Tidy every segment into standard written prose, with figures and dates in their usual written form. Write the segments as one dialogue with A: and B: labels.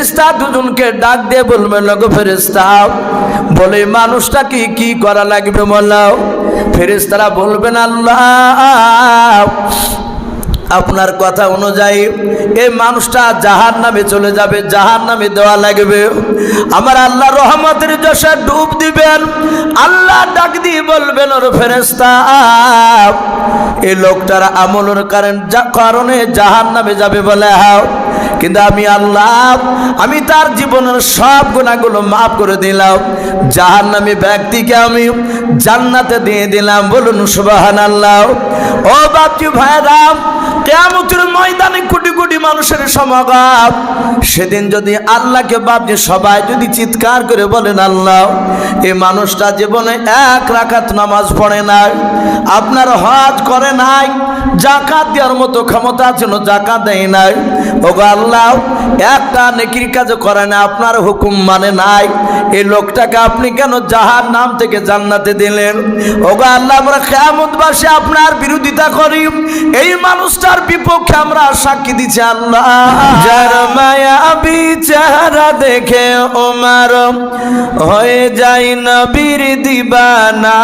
A: ফেরেশতা দুজনকে ডাক দিয়ে বলবেন, লগো ফেরেশতা, বলে মানুষটা কি করা লাগবে বলো। ফেরেশতারা বলবেন, আল্লাহ আপনার কথা অনুযায়ী এই মানুষটা জাহান্নামে চলে যাবে, জাহান্নামে দেওয়া লাগবে। আমার আল্লাহ রহমতের জোশে ডুব দিবেন। আল্লাহ ডাক দিয়ে বলবেন, ওর ফেরেশতা, এই লোকটার আমলের কারণে জাহান্নামে যাবে বলে হাও, কিন্তু আমি আল্লাহ আমি তার জীবনের সব গুনাহগুলো মাফ করে দিলাম, জাহান্নামী ব্যক্তিকে আমি জান্নাতে দিয়ে দিলাম। বলুন সুবহানাল্লাহ। ও বাপজি ভাইরা, কিয়ামতের ময়দানে কোটি কোটি মানুষের সমাগম। সেদিন যদি আল্লাহকে বাপজি সবাই যদি চিৎকার করে বলেন, আল্লাহ এই মানুষটা জীবনে এক রাকাত নামাজ পড়ে নাই, আপনার হজ করে নাই, যাকাত দেওয়ার মতো ক্ষমতা ছিল যাকাত দেয় নাই, ওগো আল্লাহ একটা নেকির কাজ করে না, আপনার হুকুম মানে নাই, এই লোকটাকে আপনি কেন জাহান্নাম থেকে জান্নাতে দিলেন? ওগো আল্লাহ আমরা কিয়ামতবাসী আপনার বিরোধিতা করি, এই মানুষটার বিপক্ষে আমরা সাক্ষী দিচ্ছি। আল্লাহ যার মায়া বিচারা দেখে ওমর হয়ে যায় নবীর দিবানা,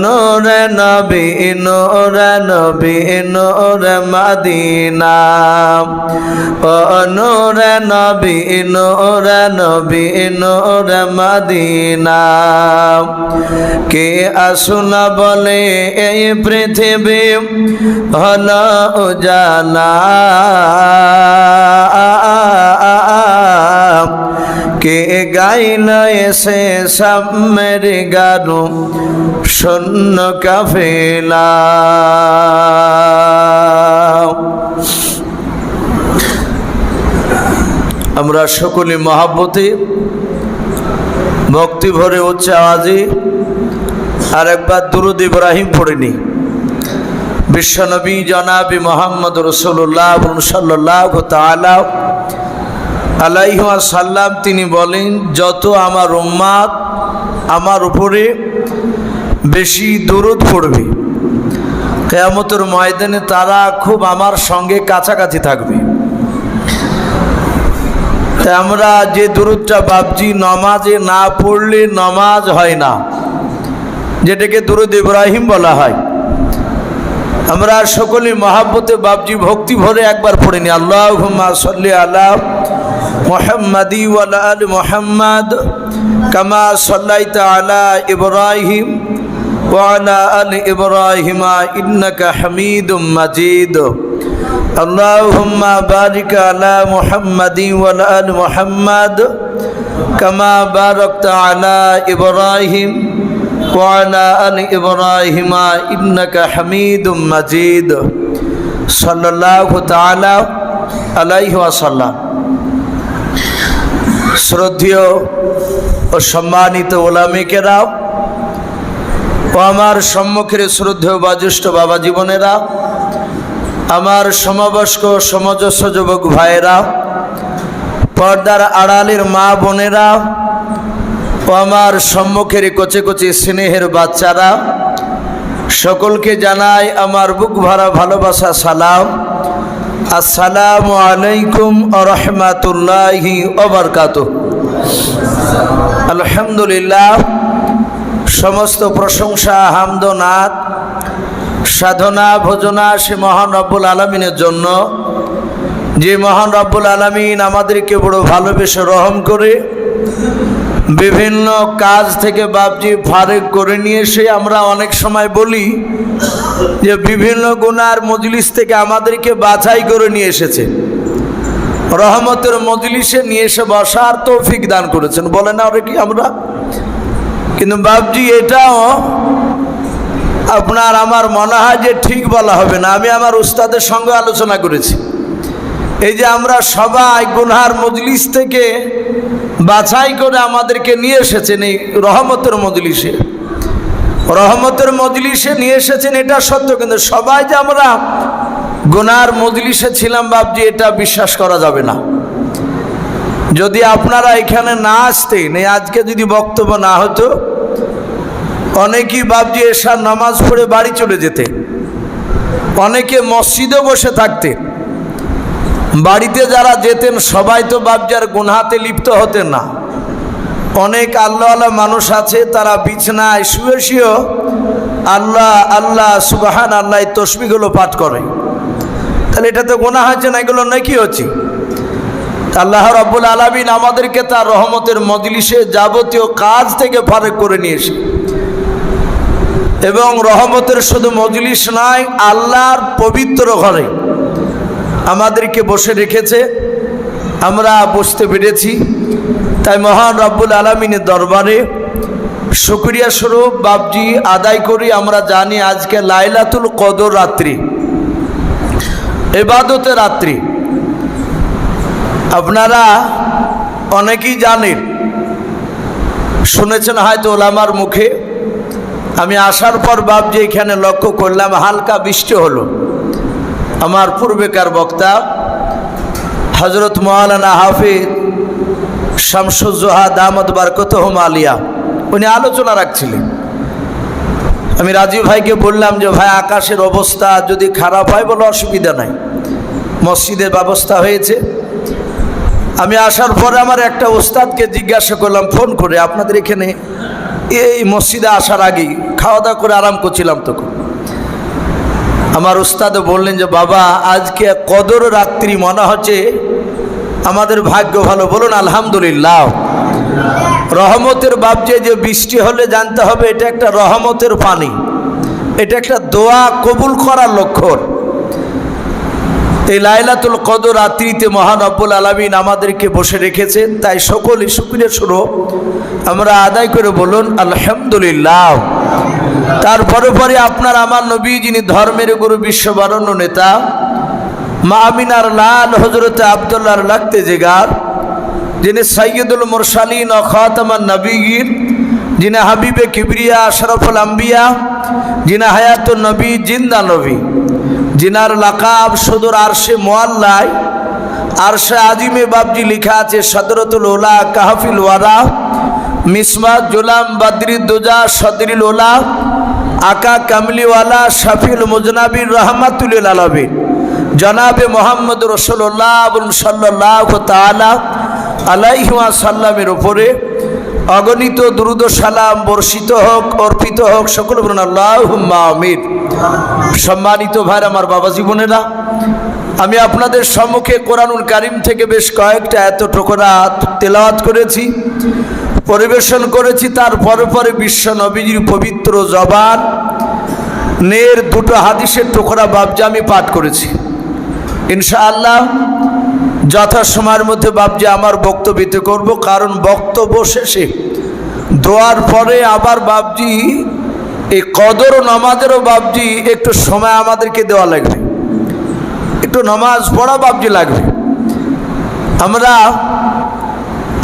A: নূরে নবী নূরে নবী নূরে মদিনা, নূরে নবী নূরে নবী নূরে মদিনা। কে আসুন বলে এই পৃথিবী হলো উজালা, কে গাইল এসে সামের গানু শূন্য কাফেলা। আমরা সকলে মহাব্বতে ভক্তি ভরে উচ্চ আওয়াজে আর একবার দুরূদ ইব্রাহিম পড়িনি। বিশ্বনবী জনাবি মোহাম্মদ রাসূলুল্লাহ সাল্লাল্লাহু তাআলা আলাইহি ওয়াসাল্লাম তিনি বলেন, যত আমার উম্মত আমার উপরে বেশি দুরূদ পড়বে, কিয়ামতের ময়দানে তারা খুব আমার সঙ্গে কাছাকাছি থাকবে। তাই আমরা যে দুরূদটা বাপজি নমাজে না পড়লে নমাজ হয় না, যেটাকে দুরূদ ইব্রাহিম বলা হয়, আমরা সকলে মহাব্বতে বাপজি ভক্তি ভরে একবার পড়ে নি। আল্লাহুম্মা সাল্লি আলা মুহাম্মাদি ওয়া আলা আলি মুহাম্মাদ কামা সাল্লাইতা আলা ইব্রাহিম ওয়া আলা আলি ইব্রাহিম ইন্নাকা হামিদুম মাজিদ। আল্লাহুম্মা বারিক আলা মুহাম্মাদি ওয়া আলা আলি মুহাম্মাদ কামা বারাকতা আলা ইব্রাহিম ওয়া আলা আলি ইব্রাহিম ইন্নাকা হামিদুম মাজিদ। সাল্লাল্লাহু তাআলা আলাইহি ওয়াসাল্লাম। শ্রদ্ধেয় ও সম্মানিত ওলামে কেরাম ও আমার সম্মুখের শ্রদ্ধেয় বা জ্যেষ্ঠ বাবা জীবনেরা, আমার সমবয়স্ক সমজস্ব যুবক ভাইয়েরা, পর্দার আড়ালের মা বোনেরা ও আমার সম্মুখের কচি কচি স্নেহের বাচ্চারা, সকলকে জানাই আমার বুক ভরা ভালোবাসা সালাম। আসসালামু আলাইকুম ওয়া রাহমাতুল্লাহি ওয়া বারাকাতুহু। আলহামদুলিল্লাহ, সমস্ত প্রশংসা হামদ ও নাত সাধনা ভোজনা সে মহান রব্বুল আলামিনের জন্য, যে মহান রব্বুল আলামিন আমাদেরকে বড় ভালোবেসে রহম করে বিভিন্ন কাজ থেকে বাপজি ফারেক করে নিয়ে এসে আমরা অনেক সময় বলি যে বিভিন্ন গুনার মজলিস থেকে আমাদেরকে বাছাই করে নিয়ে এসেছে, রহমতের মজলিসে নিয়ে এসে বসার তৌফিক দান করেছেন, বলে না ওরা কি আমরা। কিন্তু বাপজি এটাও আপনার আমার মনে হয় যে ঠিক বলা হবে না। আমি আমার উস্তাদের সঙ্গে আলোচনা করেছি, এই যে আমরা সবাই গুনহার মজলিস থেকে বাছাই করে আমাদেরকে নিয়ে এসেছেন এই রহমতের মজলিসে, রহমতের মজলিসে নিয়ে এসেছেন, এটা সত্য। কিন্তু সবাই যে আমরা গুনার মজলিসে ছিলাম বাপজি, এটা বিশ্বাস করা যাবে না। যদি আপনারা এখানে না আসতেন, আজকে যদি বক্তব্য না হতো, অনেকেই বাপজি এশার নামাজ পড়ে বাড়ি চলে যেতে, অনেকে মসজিদে বসে থাকতেন, বাড়িতে যারা যেতেন সবাই তো বাপজার গুনহাতে লিপ্ত হতেন না। অনেক আল্লাহওয়ালা মানুষ আছে, তারা বিছনায় শুয়ে শুয়েও আল্লাহ আল্লাহ সুবহান আল্লাহ তসবিহগুলো পাঠ করে। তাহলে এটা তো গুনাহ হচ্ছে না, এগুলো নাকি হচ্ছে। আল্লাহ রাব্বুল আলামিন আমাদেরকে তার রহমতের মজলিসে যাবতীয় কাজ থেকে ফারেক করে নিয়েছে, এবং রহমতের শুধু মজলিস নয়, আল্লাহর পবিত্র ঘরে আমাদেরকে বসে রেখেছে, আমরা বসতে পেরেছি। তাই মহান রব্বুল আলামিনের দরবারে শুকরিয়া স্বরূপ বাপজি আদায় করি। আমরা জানি আজকে লাইলাতুল কদর রাত্রি, ইবাদতের রাত্রি। আপনারা অনেকেই জানেন, শুনেছেন হয়তো ওলামার মুখে। আমি আসার পর বাপজি এখানে লক্ষ্য করলাম হালকা বৃষ্টি হলো। আমার পূর্বেকার বক্তা হযরত মাওলানা হাফিজ শামসুজ্জোহা দামাত বারকাতুহুম আলিয়া উনি আলোচনা রাখছিলেন। আমি রাজীব ভাইকে বললাম যে ভাই আকাশের অবস্থা যদি খারাপ হয় বলে অসুবিধা নাই, মসজিদের ব্যবস্থা হয়েছে। আমি আসার পরে আমার একটা ওস্তাদকে জিজ্ঞাসা করলাম ফোন করে, আপনাদের এখানে এই মসজিদে আসার আগেই খাওয়া দাওয়া করে আরাম করছিলাম, তখন আমার ওস্তাদ বললেন যে বাবা আজকে কদর রাত্রি, মনে হচ্ছে আমাদের ভাগ্য ভালো। বলুন আলহামদুলিল্লাহ। রহমতের বাপজে যে বৃষ্টি হলে জানতে হবে এটা একটা রহমতের পানি, এটা একটা দোয়া কবুল করার লক্ষণ। এই লাইলাতুল কদর রাত্রিতে মহান রব্বুল আলামিন আমাদেরকে বসে রেখেছেন, তাই সকলে শুকরিয়া স্বরূপ আমরা আদায় করে বলুন আলহামদুলিল্লাহ। তারপরে পরে আপনার আমার নবী, যিনি ধর্মের গুরু, বিশ্ববরণ্য নেতা, মা আমিনার লাল হযরত আব্দুল্লাহর লাগতে জিগার, যিনি সাইয়্যিদুল মুরসালিন ও খাতামান নবীয়িন, যিনি হাবিবে কিবরিয়া আশরাফুল আম্বিয়া, যিনি হায়াতুন নবী, জিন্দা নবী, जिनार लाकाब सदर आरशे मुअल्लाय आरशे आजिमे बाबजी लिखा आछे सदरतुल उला काहफिल वारा मिसबाह जुलाम बद्री दुजा सदरिल उला आका कमलीवाला शफील मुजनाबिर रहमतुल लिल आलामीन जनाबे मोहम्मद रसूलुल्लाह सल्लल्लाहु ताआला आलाइहि ओयासाल्लामेर उपरे अगणित दुरूद सालाम बर्षित होक अर्पित होक सकल बोलेन आल्लाहुम्मा आमीन। सम्मानित भाई आमार बाबा जीवनेरा, आमी आपनादेर सम्मुखे कुरानुल कारिम थेके बेश कयेकटा आयात टुकरा तेलाওয়াত करेছি, परिवेशन करेছি। तार परे परे विश्व नबीजिर पवित्र जबान নের দুটো হাদিসের টুকরা বাবজি আমি পাঠ করেছি। ইনশাআল্লাহ যথাসময়ের মধ্যে বাবজি আমার বক্তব্য করব, কারণ বক্তব্য শেষে দোয়ার পরে আবার বাবজি এই কদর নামাজেরও বাবজি একটু সময় আমাদেরকে দেওয়া লাগবে, একটু নামাজ পড়া বাবজি লাগবে। আমরা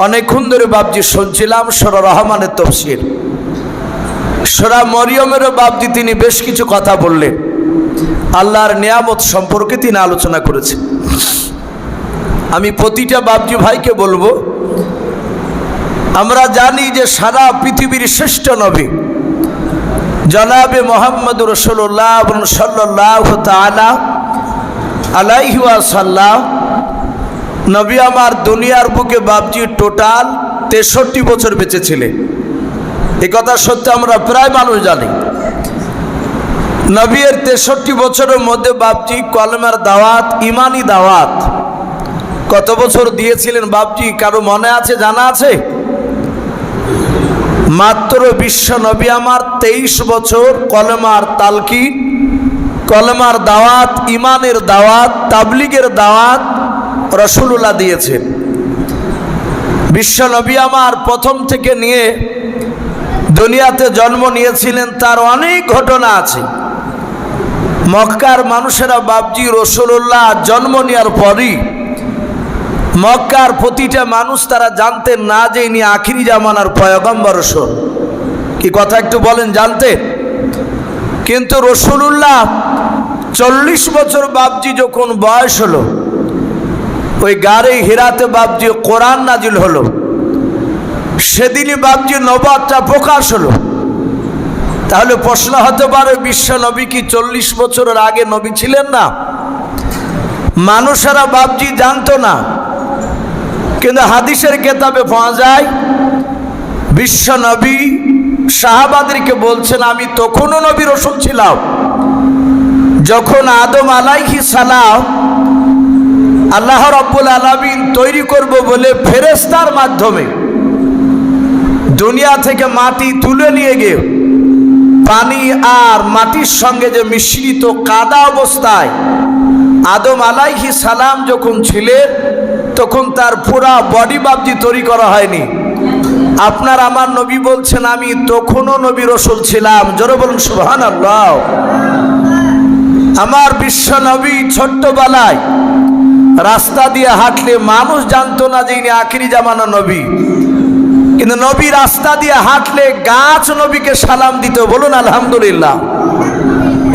A: অনেকক্ষণ ধরে বাবজি শুনছিলাম সূরা রহমানের তাফসীর, সূরা মরিয়মেরও বাবজি তিনি বেশ কিছু কথা বললেন, আল্লাহর নিয়ামত সম্পর্কে তিনি আলোচনা করেছেন। আমি প্রতিটা বাবজি ভাইকে বলবো, আমরা জানি যে সারা পৃথিবীর শ্রেষ্ঠ নবী জনাবে মোহাম্মদ রাসূলুল্লাহ সাল্লাল্লাহু তাআলা আলাইহি ওয়াসাল্লাম নবী আমার দুনিয়ার বুকে বাবজি টোটাল 63 বছর বেঁচে ছিলেন। এই কথা সত্য আমরা প্রায় মানুষ জানি। নবীর 63 বছরের মধ্যে বাবজি কলমার দাওয়াত, ইমানি দাওয়াত কত বছর দিয়েছিলেন বাবজি কারো মনে আছে, জানা আছে? মাত্র বিশ্ব নবী আমার 23 বছর কলমার তালকিন, কলমার দাওয়াত, ইমানের দাওয়াত, তাবলীগের দাওয়াত রাসূলুল্লাহ দিয়েছেন। বিশ্ব নবী আমার প্রথম থেকে নিয়ে দুনিয়াতে জন্ম নিয়েছিলেন তার অনেক ঘটনা আছে। মক্কার মানুষেরা বাবজি রাসূলুল্লাহ জন্ম নেওয়ার পরই মক্কার প্রতিটা মানুষ তারা জানতেন না যে ইনি আখিরি জামানার পয়গম্বর রাসূল। কি কথা একটু বলেন, জানতেন? কিন্তু রাসূলুল্লাহ 40 বছর বাবজি যখন বয়স হলো, ওই গারে হিরাতে বাবজি কোরআন নাজিল হলো, সেদিনই বাবজি নবুয়তটা প্রকাশ হলো। তাহলে প্রশ্ন হতে পারে বিশ্ব নবী কি 40 বছরের আগে নবী ছিলেন না? মানুষেরা বাপজি জানতো না, কিন্তু হাদিসের কেতাবে পাওয়া যায় বিশ্ব নবী সাহাবাদেরকে বলছেন, আমি তখনও নবী রাসূল ছিলাম যখন আদম আলাইহিস সালাম আল্লাহ রাব্বুল আলামিন তৈরি করব বলে ফেরেশতার মাধ্যমে দুনিয়া থেকে মাটি তুলে নিয়ে গিয়ে পানি আর মাটির সঙ্গে যে মিশ্রিত কাদা অবস্থায় আদম আলাইহিস সালাম যখন ছিলেন, তখন তার পুরা বডি বাপজি তৈরি করা হয়নি। আপনার আমার নবী বলছেন, আমি তখনও নবী রাসূল ছিলাম। জোরে বলুন সুবহানাল্লাহ। আমার বিশ্ব নবী ছোট্টবেলায় রাস্তা দিয়ে হাঁটলে মানুষ জানতো না যে ইনি আখিরি জামানা নবী, কিন্তু নবী রাস্তা দিয়ে হাঁটলে গাছ নবীকে সালাম দিত। বলুন আলহামদুলিল্লাহ।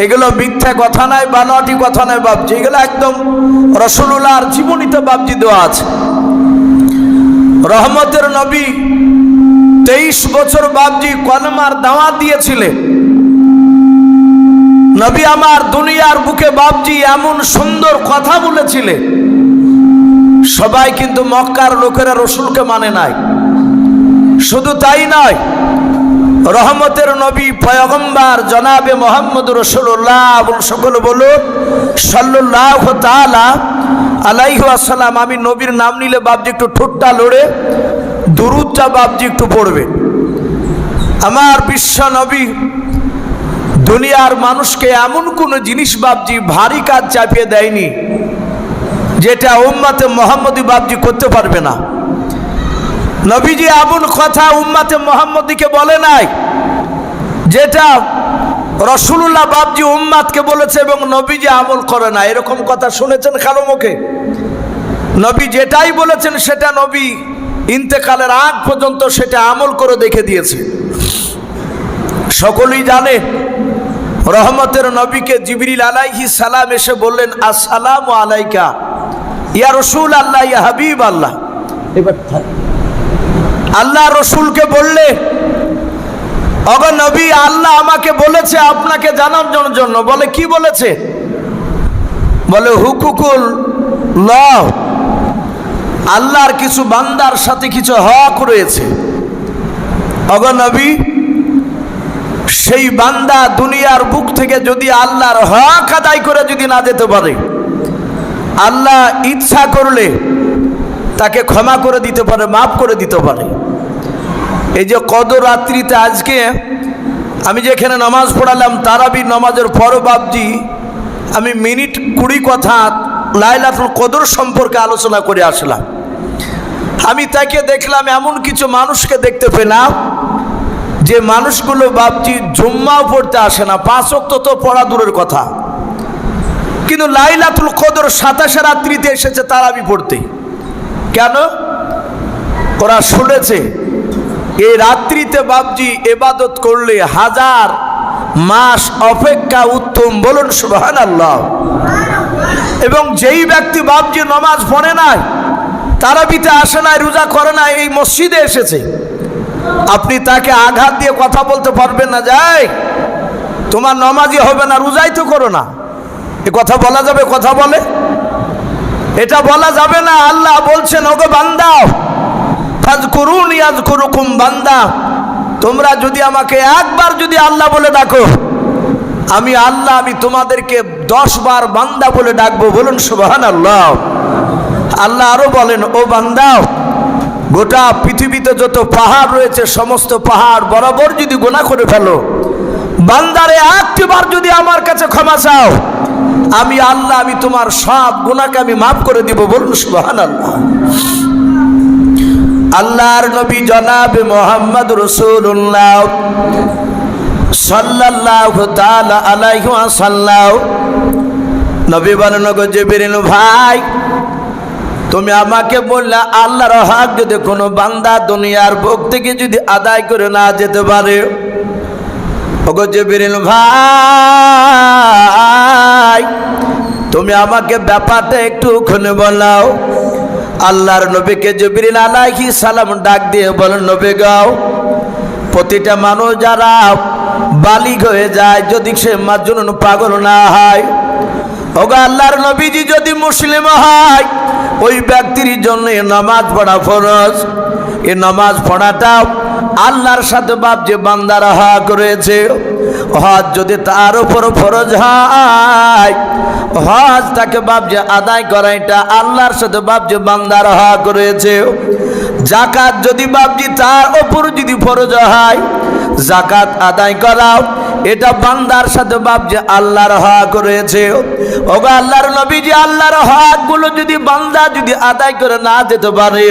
A: এগুলো মিথ্যা কথা নয়, বানোয়াটি কথা নয় বাপজি, এগুলো একদম রাসূলুল্লাহর জীবনীতে বাপজি দেওয়া আছে। রহমতের নবী 23 বছর বাপজি কলমার দাওয়াত দিয়েছিলেন। নবী আমার দুনিয়ার বুকে বাপজি এমন সুন্দর কথা বলেছিলেন, সবাই কিন্তু মক্কার লোকেরা রসুলকে মানে নাই। শুধু তাই নয়, রহমতের নবী পয়গম্বর জনাবে মোহাম্মদ রাসূলুল্লাহ সকল বলুন সাল্লাল্লাহু তাআলা আলাইহি ওয়াসাল্লাম। আমি নবীর নাম নিলে বাপজি একটু ঠোঁটটা লড়ে দুরূদটা বাপজি একটু পড়বে। আমার বিশ্ব নবী দুনিয়ার মানুষকে এমন কোন জিনিস বাপজি ভারী কাজ চাপিয়ে দেয়নি যেটা উম্মতে মুহাম্মদী বাপজি করতে পারবে না। নবীজি এমন কথা উম্মতে মুহাম্মদীকে বলে নাই যেটা রাসূলুল্লাহ বাপজি উম্মতকে বলেছে এবং নবীজি আমল করে না। এরকম কথা শুনেছেন কারো মুখে? নবী যেটাই বলেছেন সেটা নবী ইন্তেকালের আগ পর্যন্ত সেটা আমল করে দেখে দিয়েছে। সকলেই জানে রহমতের নবীকে জিবরিল আলাইহিস সালাম এসে বললেন, আসসালামু আলাইকা ইয়া রাসূল আল্লাহ, ইয়া হাবিব আল্লাহ। এবার আল্লাহ রসুলকে বললে, ওগো নবী, আল্লাহ আমাকে বলেছে আপনাকে জানানোর জন্য। বলে কি বলেছে? বলে হুকুকুল লহ, আল্লাহর কিছু বান্দার সাথে কিছু হক রয়েছে। ওগো নবী, সেই বান্দা দুনিয়ার বুক থেকে যদি আল্লাহর হক আদায় করে যদি না যেতে পারে, আল্লাহ ইচ্ছা করলে তাকে ক্ষমা করে দিতে পারে, মাফ করে দিতে পারে। এই যে কদর রাত্রিতে আজকে আমি যেখানে নামাজ পড়ালাম, তারাবি নামাজের পর বাপজি আমি মিনিট 20 কথা লাইলাতুল কদর সম্পর্কে আলোচনা করে আসলাম। আমি তাকে দেখলাম, এমন কিছু মানুষকে দেখতে পেলাম যে মানুষগুলো বাপজি জুম্মাও পড়তে আসে না, 5 ওয়াক্ত তো পড়া দূরের কথা, কিন্তু লাইলাতুল কদর 27 রাত্রিতে এসেছে তারাবি পড়তে। কেন? ওরা শুনেছে এই রাত্রিতে বাপজি ইবাদত করলে 1000 মাস অপেক্ষা উত্তম। বলুন সুবহানাল্লাহ। এবং যেই ব্যক্তি বাপজি নামাজ পড়ে নাই, তারাবিতে আসে নাই, রোজা করে না, এই মসজিদে এসেছে, আপনি তাকে আঘাত দিয়ে কথা বলতে পারবেন না, যাই তোমার নামাজই হবে না, রোজাই তো করো না। এ কথা বলা যাবে? কথা বলে? এটা বলা যাবে না। আল্লাহ বলছেন, ওগো বান্দা, ফাযকুরুনি আযকুরুকুম, বান্দা তোমরা যদি আমাকে একবার যদি আল্লাহ বলে ডাকো, আমি আল্লাহ আমি তোমাদেরকে 10 বার বান্দা বলে ডাকবো। বলুন সুবহানাল্লাহ। আল্লাহ আরো বলেন, ও বান্দা, গোটা পৃথিবীতে যত পাহাড় রয়েছে সমস্ত পাহাড় বরাবর যদি গুনাহ করে ফেলো, বান্দারে একবার যদি আমার কাছে ক্ষমা চাও, আমি আল্লাহ আমি তোমার সব গুনাহকে আমি মাফ করে দিব। বলুন সুবহানাল্লাহ। আল্লাহর নবী জনাব মুহাম্মদ রাসূলুল্লাহ সাল্লাল্লাহু তাআলা আলাইহি ওয়াসাল্লাম নবী বলেন, গো জিবরিল ভাই, তুমি আমাকে বললে আল্লাহর হক যদি কোনো বান্দা দুনিয়ার বুক থেকে যদি আদায় করে না যেতে পারে, ওগো জিবরিল ভাই, তুমি আমাকে ব্যাপারটা একটু খুলে বলাও। আল্লাহর নবীকে জিবরিল আলাইহিস সালাম ডাক দিয়ে বলেন, নবী গাও, প্রতিটা মানুষ যারা বালিগ হয়ে যায়, যদি সে মাজনুন পাগল না হয়, ওগো আল্লাহর নবীজি যদি মুসলিম হয় ওই ব্যক্তির জন্য নামাজ পড়া ফরজ। এই নামাজ পড়াটা আল্লাহর সাথে বাপ যে বান্দার হক রয়েছে, হজ যদি তার উপর ফরজ হয়, হজ তাকে বাপ যে আদায় করা এটা আল্লাহর সাথে বাপ যে বান্দার হক রয়েছে। যাকাত যদি বাপজি তার উপর যদি ফরজ হয়, যাকাত আদায় করা এটা বান্দার সাথে বাপ যে আল্লাহর হক রয়েছে। ওগো আল্লাহর নবীজি আল্লাহর হক গুলো যদি বান্দা যদি আদায় করে না যেতে পারে,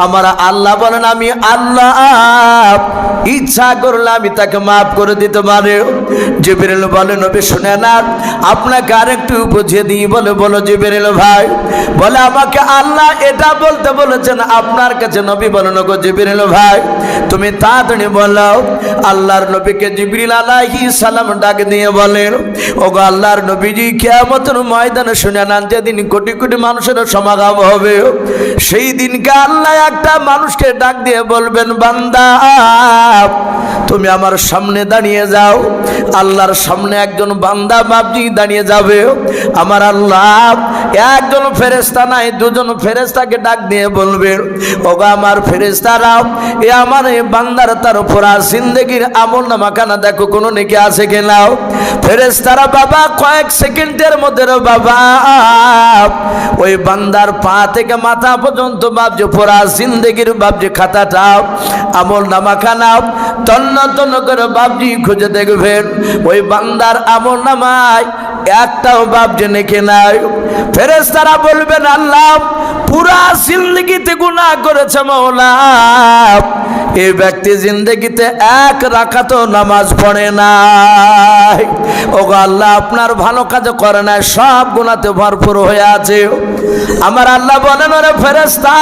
A: আমার আল্লাহ বলেন আমি আল্লাহ ইচ্ছা করলে আমি তাকে মাফ করে দিতে পারে। জিবরিল বলে নবী শুনে না, আপনাকে আরেকটু বুঝিয়ে দিই। বলে বলো জিবরিল ভাই। বলে আমাকে আল্লাহ এটা বলতে বলেছেন আপনার কাছে। নবী বলেন গো জিবরিল ভাই তুমি তাড়াতাড়ি বলো। আল্লাহর নবীকে জিবরিল আলাইহিস সালাম ডাক দিয়ে বলেন ওগো আল্লাহর নবীজি কিয়ামতের ময়দানে শুনে নেন, যেদিন কোটি কোটি মানুষের সমাগম হবে, সেই দিনকে আল্লাহ একটা মানুষকে ডাক দিয়ে বলবেন বান্দা তুমি আমার সামনে দাঁড়িয়ে যাও। আল্লাহর সামনে একজন বান্দা বাপজি দাঁড়িয়ে যাবে। আমার আল্লাহ একজন ফেরেশতা নাই, দুজন ফেরেশতাকে ডাক দিয়ে বলবে ওগো আমার ফেরেশতারা এ আমার এই বান্দার তার পুরা জিন্দেগির আমল নামাখানা দেখো কোনো নেকি আছে কিনা। ফেরেশতারা বাবা কয়েক সেকেন্ডের মধ্যে বাবা ওই বান্দার পা থেকে মাথা পর্যন্ত বাপজি পুরা জিন্দেগির বাপজি খাতাটা আমল নামাখানা তন্ন তন্ন করে বাপজি খুঁজে দেখবেন ওই বান্দার আমল নামায় একটাও বাপজি নেকি নাই। ফেরেশতারা বলবেন আল্লাহ পুরা জিন্দেগিতে গুনাহ করেছে মাওলা, এই ব্যক্তি জিন্দেগিতে এক রাকাতও নামাজ পড়ে নাই। ওগো আল্লাহ আপনার ভালো কাজ করে নাই, সব গুনাহতে ভরপুর হয়ে আছে। আমার আল্লাহ বলেন ওরে ফেরেশতা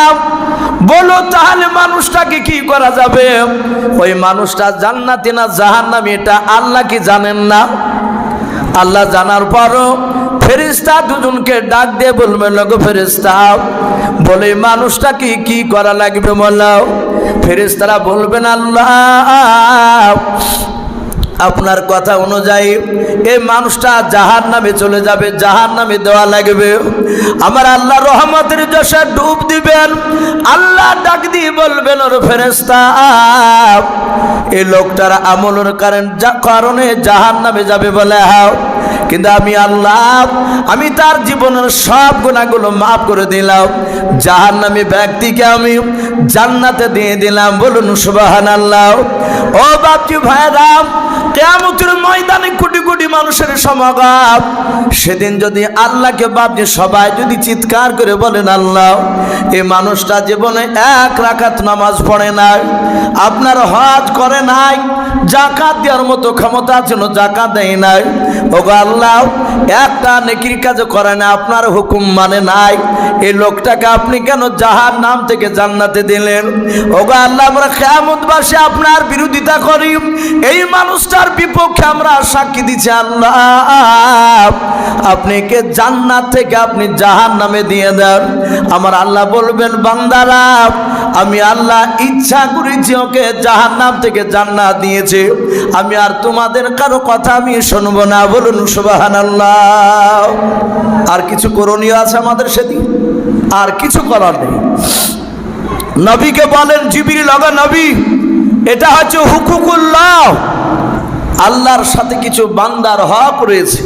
A: বলো তাহলে মানুষটাকে কি করা যাবে? ওই মানুষটা জান্নাতি না জাহান্নামী এটা আল্লাহ কি জানেন না? আল্লাহ জানার পরও ফেরেশতা দুজনকে ডাক দিয়ে বলবেন গো ফেরেশতা বলে মানুষটাকে কি করা লাগবে বলো। ফেরেশতারা বলবেন আল্লাহ আপনার কথা অনুযায়ী এই মানুষটা জাহান্নামে চলে যাবে, জাহান্নামে দেওয়া লাগবে। আমার আল্লাহ রহমতের জোশে ডুব দিবেন। আল্লাহ ডাক দিয়ে বলবেন ওর ফেরেশতা এই লোকটার আমলের কারণে জাহান্নামে যাবে বলে হাও, কিন্তু আমি আল্লাহ আমি তার জীবনের সব গুনাহগুলো মাফ করে দিলাম, জাহান্নামী ব্যক্তিকে আমি জান্নাতে দিয়ে দিলাম। বলুন সুবহানাল্লাহ। ও বাপজি ভাইরা কিয়ামতের ময়দানে কোটি কোটি মানুষের সমাগম, সেদিন যদি আল্লাহকে বাপজি সবাই যদি চিৎকার করে বলেন আল্লাহ এই মানুষটা জীবনে এক রাকাত নামাজ পড়ে নাই, আপনার হজ করে নাই, যাকাত দেওয়ার মতো ক্ষমতা ছিল যাকাত দেয় নাই, ওগো আল্লাহ একটা নেকির কাজ করে না, আপনার হুকুম মানে নাই, এই লোকটাকে আপনি কেন জাহান্নাম থেকে জান্নাতে দিলেন? ওগো আল্লাহ আমরা কিয়ামতবাসী আপনার বিরোধিতা করি, এই মানুষটার বিপক্ষে আমরা সাক্ষী দিচ্ছি আল্লাহ আপনি কে জান্নাত থেকে আপনি জাহান্নামে দিয়ে দেন। আমার আল্লাহ বলবেন বান্দারা আমি আল্লাহ ইচ্ছা করেছি ওকে জাহান্নাম থেকে জান্নাত দিয়েছে, আমি আর তোমাদের কারো কথা আমি শুনবো না। বলুন সুবহানাল্লাহ। আর কিছু করণীয় আছে আমাদের সেদিন? আর কিছু করার নেই। নবীকে বলেন জিবরিল ওগো নবী এটা হচ্ছে হুকুকুল্লাহ, আল্লাহর সাথে কিছু বান্দার হক রয়েছে,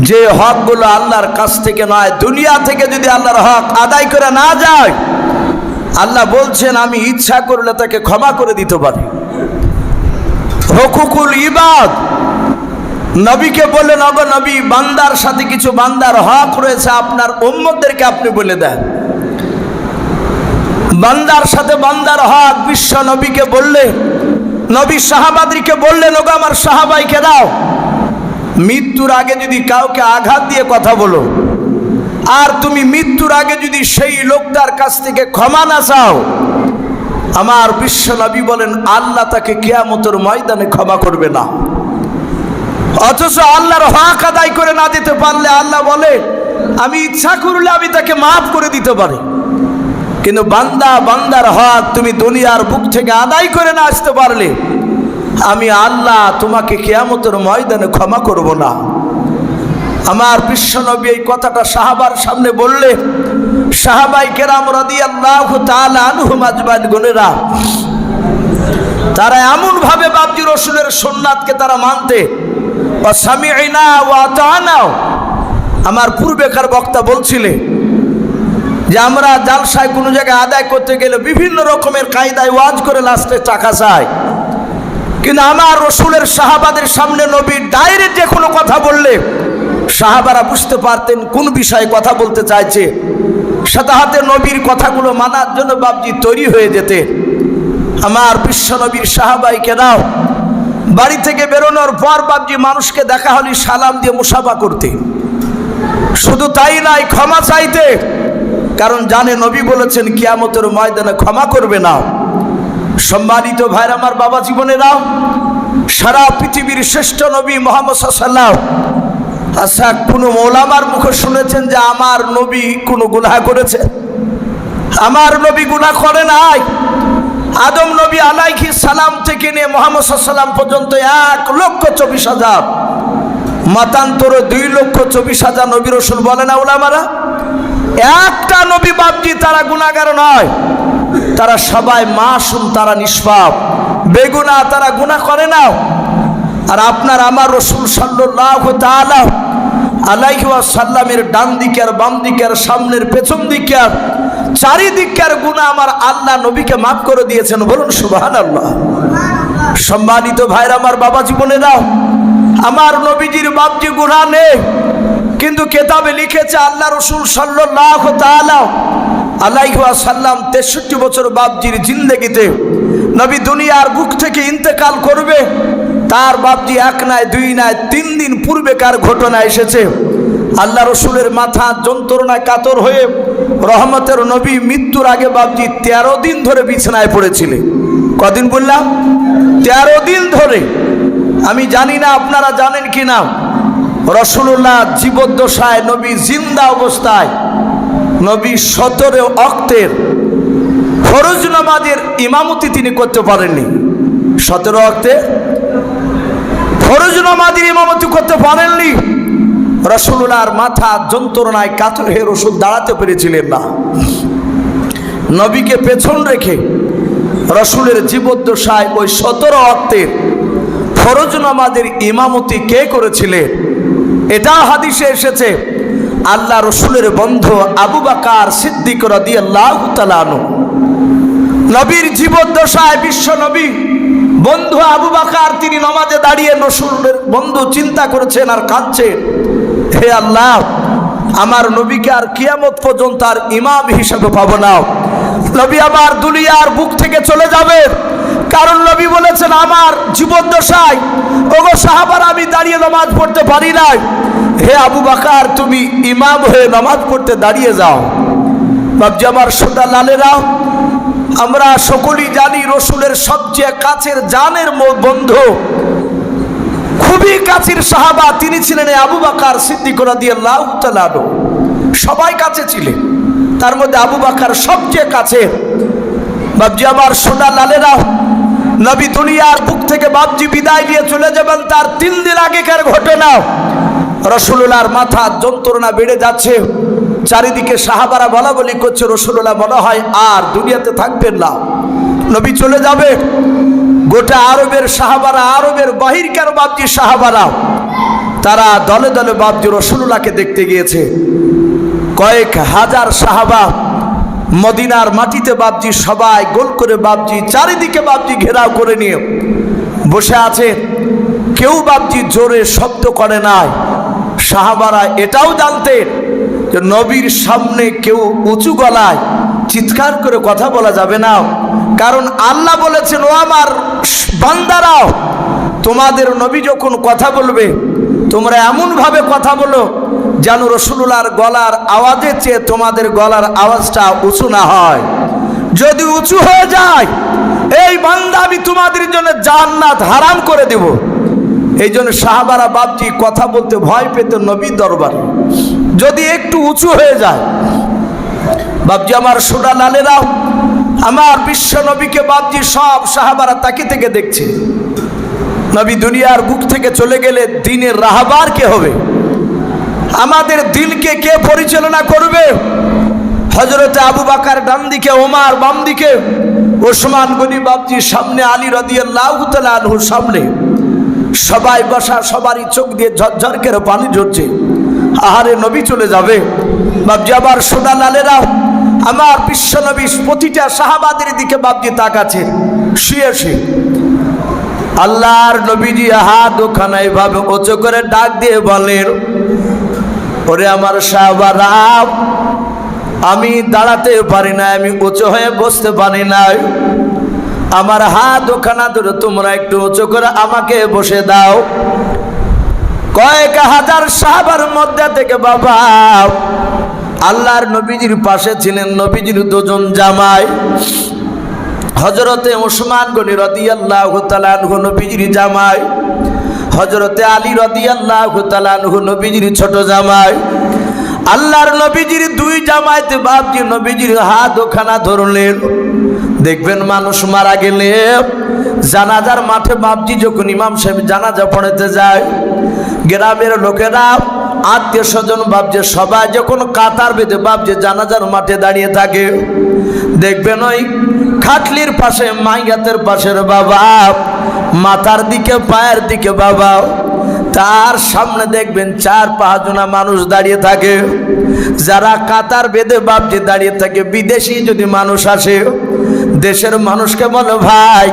A: যে হকগুলো আল্লাহর কাছ থেকে নয়, দুনিয়া থেকে যদি আল্লাহর হক আদায় করে না যায়, আল্লাহ বলছেন আমি ইচ্ছা করলে তাকে ক্ষমা করে দিতে পারি। হুকুকুল ইবাদ নবীকে বললেন ওগো নবী বান্দার সাথে কিছু বান্দার হক রয়েছে, আপনার উম্মতদেরকে আপনি বলে দেন। বান্দার সাথে বান্দার হক বিশ্ব নবীকে বললেন, নবী সাহাবাদেরকে বললেন ওগো আমার সাহাবাইকে দাও, মৃত্যুর আগে যদি কাউকে আঘাত দিয়ে কথা বলো আর তুমি মৃত্যুর আগে যদি সেই লোকটার কাছ থেকে ক্ষমা না চাও, আমার বিশ্ব নবী বলেন আল্লাহ তাকে কিয়ামতের ময়দানে ক্ষমা করবে না। অথচ আল্লাহর হক আদায় করে না দিতে পারলে আল্লাহ বলে আমি ইচ্ছা করলে আমি তাকে মাফ করে দিতে পারি, কিন্তু বান্দার হক তুমি দুনিয়ার বুক থেকে আদায় করে না আসতে পারলে আমি আল্লাহ তোমাকে কিয়ামতের ময়দানে ক্ষমা করব না। আমার বিশ্বনবী এই কথাটা সাহাবার সামনে বললে সাহাবাই কেরাম রাদিয়াল্লাহু তাআলা আনহুম আজমাইন গুনেরা তারা এমন ভাবে বাপজি রাসূলের সুন্নাতকে তারা মানতে ওয়া সামি'না ওয়া আতা'না। আমার পূর্বেকার বক্তা বলছিলেন যে আমরা জালসায় কোনো জায়গায় আদায় করতে গেলে বিভিন্ন রকমের কায়দায় ওয়াজ করে লাস্টে টাকা চাই, কিন্তু আমার রাসূলের সাহাবাদের সামনে নবী ডাইরেক্ট যে কোনো কথা বললে সাহাবারা বুঝতে পারতেন কোন বিষয়ে কথা বলতে চাইছে, সাথে হাতে নবীর কথাগুলো মানার জন্য বাপজি তৈরি হয়ে যেতে। আমার বিশ্ব নবীর সাহাবাই কেরাম বাড়ি থেকে বেরোনোর পর বাপজি মানুষকে দেখা হলে সালাম দিয়ে মুসাফা করতে, শুধু তাই নয় ক্ষমা চাইতে, কারণ জানে নবী বলেছেন কিয়ামতের ময়দানে ক্ষমা করবে না। সম্মানিত ভাইর আমার বাবা জীবনেরা, সারা পৃথিবীর শ্রেষ্ঠ নবী মুহাম্মদ সাল্লাল্লাহু আলাইহি ওয়াসাল্লাম, আচ্ছা কোনো ওলামার মুখে শুনেছেন যে আমার নবী কোনো গুনাহ করেছে? আমার নবী গুনাহ করে নাই। আদম নবী আলাইহিস সালাম থেকে নিয়ে মুহাম্মদ সাল্লাল্লাহু আলাইহি ওয়াসাল্লাম পর্যন্ত 1,24,000 মতান্তরে 2,24,000 নবী রাসূল বলে না ওলামারা? একটা নবী বাপজি তারা গুনাহগার নয়, তারা সবাই মাসুম, তারা নিষ্পাপ, বেগুনাহ, তারা গুনাহ করে না। আর আপনার আমার রাসূল সাল্লাল্লাহু তাআলা আলাইহি ওয়াসাল্লামের ডান দিকে আর বাম দিকে আর সামনের পেছন দিকে আর চারিদিকের গুনাহ আমার আল্লাহ নবীকে মাফ করে দিয়েছেন, বলুন সুবহানাল্লাহ। সম্মানিত ভাইরা আমার বাবা জীবনেরা, আমার নবীজির বাপজি গুনাহ নেই, কিন্তু কেতাবে লিখেছে আল্লাহ রাসূল সাল্লাল্লাহু তাআলা আলাইহি ওয়াসাল্লাম 63 বছর বাপজির জিন্দেগিতে নবী দুনিয়ার বুক থেকে ইন্তেকাল করবে, তার বাপজি 1 নয় 2 নয় 3 দিন পূর্বেকার ঘটনা এসেছে। আল্লাহ রসুলের মাথা যন্ত্রণায় কাতর হয়ে রহমতের নবী মৃত্যুর আগে বাপজি 13 দিন ধরে বিছানায় পড়েছিলেন। কদিন বললাম? 13 দিন ধরে। আমি জানি না আপনারা জানেন কি না, রাসূলুল্লাহ জীবদ্দশায় নবী জিন্দা অবস্থায় নবী 17 ওয়াক্তের ফরজ নামাজের ইমামতি তিনি করতে পারেননি। 17 ওয়াক্তে ফরজ নামাজের ইমামতি করতে পারেননি। রাসূলুল্লাহর মাথা যন্ত্রণায় কাতর হয়ে রাসূল দাঁড়াতে পেরেছিলেন না। নবীকে পেছন রেখে রাসূলের জীবদ্দশায় ওই 17 ওয়াক্তের ফরজ নামাজের ইমামতি কে করেছিলেন? এটা হাদিসে এসেছে, আল্লাহ রসুলের বন্ধু আবু বকর সিদ্দিক রাদিয়াল্লাহু তাআলা আনহু। নবীর জীবদ্দশায় বিশ্ব নবী বন্ধু আবু বকর তিনি নামাজে দাঁড়িয়ে রসুলের বন্ধু চিন্তা করেছেন আর কাঁদছেন, হে আল্লাহ, আমার নবীকে আর কিয়ামত পর্যন্ত আর ইমাম হিসেবে পাবো না। নবী আমার দুনিয়ার বুক থেকে চলে যাবে, কারণ নবী বলেছেন আমার জীবদ্দশায় ওগো সাহাবারা আমি দাঁড়িয়ে নামাজ পড়তে পারি নাই, হে আবু বকর তুমি ইমাম হয়ে নামাজ পড়তে দাঁড়িয়ে যাও। বাপজি আমার সোদা লালেরা, আমরা সকলেই জানি রসুলের সবচেয়ে কাছের জানের বন্ধু, খুবই কাছের সাহাবা তিনি ছিলেন আবু বকর সিদ্দিক রাদিয়াল্লাহু তাআলা আনহু। সবাই কাছে ছিলেন, তার মধ্যে আবু বকর সবচেয়ে কাছে। বাপজি আমার সোনা লালেরা, নবী দুনিয়ার বুক থেকে বাপজি বিদায় নিয়ে চলে যাবেন তার 3 দিন আগেকার ঘটনা। রাসূলুল্লাহর মাথা যন্ত্রণা বেড়ে যাচ্ছে, চারিদিকে সাহাবারা বলা বলি করছে রাসূলুল্লাহ মনে হয় আর দুনিয়াতে থাকবেন না, নবী চলে যাবে। গোটা আরবের সাহাবারা, আরবের বাহিরকার বাপজি সাহাবারা, তারা দলে দলে বাপজি রাসূলুল্লাহকে দেখতে গিয়েছে। কয়েক হাজার সাহাবা মদিনার মাটিতে বাপজি সবাই গোল করে বাপজি চারিদিকে বাপজি ঘেরাও করে নিয়ে বসে আছে। কেউ বাপজি জোরে শব্দ করে নাই। সাহাবারা এটাও জানতেন যে নবীর সামনে কেউ উঁচু গলায় চিৎকার করে কথা বলা যাবে না, কারণ আল্লাহ বলেছেন ও আমার বান্দারাও, তোমাদের নবী যখন কথা বলবে তোমরা এমনভাবে কথা বলো যেন রাসূলুল্লাহর গলার আওয়াজের চেয়ে তোমাদের গলার আওয়াজটা উঁচু না হয়। যদি উঁচু হয়ে যায় এই বান্দা আমি তোমাদের জন্য জান্নাত হারাম করে দেব। এই জন্য সাহাবারা বাপজি কথা বলতে ভয় পেত নবীর দরবারে, যদি একটু উঁচু হয়ে যায়। বাপজি আমার সোনা লালেরা, আমার বিশ্ব নবীকে বাপজি সব সাহাবারা তাকিয়ে থেকে দেখছে। নবী দুনিয়ার বুক থেকে চলে গেলে দিনের রাহবার কে হবে? আমাদের দিনকে কে পরিচালনা করবে? হযরতে আবু বকর ডান দিকে, ওমর বাম দিকে, ওসমান গনি বাপজি সামনে, আলী রাদিয়াল্লাহু তাআলা আনহু সামনে। সবাই বসা, সবারই চোখ দিয়ে ঝরঝর করে পানি ঝরছে। আহারে নবী চলে যাবে বাপজি। আবার সোনা লালেরা আমার বিশ্ব নবী প্রতিটা সাহাবাদের দিকে বাপজি তাকাচ্ছে শুয়ে শুয়ে। আল্লাহর নবীজি হাত ওখানে এভাবে উঁচু করে ডাক দিয়ে বলেন, ওরে আমার সাহাবারা, আমি দাঁড়াতে পারি না, আমি উঁচু হয়ে বসতে পারি না, আমার হাত ওখানা ধরে তোমরা একটু উঁচু করে আমাকে বসে দাও। কয়েক হাজার সাহাবার মধ্যে থেকে বাবা আল্লাহর নবীজির পাশে ছিলেন নবীজির দুজন জামাই, হযরতে ওসমান গনি রাদিয়াল্লাহু তাআলা আনহু নবীজির জামাই, হযরতে আলী রাদিয়াল্লাহু তাআলা আনহু নবীজির ছোট জামাই। আল্লাহর নবীজির দুই জামাইতে বাপজি নবীজির হাত ওখানা ধরলেন। দেখবেন মানুষ মারা গেলে জানাজার মাঠে বাপজি যখন ইমাম সাহেব জানাজা পড়াতে যায়, গ্রামের লোকেরা আত্মীয় স্বজন বাপজি সবাই যখন কাতার বেঁধে বাপজি জানাজার মাঠে দাঁড়িয়ে থাকে, দেখবেন ওই খাটলির পাশে মাইয়াতের পাশের বাবা মাথার দিকে পায়ের দিকে বাবা তার সামনে দেখবেন 4-5 জনা মানুষ দাঁড়িয়ে থাকে, যারা কাতার বেঁধে বাপজি দাঁড়িয়ে থাকে। বিদেশি যদি মানুষ আসে, দেশের মানুষকে বলে, ভাই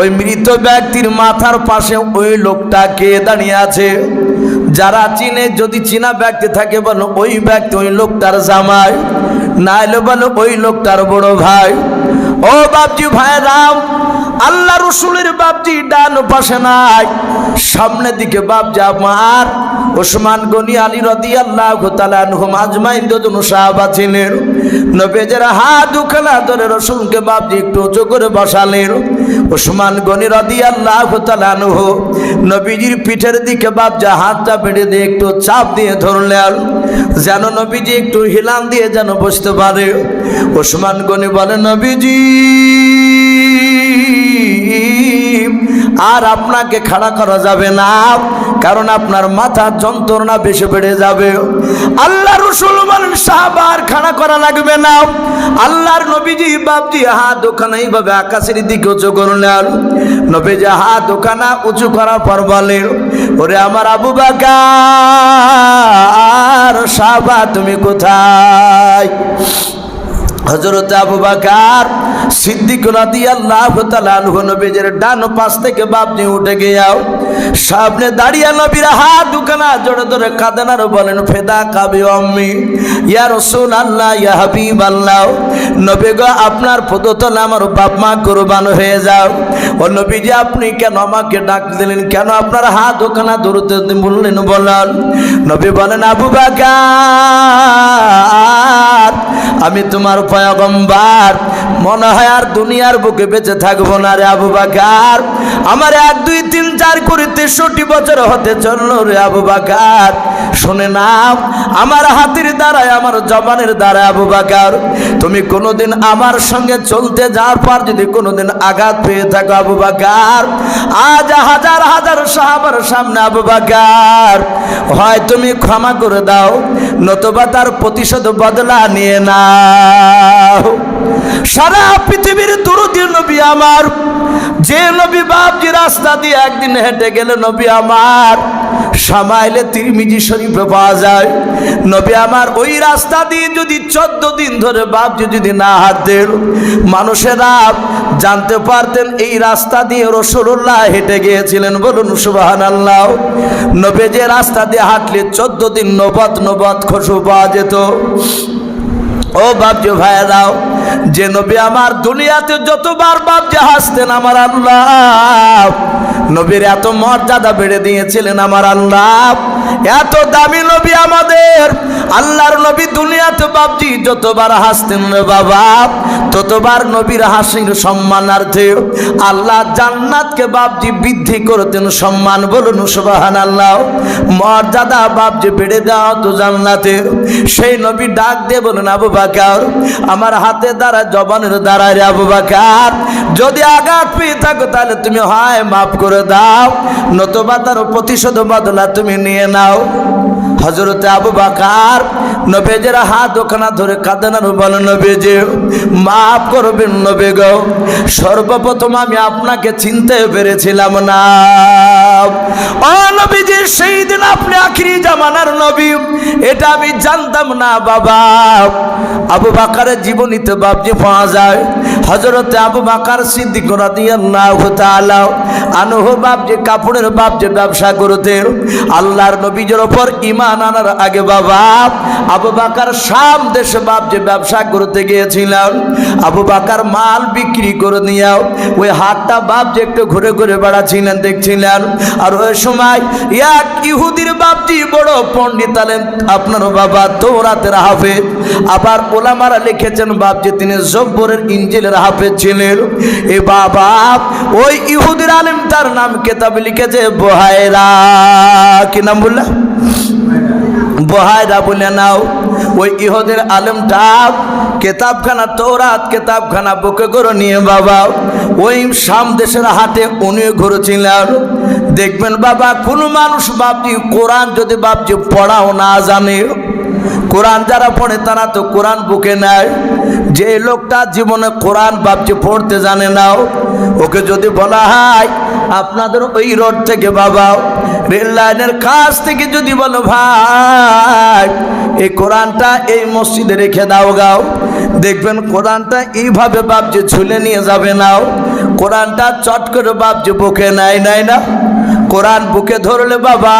A: ওই মৃত ব্যক্তির মাথার পাশে ওই লোকটা কে দাঁড়িয়ে আছে? যারা চিনে, যদি চিনা ব্যক্তি থাকে বলো ওই ব্যক্তি ওই লোকটার জামাই, না এলে বলো ওই লোকটার বড় ভাই। ও বাপজি ভাইরাম, আল্লাহ রসুলের বাপজি ডান পাশে নাই, সামনের দিকে বাপজি আমার ওসমান গনি আলী রাদিয়াল্লাহু তাআলা আনহুম আজমাইন দুজন সাহাবা ছিলেন। নবীজির হাত উখানা ধরে রসুলকে বাপজি একটু উঁচু করে বসালেন। ওসমান গনি রাদিয়াল্লাহু তাআলা আনহু নবীজির পিঠের দিকে বাপজি হাতটা বেঁধে দিয়ে একটু চাপ দিয়ে ধরলেন, যেন নবীজি একটু হিলান দিয়ে যেন বসতে পারে। ওসমান গনি বলে, নবীজি আর আপনাকে খাড়া করা যাবে না, কারণ আপনার মাথা যন্ত্রণা বেশি বেড়ে যাবে। আল্লাহ রাসূল বলেন, সাহাবা আর খাড়া করা লাগবে না। আল্লাহর নবীজি বাপজি হাত ওখানে এইভাবে আকাশের দিকে উঁচু করলেন। নবীজি হাত ওখানে উঁচু করার পর বলেন, ওরে আমার আবু বকর, সাহাবা তুমি কোথায়? হযরত আবু বকর সিদ্দিক রাদিয়াল্লাহু তাআলা আনহু নবীজির ডান পাশ থেকে বাপজি উঠে গিয়াও সামনে দাঁড়িয়ে নবীর হাত দুখানা জোরে ধরে কাঁদেন আর বলেন, ফেদা কাবি আম্মি ইয়া রাসূলুল্লাহ ইয়া হাবিবাল্লাহ, নবী গো আপনার পদতলে আমার বাপ মা কুরবান হয়ে যাও। ও নবীজি আপনি কেন আমাকে ডাক দিলেন, কেন আপনার হাত দুখানা ধরতে বললেন? বলেন। নবী বলেন, আবু বকর আমি তোমার পয়গম্বর, মনে হয় আর দুনিয়ার বুকে বেঁচে থাকবো না রে আবু বকর। আমার 1 2 3 4 করে 63 বছর হতে চললো রে আবু বকর। শুনে নাও, আমার হাতের দ্বারায়, আমার জবানের দ্বারা আবু বকর তুমি কোনোদিন আমার সঙ্গে চলতে যাওয়ার পর যদি কোনোদিন আঘাত পেয়ে থাকো আবু বকর, আজ হাজার হাজার সাহাবার সামনে আবু বকর হয় তুমি ক্ষমা করে দাও, নতুবা তার প্রতিশোধ বদলা নিয়ে নাও। সারা পৃথিবীর দরুদি নবী আমার, যে নবী বাপজি রাস্তা দিয়ে একদিন হেঁটে গেলে নবী আমার সামাইলে তিরমিজি শরীফে পাওয়া যায়, নবী আমার ওই রাস্তা দিয়ে যদি 14 দিন ধরে বাপজি যদি না হাঁটতেন, মানুষেরা জানতে পারতেন এই রাস্তা দিয়ে রাসূলুল্লাহ হেঁটে গিয়েছিলেন। বলুন সুবহানাল্লাহ। নবী যে রাস্তা দিয়ে হাঁটলে 14 দিন নবত নবত খুশবু পাওয়া যেত। ও বাপজি ভাইরাও, যে নবী আমার দুনিয়াতে যতবার বাপজি হাসতেন আমার আল্লাহ নবীর এত মর্যাদা বেড়ে দিয়েছিলেন আমার আল্লাহ। এত দামি নবী আমাদের আল্লাহর নবী, দুনিয়াতে বাপজি যতবার হাসতেন রে বাবা, ততবার নবীর হাসির সম্মানার্থে আল্লাহ জান্নাতকে বাপজি বৃদ্ধি করতেন সম্মান। বলুন সুবহানাল্লাহ। মর্যাদা বাপজি বেড়ে দেওয়া তো জান্নাতে। সেই নবী ডাক দিয়ে বলেন, আবু বকর আমার হাতে দ্বারা জবানের দ্বারা রে আবু বকর যদি আঘাত পেয়ে থাকো তাহলে তুমি হয় মাফ করে দাও, নতুবা তার প্রতিশোধ বদলা তুমি নিয়ে নাও। হযরতে আবু বকর নবীজির হাত ওখানে ধরে কাঁদেন আর বলেন, নবীজি মাফ করবেন নবী গো, সর্বপ্রথম আমি আপনাকে চিনতে পেরেছিলাম না। ও নবীজি, সেই দিন আপনি আখিরি জামানার নবী, এটা আমি জানতাম না বাবা। আবু বকরের জীবনীতে বাপজি পাওয়া যায়, হযরতে আবু বকর সিদ্দিক রাদিয়াল্লাহু তাআলা আনহু বাপজি কাপড়ের বাপজি ব্যবসা করতেন। আল্লাহর নবীর উপর ঈমান আনার আগে বাবা আবু বকর শাম দেশে বাপজি ব্যবসা করতে গিয়েছিলেন। আবু বকর মাল বিক্রি করে নিয়ে ওই হাটটা বাপজি একটু ঘুরে ঘুরে বেড়াচ্ছিলেন, দেখছিলেন। আর ওই সময় এক ইহুদির বাপজি বড় পণ্ডিত আলেম, আপনার বাবা তওরাতের হাফেজ, আবার ওলামারা লিখেছেন বাপজি তিনি জব্বরের ইনজিলের হাফেজ ছিলেন। এ বাবা ওই ইহুদির আলেম তার নাম কিতাবে লিখেছে বুহায়রা। কি নাম বললা? বুহায়রা বলে নাও। ওই ইহুদির আলেমটা কিতাবখানা তওরাত কিতাবখানা বুকে করে নিয়ে বাবা ওই শাম দেশের হাটে উনি ঘুরেছিলেন। দেখবেন বাবা কোনো মানুষ বাপজি কোরআন যদি বাপজি পড়াও না জানে, কোরআন যারা পড়ে তারা তো কোরআন বুকে নেয়। যে লোকটা জীবনে কোরআন বাপজি পড়তে জানে না, ওকে যদি বলা হয় আপনাদের ওই রোড থেকে বাবা রেল লাইনের কাছ থেকে যদি বলো ভাই এই কোরআনটা এই মসজিদে রেখে দাও গাও, দেখবেন কোরআনটা এইভাবে বাপজি ঝুলে নিয়ে যাবে না, কোরআনটা চট করে বাপজি বুকে নেয় না। কোরআন বুকে ধরলে বাবা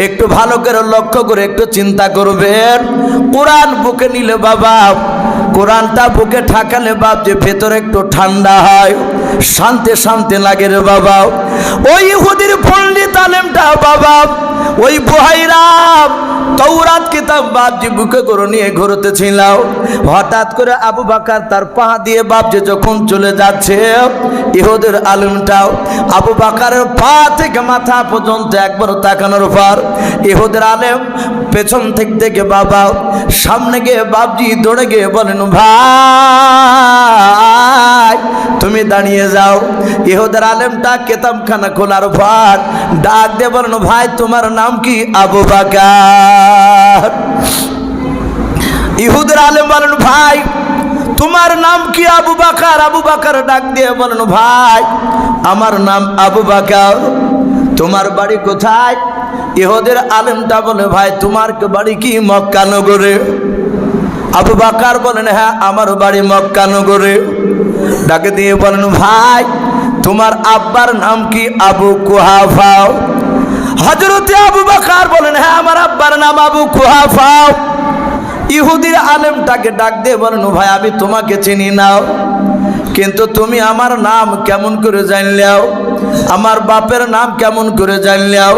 A: একটু ভালো করে লক্ষ্য করে একটু চিন্তা করবেন, কোরআন বুকে নিলে বাবা কোরআনটা বুকে ঠাকালে বাপ যে ভেতরে একটু ঠান্ডা হয়, শান্তি শান্তি লাগে রে বাবা। ওই ইহুদির পণ্ডিত আলেমটা বাবা ওই বুহাইরা তওরাত কিতাব বাপজি বুকে করে নিয়ে ঘুরতেছিল। হঠাৎ করে আবু বকর তার পা দিয়ে বাপজি যখন চলে যাচ্ছে, ইহুদির আলেমটাও আবু বকরের পা থেকে মাথা পর্যন্ত একবার তাকানোর পর ইহুদির আলেম পেছন থেকে বাবা সামনে গিয়ে বাপজি দৌড়ে গিয়ে বলেন, ভাই তুমি দাঁড়িয়ে যাও। ইহুদির আলেমটা কিতাবখানা খোলার পর ডাক দিয়ে বলেন, ভাই তোমার নাম কি? আবু বকর। ইহুদির আলেম বলেন, ভাই তোমার নাম কি? আবু বকর। আবু বকর ডাক দিয়ে বলেন, ভাই আমার নাম আবু বকর। তোমার বাড়ি কোথায়? ইহুদির আলেমটা বলে, ভাই তোমার বাড়ি কি? মক্কা নগরে। আবু বকর বলেন, হ্যাঁ আমার বাড়ি মক্কা নগরে। ডাকে দিয়ে বলেন, ভাই তোমার আব্বার নাম কি? আবু কুহাফা। হযরতে আবু বকর বলেন, হ্যাঁ আমার আব্বার নাম আবু কুহাফা। ইহুদির আলেমটাকে ডাক দিয়ে বলেন, ভাই আমি তোমাকে চিনি না, কিন্তু তুমি আমার নাম কেমন করে জানলেও, আমার বাপের নাম কেমন করে জানলেও,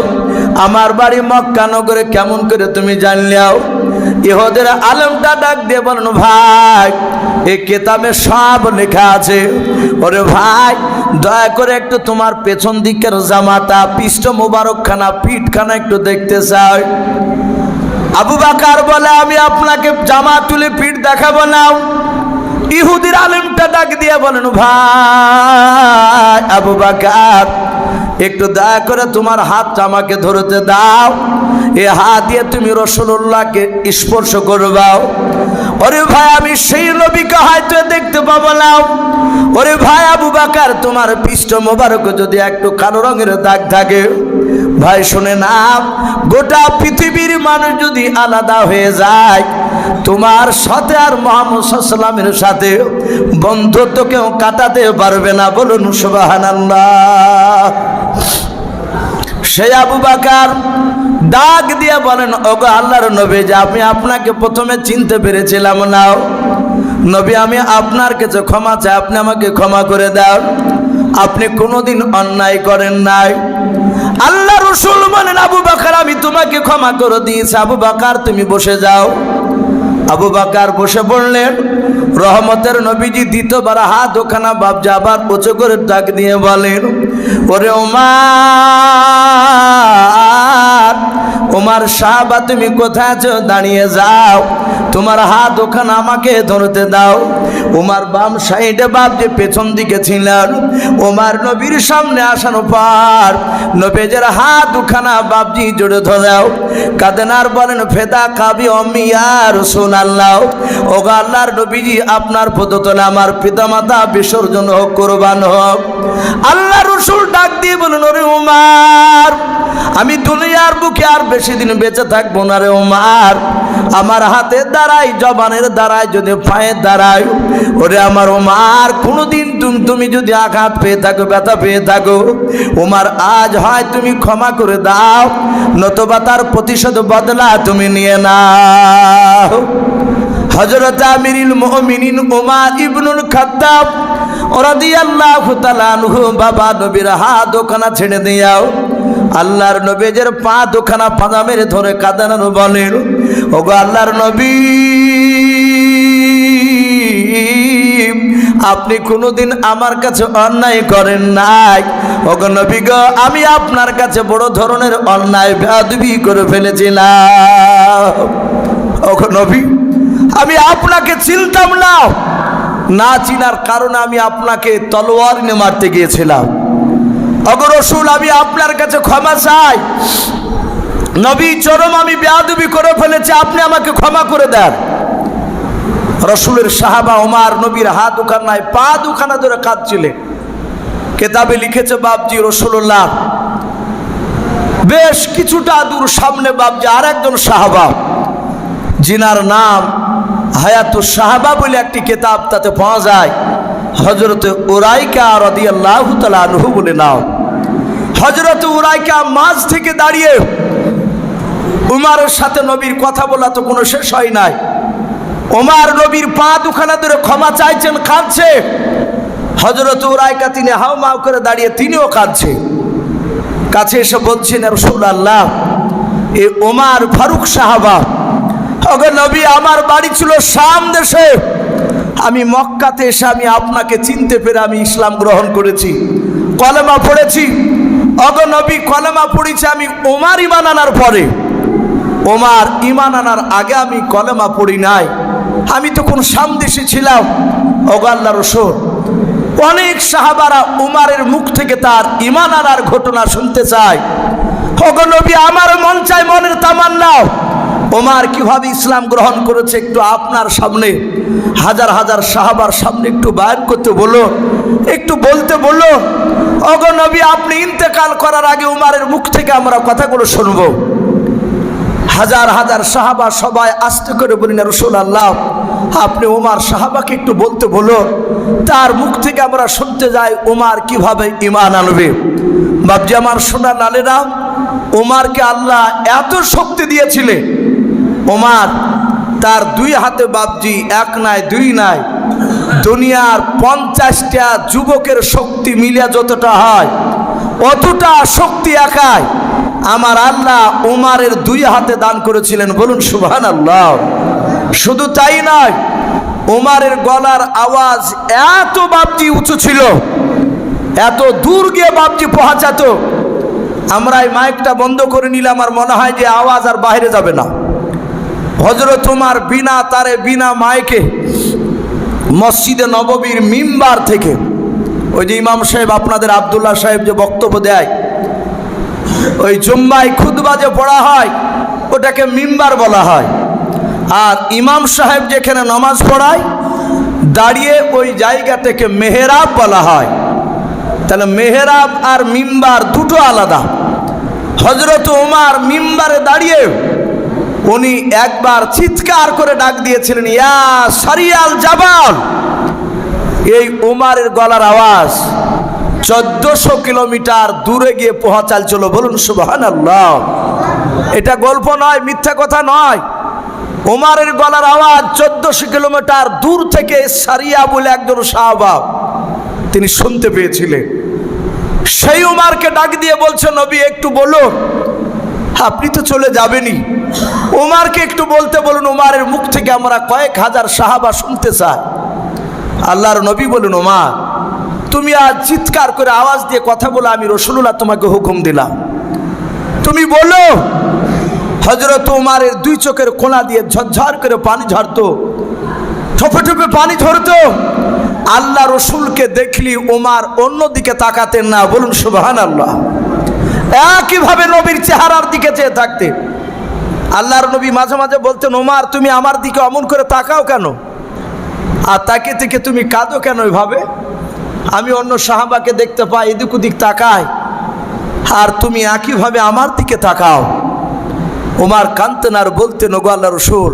A: আমার বাড়ি মক্কা নগরে কেমন করে তুমি জানলেও? ইহুদির আলেমটা ডাক দিয়ে বলেন, ভাই এই কিতাবে সব লেখা আছে। ওরে ভাই দয়া করে একটু তোমার পেছন দিকের জামাটা পৃষ্ঠ মোবারকখানা পিঠখানা একটু দেখতে চাই। আবু বকর বলে, আমি আপনাকে জামা তুলে পিঠ দেখাবো না। ইহুদির আলেমটা ডাক দিয়ে বলেন, ভাই আবু বকর একটু দয়া করে তোমার হাতটা আমাকে ধরতে দাও, এ হাত দিয়ে তুমি রাসূলুল্লাহকে স্পর্শ করবা। ওরে ভাই আমি সেই নবীকে হয়তো দেখতে পাবো না। ওরে ভাই আবু বকর তোমার পৃষ্ঠ মোবারক যদি একটু কালো রঙের দাগ থাকে, ভাই শুনে না, গোটা পৃথিবীর মানুষ যদি আলাদা হয়ে যায়, তোমার সাথে আর মুহাম্মদ সাল্লাল্লাহু আলাইহি ওয়াসাল্লামের সাথে বন্ধুত্ব কেউ কাটাতে পারবে না। বলুন সুবহানাল্লাহ। সেই আবু বকর ডাক দিয়ে বলেন, ওগো আল্লাহর নবী, যে আমি আপনাকে প্রথমে চিনতে পেরেছিলাম না। নবী আমি আপনার কাছে ক্ষমা চাই, আপনি আমাকে ক্ষমা করে দেন, আপনি কোনোদিন অন্যায় করেন নাই। আল্লাহ রাসূল বলেন, আবু বকর আমি তোমাকে ক্ষমা করে দিয়েছি, আবু বকর তুমি বসে যাও। আবু বকর বসে পড়লেন। রহমতের নবীজি দ্বিতীয়বার হাত ওখানা বাপজি আবার উঁচু করে ডাক দিয়ে বলেন, ওরে ওমর, ওমার সাহাবা তুমি কোথায় আছো দাঁড়িয়ে যাও, তোমার হাত ওখানে আমাকে ধরতে দাও। ওমার বাম সাইডে বাপজি পেছন দিকে ছিলেন। ওমার নবীর সামনে আসানো পর নবীজের হাত ওখানা বাপজি জোড়ে ধরাও, কাঁদেন আর বলেন ফেদা কাবি অম্মি ইয়া রাসূলুল্লাহ, ওগো আল্লাহর নবীজি আপনার পদতলে আমার পিতামাতা বিসর্জন হোক, কোরবান হোক। আল্লাহ রসুল ডাক দিয়ে বলেন ওরে ওমর, আমি দুনিয়ার বুকে আর বেশি দিন বেঁচে থাকবো না রে ওমর, আমার হাতের দ্বারাই জবানের দ্বারাই যদি পায়ের দ্বারাই, ওরে আমার ওমর কোনোদিন তুমি যদি আঘাত পেয়ে থাকো, ব্যথা পেয়ে থাকো, ওমর আজ হয় তুমি ক্ষমা করে দাও, নতুবা তার প্রতিশোধ বদলা তুমি নিয়ে নাও। হযরত আমিরুল মুমিনিন ওমর ইবনুল খাত্তাব রাদিয়াল্লাহু তাআলা আনহু বাবা নবীর হাত ওখানা ছেড়ে দিয়াও, আল্লাহর নবীর পা দুখানা পাজা মেরে ধরে কাঁদানো বলেন ওগো আল্লাহর নবী, আপনি কোনোদিন আমার কাছে অন্যায় করেন নাই। ওগো নবী গো, আমি আপনার কাছে বড় ধরনের অন্যায় বেয়াদবি করে ফেলেছিলাম। ওগো নবী, আমি আপনাকে চিনতাম না, না চিনার কারণে আমি আপনাকে তলোয়ার নিয়ে মারতে গিয়েছিলাম। ওগো রাসূল, আমি আপনার কাছে ক্ষমা চাই, নবী চরম আমি বেয়াদবি করে ফেলেছি, আপনি আমাকে ক্ষমা করে দেন। রাসূলের সাহাবা ওমর নবীর হাত দুখানায় পা দুখানা ধরে কাঁদছিলেন। কেতাবে লিখেছে বাপজি রাসূলুল্লাহ বেশ কিছুটা দূর সামনে বাপজি আর একজন সাহাবা, যিনার নাম হায়াতুস সাহাবা বলে একটি কিতাব তাতে পাওয়া যায়, হযরত উরাইকা রাদিয়াল্লাহু তাআলা আনহু বলে নাও। হযরত উরাইকা মাঝ থেকে দাঁড়িয়ে উমরের সাথে নবীর কথা বলা তো কোনো শেষ হয় নাই। ওমর নবীর পা দুখানা ধরে ক্ষমা চাইছেন, কাঁদছে। হযরত উরাইকা তিনি হাউমাউ করে দাঁড়িয়ে তিনিও কাঁদছে। কাছে এসে বলছেন রাসূলুল্লাহ, এই ওমর ফারুক সাহাবা, ওগো নবী আমার বাড়ি ছিল শাম দেশে, আমি মক্কাতে এসে আমি আপনাকে চিনতে পেরে আমি ইসলাম গ্রহণ করেছি, কলেমা পড়েছি। ওগো নবী কলেমা পড়েছি আমি ওমর ঈমান আনার পরে, ওমর ঈমান আনার আগে আমি কলেমা পড়ি নাই, আমি তখন শাম দেশে ছিলাম। ওগো আল্লাহর রাসূল, অনেক সাহাবারা উমরের মুখ থেকে তার ঈমান আনার ঘটনা শুনতে চায়। ওগো নবী আমার মন চায়, মনের তামান্না ওমর কিভাবে ইসলাম গ্রহণ করেছে একটু আপনার সামনে হাজার হাজার সাহাবার সামনে একটু বয়ান করতে বলো, একটু বলতে বলো। ওগো নবী আপনি ইন্তেকাল করার আগে উমরের মুখ থেকে আমরা কথাগুলো শুনবো। হাজার হাজার সাহাবা সবাই আস্তে করে বলেন রাসূলুল্লাহ, আপনি ওমর সাহাবাকে একটু বলতে বলো, তার মুখ থেকে আমরা শুনতে যাই ওমর কিভাবে ঈমান আনবে। বাপজি আমার সোনা লালেরা, ওমরকে আল্লাহ এত শক্তি দিয়েছিলেন, ওমর তার দুই হাতে বাপজি এক নাই দুই নাই, দুনিয়ার 50টা যুবকের শক্তি মিলিয়ে যতটা হয় অতটা শক্তি একাই আমার আল্লাহ ওমরের দুই হাতে দান করেছিলেন, বলুন সুবহানাল্লাহ। শুধু তাই নয়, ওমরের গলার আওয়াজ এত বাপজি উঁচু ছিল, এত দূর গিয়ে বাপজি পৌঁছাতো, আমরা এই মাইকটা বন্ধ করে নিলে আমার মনে হয় যে আওয়াজ আর বাইরে যাবে না। হযরত ওমর বিনা তারে বিনা মাইকে মসজিদে নববীর মিম্বার থেকে, ওই যে ইমাম সাহেব আপনাদের আব্দুল্লাহ সাহেব যে বক্তব্য দেয়, ওই জুম্মায় খুতবা যে পড়া হয় ওটাকে মিম্বার বলা হয়, আর ইমাম সাহেব যেখানে নামাজ পড়ায় দাঁড়িয়ে ওই জায়গাটাকে মেহরাব বলা হয়। তাহলে মেহরাব আর মিম্বার দুটো আলাদা। হযরত ওমর মিম্বারে দাঁড়িয়ে উনি একবার চিৎকার করে ডাক দিয়েছিলেন, ইয়া সারিয়াল জাবাল। এই ওমরের গলার আওয়াজ 1400 কিলোমিটার দূরে গিয়ে পৌঁছাল, বলুন সুবহানাল্লাহ। এটা গল্প নয়, মিথ্যা কথা নয়। ওমরের গলার আওয়াজ 1400 কিলোমিটার দূর থেকে সারিয়া বলে একজন সাহাবা তিনি শুনতে পেয়েছিলেন। সেই ওমরকে ডাক দিয়ে বলছে, নবী একটু বলুন, আপনি তো চলে যাবেনই, ওমরকে একটু বলতে বলুন, ওমরের মুখ থেকে আমরা কয়েক হাজার সাহাবা শুনতে চাই। আল্লাহর নবী বলুন, ওমর তুমি আজ চিৎকার করে আওয়াজ দিয়ে কথা বলো, আমি রাসূলুল্লাহ তোমাকে হুকুম দিলাম, তুমি বলো। হযরত ওমরের দুই চোখের কোনা দিয়ে ঝরঝর করে পানি ঝরতো, ঠোপে ঠোপে পানি ঝরতো। আল্লাহ রসুলকে দেখলি ওমর অন্যদিকে তাকাতেন না, বলুন সুবহানাল্লাহ। একইভাবে নবীর চেহারার দিকে চেয়ে থাকতেন। আল্লাহর নবী মাঝে মাঝে বলতেন, ওমর তুমি আমার দিকে অমন করে তাকাও কেন, আর তাকে থেকে তুমি কাঁদো কেন এভাবে? আমি অন্য সাহাবাকে দেখতে পাই এদিক ওদিক তাকায়, আর তুমি একইভাবে আমার দিকে তাকাও। ওমর কাঁদতেন আর বলতেন, ওগো আল্লাহ রসুল,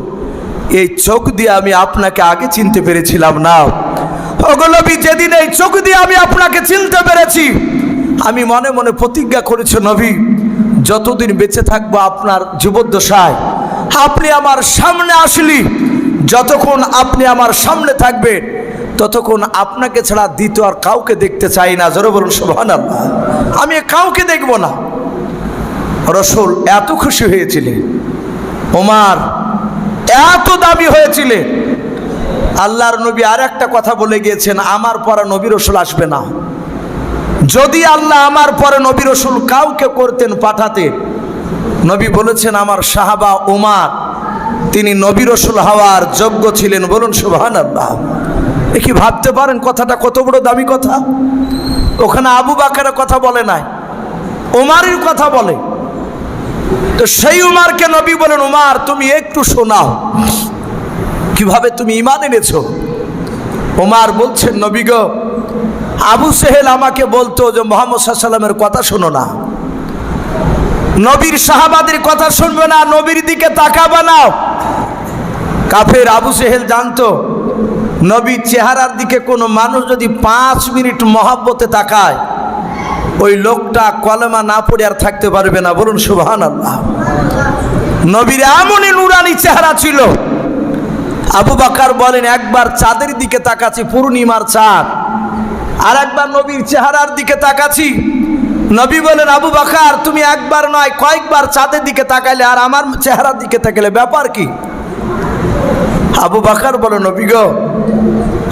A: এই চোখ দিয়ে আমি আপনাকে আগে চিনতে পেরেছিলাম না। ওগো নবী, যেদিন এই চোখ দিয়ে আমি আপনাকে চিনতে পেরেছি, আমি মনে মনে প্রতিজ্ঞা করেছি, নবী যতদিন বেঁচে থাকবো আপনার জীবদ্দশায় আপনি আমার সামনে আসলি, যতক্ষণ আপনি আমার সামনে থাকবেন ততক্ষণ আপনাকে ছাড়া দ্বিতীয় আর কাউকে দেখতে চাই না। জোরে বলুন সুবহানাল্লাহ। আমি কাউকে দেখব না। রসুল এত খুশি হয়েছিলেন, ওমর এত দাবি হয়েছিলেন। আল্লাহর নবী আর একটা কথা বলে গিয়েছেন, আমার পরে নবী রসুল আসবে না। যদি আল্লাহ আমার পরে নবী রসুল কাউকে করতেন পাঠাতেন, নবী বলেছেন আমার সাহাবা ওমর তিনি নবী রসুল হওয়ার যোগ্য ছিলেন। বলুন সুবহানাল্লাহ। এ কি ভাবতে পারেন কথাটা কত বড় দামি কথা? ওখানে আবু বকরের কথা বলে নাই, ওমরের কথা বলে। তো সেই উমরকে নবী বলেন, উমর তুমি একটু শোনাও, কিভাবে তুমি ঈমান এনেছো। উমর বলছেন, নবী গো, আবু সেহেল আমাকে বলতো যে মুহাম্মদ সাল্লাল্লাহু আলাইহি ওয়াসাল্লামের কথা শোনো না, নবীর সাহাবাদের কথা শুনবে না, নবীর দিকে তাকাবে না। কাফের আবু সেহেল জানতো নবীর চেহারার দিকে কোনো মানুষ যদি 5 মিনিট মহব্বতে তাকায়, ওই লোকটা কলেমা না পড়ে আর থাকতে পারবে না। বলুন সুবহানাল্লাহ। নবীর এমনই নুরানি চেহারা ছিল। আবু বকর বলেন, একবার চাঁদের দিকে তাকাচ্ছি, পূর্ণিমার চাঁদ, আর একবার নবীর চেহারার দিকে তাকাচ্ছি। নবী বলেন, আবু বকর তুমি একবার নয় কয়েকবার চাঁদের দিকে তাকাইলে, আর আমার চেহারার দিকে তাকাইলে, ব্যাপার কি? আবু বকর বলে, নবী গো,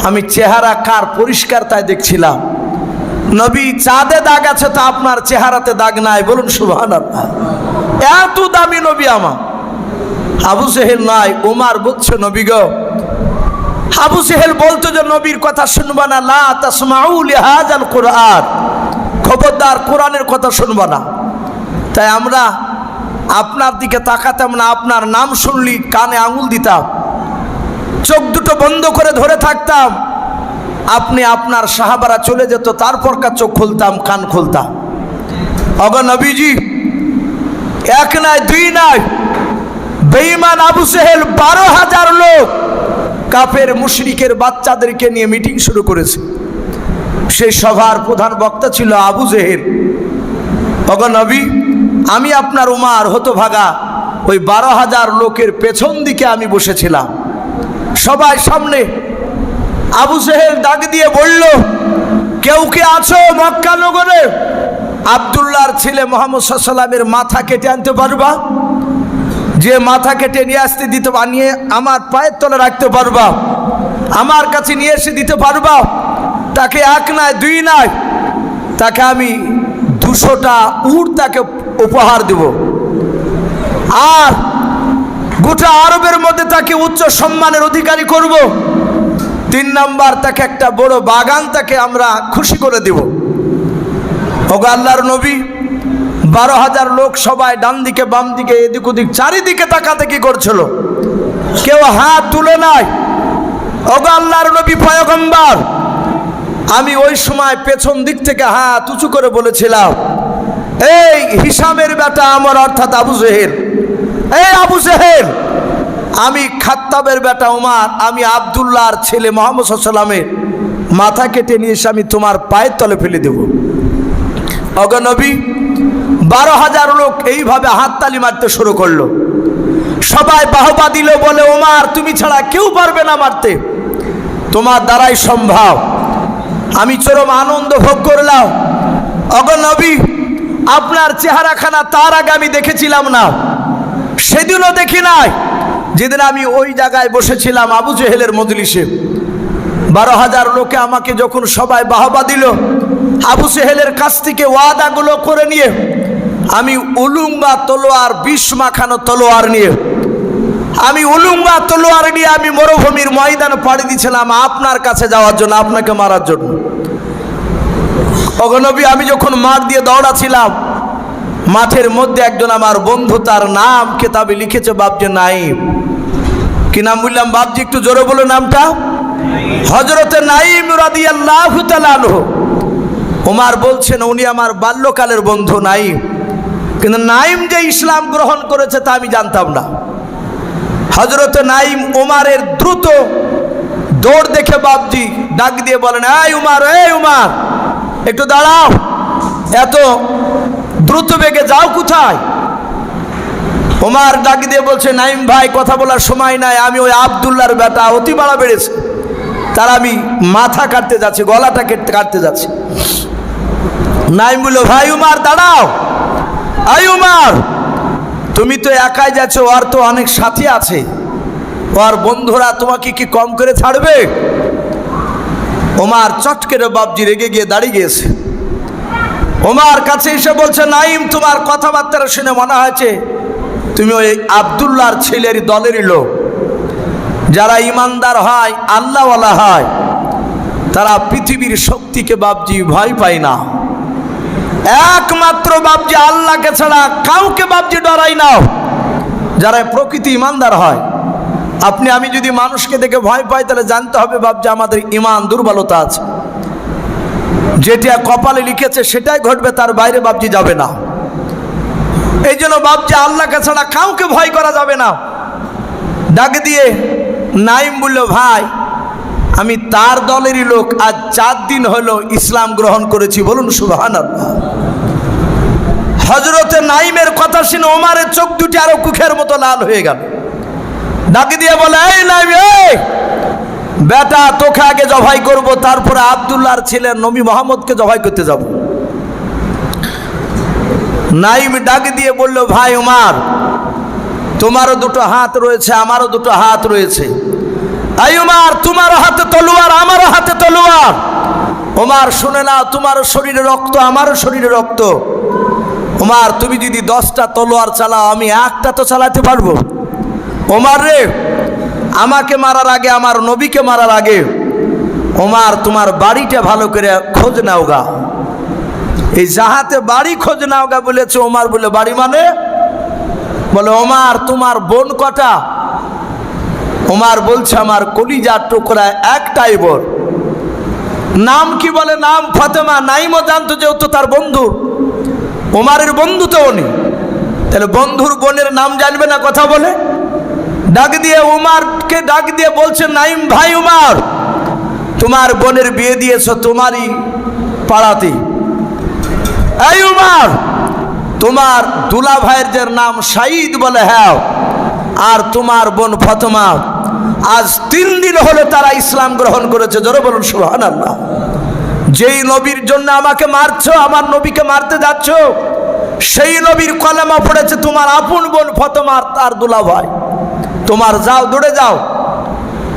A: আমি চেহারা কার পরিষ্কার তাই দেখছিলাম। নবী চাঁদে দাগ আছে তো আপনার চেহারাতে দাগ নাই। বলুন সুবহানাল্লাহ। এত দামি নবী আমার। আবু সেহেল নয়, উমর বলছে, নবী গো, আবু সেহেল বলতো যে নবীর কথা শুনবা না, লা তাসমাউ লিহাযাল কুরআন, খবরদার কোরআনের কথা শুনবা না। তাই আমরা আপনার দিকে তাকাতাম না, আপনার নাম শুনলি কানে আঙুল দিতাম, চোখ দুটো বন্ধ করে ধরে থাকতাম। আপনি আপনার সাহাবারা চলে যেত, তারপর চোখ খুলতাম, কান খুলতাম। ওগো নবীজি, এক নয় দুই নয়, বেঈমান আবু সেহেল 12,000 লোক কাফের মুশরিকের বাচ্চাদেরকে নিয়ে মিটিং শুরু করেছে। সেই সভার প্রধান বক্তা ছিল আবু জেহেল। ওগো নবী, আমি আপনার উমর হতভাগা ওই 12,000 লোকের পেছন দিকে আমি বসেছিলাম, সবাই সামনে। আবু জেহেল ডাক দিয়ে বলল, কেউ কে আছো মক্কা নগরে আব্দুল্লাহর ছেলে মুহাম্মদ সাল্লাল্লাহু আলাইহি ওয়াসাল্লামের মাথা কেটে আনতে পারবা? যে মাথা কেটে নিয়ে আসতে দিতে নিয়ে আমার পায়ের তলে রাখতে পারবা, আমার কাছে নিয়ে এসে দিতে পারবা? তাকে এক নয় দুই নয়, তাকে আমি 200টা উট তাকে উপহার দেব, আর গোটা আরবের মধ্যে তাকে উচ্চ সম্মানের অধিকারী করব। 3 নাম্বার, তাকে একটা বড় বাগান তাকে আমরা খুশি করে দেব। ওগো আল্লাহর নবী, 12,000 লোক সবাই ডান দিকে বাম দিকে এদিক ওদিক চারিদিকে তাকাতে কি করছিল, কেউ হাত তুলে নাই। ওগো আল্লাহর নবী পয়গম্বর, আমি ওই সময় পেছন দিক থেকে হাত উঁচু করে বলেছিলাম, এই হিসামের বেটা আমার, অর্থাৎ আবু জেহেল, এই আবু জেহেল, আমি খাত্তাবের বেটা উমর, আমি আব্দুল্লাহর ছেলে মুহাম্মদ সাল্লাল্লাহু আলাইহি ওয়াসাল্লামের মাথা কেটে নিয়ে এসে আমি তোমার পায়ের তলে ফেলে দেব। ওগো নবী, 12,000 লোক এইভাবে হাততালি মারতে শুরু করলো। সবাই বাহবা দিল, বলে, ওমর তুমি ছাড়া কেউ পারবে না মারতে, তোমার দ্বারাই সম্ভব। আমি চরম আনন্দ ভোগ করলাম। ওগো নবী, আপনার চেহারাখানা তার আগে আমি দেখেছিলাম না, সেদিনও দেখি নাই, যেদিন আমি ওই জায়গায় বসেছিলাম আবু জেহেলের মজলিসে। 12,000 লোকে আমাকে যখন সবাই বাহবা দিল, আবু জেহেলের কাছ থেকে ওয়াদাগুলো করে নিয়ে আমি উলুঙ্গা তলোয়ার, বিষ মাখানো তলোয়ার নিয়ে, আমি উলুঙ্গা তলোয়ার নিয়ে আমি মরুভূমির ময়দানে পাড়ি দিয়েছিলাম আপনার কাছে যাওয়ার জন্য, আপনাকে মারার জন্য। ওগো নবী, আমি যখন মাঠ দিয়ে দৌড়াছিলাম, মাঠের মধ্যে একজন আমার বন্ধু, তার নাম কেতাবে লিখেছে বাবজি নাইম। কি নাম বললাম বাবজি? একটু জোরে বলো নামটা। হযরতে নাইম রাদিয়াল্লাহু তাআলা আনহু। ওমর বলছেন উনি আমার বাল্যকালের বন্ধু নাইম, কিন্তু নাইম যে ইসলাম গ্রহণ করেছে তা আমি জানতাম না। হযরতে নাইম ওমরের দ্রুত দৌড় দেখে বাবজি ডাক দিয়ে বলেন, এই উমর, এই উমর, একটু দাঁড়াও, এত দ্রুত বেগে যাও কোথায়? ওমর ডাক দিয়ে বলছে, নাইম ভাই, কথা বলার সময় নাই, আমি ওই আব্দুল্লাহর বেটা, অতি বাড়া বেড়েছে, তার আমি মাথা কাটতে যাচ্ছি, গলাটা কাটতে যাচ্ছি। নাইম বলল, ভাই উমর দাঁড়াও, এই উমর, তুমি তো একাই যাচ্ছ, ওর তো অনেক সাথী আছে, ওর বন্ধুরা তোমাকে কি কম করে ছাড়বে? ওমর চট করে বাবজি রেগে গিয়ে দাঁড়িয়ে গিয়েছে। ওমর কাছে এসে বলছে, নাইম, তোমার কথাবার্তা শুনে মনে হয়েছে তুমি ওই আব্দুল্লাহর ছেলের দলেরই লোক। যারা ইমানদার হয়, আল্লাহওয়ালা হয়, তারা পৃথিবীর শক্তিকে বাবজি ভয় পায় না, একমাত্র বাবজি আল্লাহকে ছাড়া কাউকে বাবজি ডরাই না। যারা প্রকৃতি ইমানদার হয়, আপনি আমি যদি মানুষকে দেখে ভয় পাই, তাহলে জানতে হবে বাবজি আমাদের ইমান দুর্বলতা আছে। যেটা কপালে লিখেছে সেটাই ঘটবে, তার বাইরে বাবজি যাবে না। এই জন্য বাবজি আল্লাহকে ছাড়া কাউকে ভয় করা যাবে না। ডাক দিয়ে নাইম বলল, ভাই, আমি তার দলেরই লোক, আজ 4 দিন হলো ইসলাম গ্রহণ করেছি, বলুন সুবহানাল্লাহ। হযরতে নাইমের কথা শুনে ওমরের চোখ দুটি আরো কুখের মতো লাল হয়ে গেল। ডাক দিয়ে বলে, এই নাইম, এই বেটা, তোকে আগে জবাই করব, তারপরে আব্দুল্লাহর ছেলে নবী মুহাম্মদকে জবাই করতে যাব। নাইম ডাক দিয়ে বলল, ভাই ওমর, তোমারও দুটো হাত রয়েছে, আমারও দুটো হাত রয়েছে। এই ওমর, তোমারও হাতে তলোয়ার, আমারও হাতে তলোয়ার। ওমর শুনে না, তোমারও শরীরে রক্ত, আমারও শরীরে রক্ত। ওমর, তুমি যদি 10টা তলোয়ার চালাও, আমি একটা তো চালাতে পারবো। ওমর রে, আমাকে মারার আগে, আমার নবীকে মারার আগে, ওমর তোমার বাড়িটা ভালো করে খোঁজ নাও গা। এই যাহাতে বাড়ি খোঁজ নাও গা বলেছে। ওমর বলে, বাড়ি মানে? বলে, ওমর তোমার বোন কটা? ওমর বলছে, আমার কলিজার টুকরা একটাই বোন। নাম কি? বলে, নাম ফাতেমা। নাইমও জানতো যেহেতু তার বন্ধু, ওমরের বন্ধু তো উনি, তাহলে বন্ধুর বোনের নাম জানবে না? কথা বলে। ডাক দিয়ে উমরকে ডাক দিয়ে বলছে, নাইম ভাই, উমর তোমার বোনের বিয়ে দিয়েছো তোমারই পাড়াতে। এই উমর, তোমার দুলা ভাইয়ের যে নাম সাঈদ, বলে হ্যাঁ, আর তোমার বোন ফাতেমা, আজ 3 দিন হলো তারা ইসলাম গ্রহণ করেছে। জোরে বলুন সুবহানাল্লাহ। যেই নবীর জন্য আমাকে মারছো, আমার নবীকে মারতে যাচ্ছ, সেই নবীর কলেমা পড়েছে তোমার আপন বোন ফাতেমা তার দুলা ভাই। তোমার যাও, দৌড়ে যাও।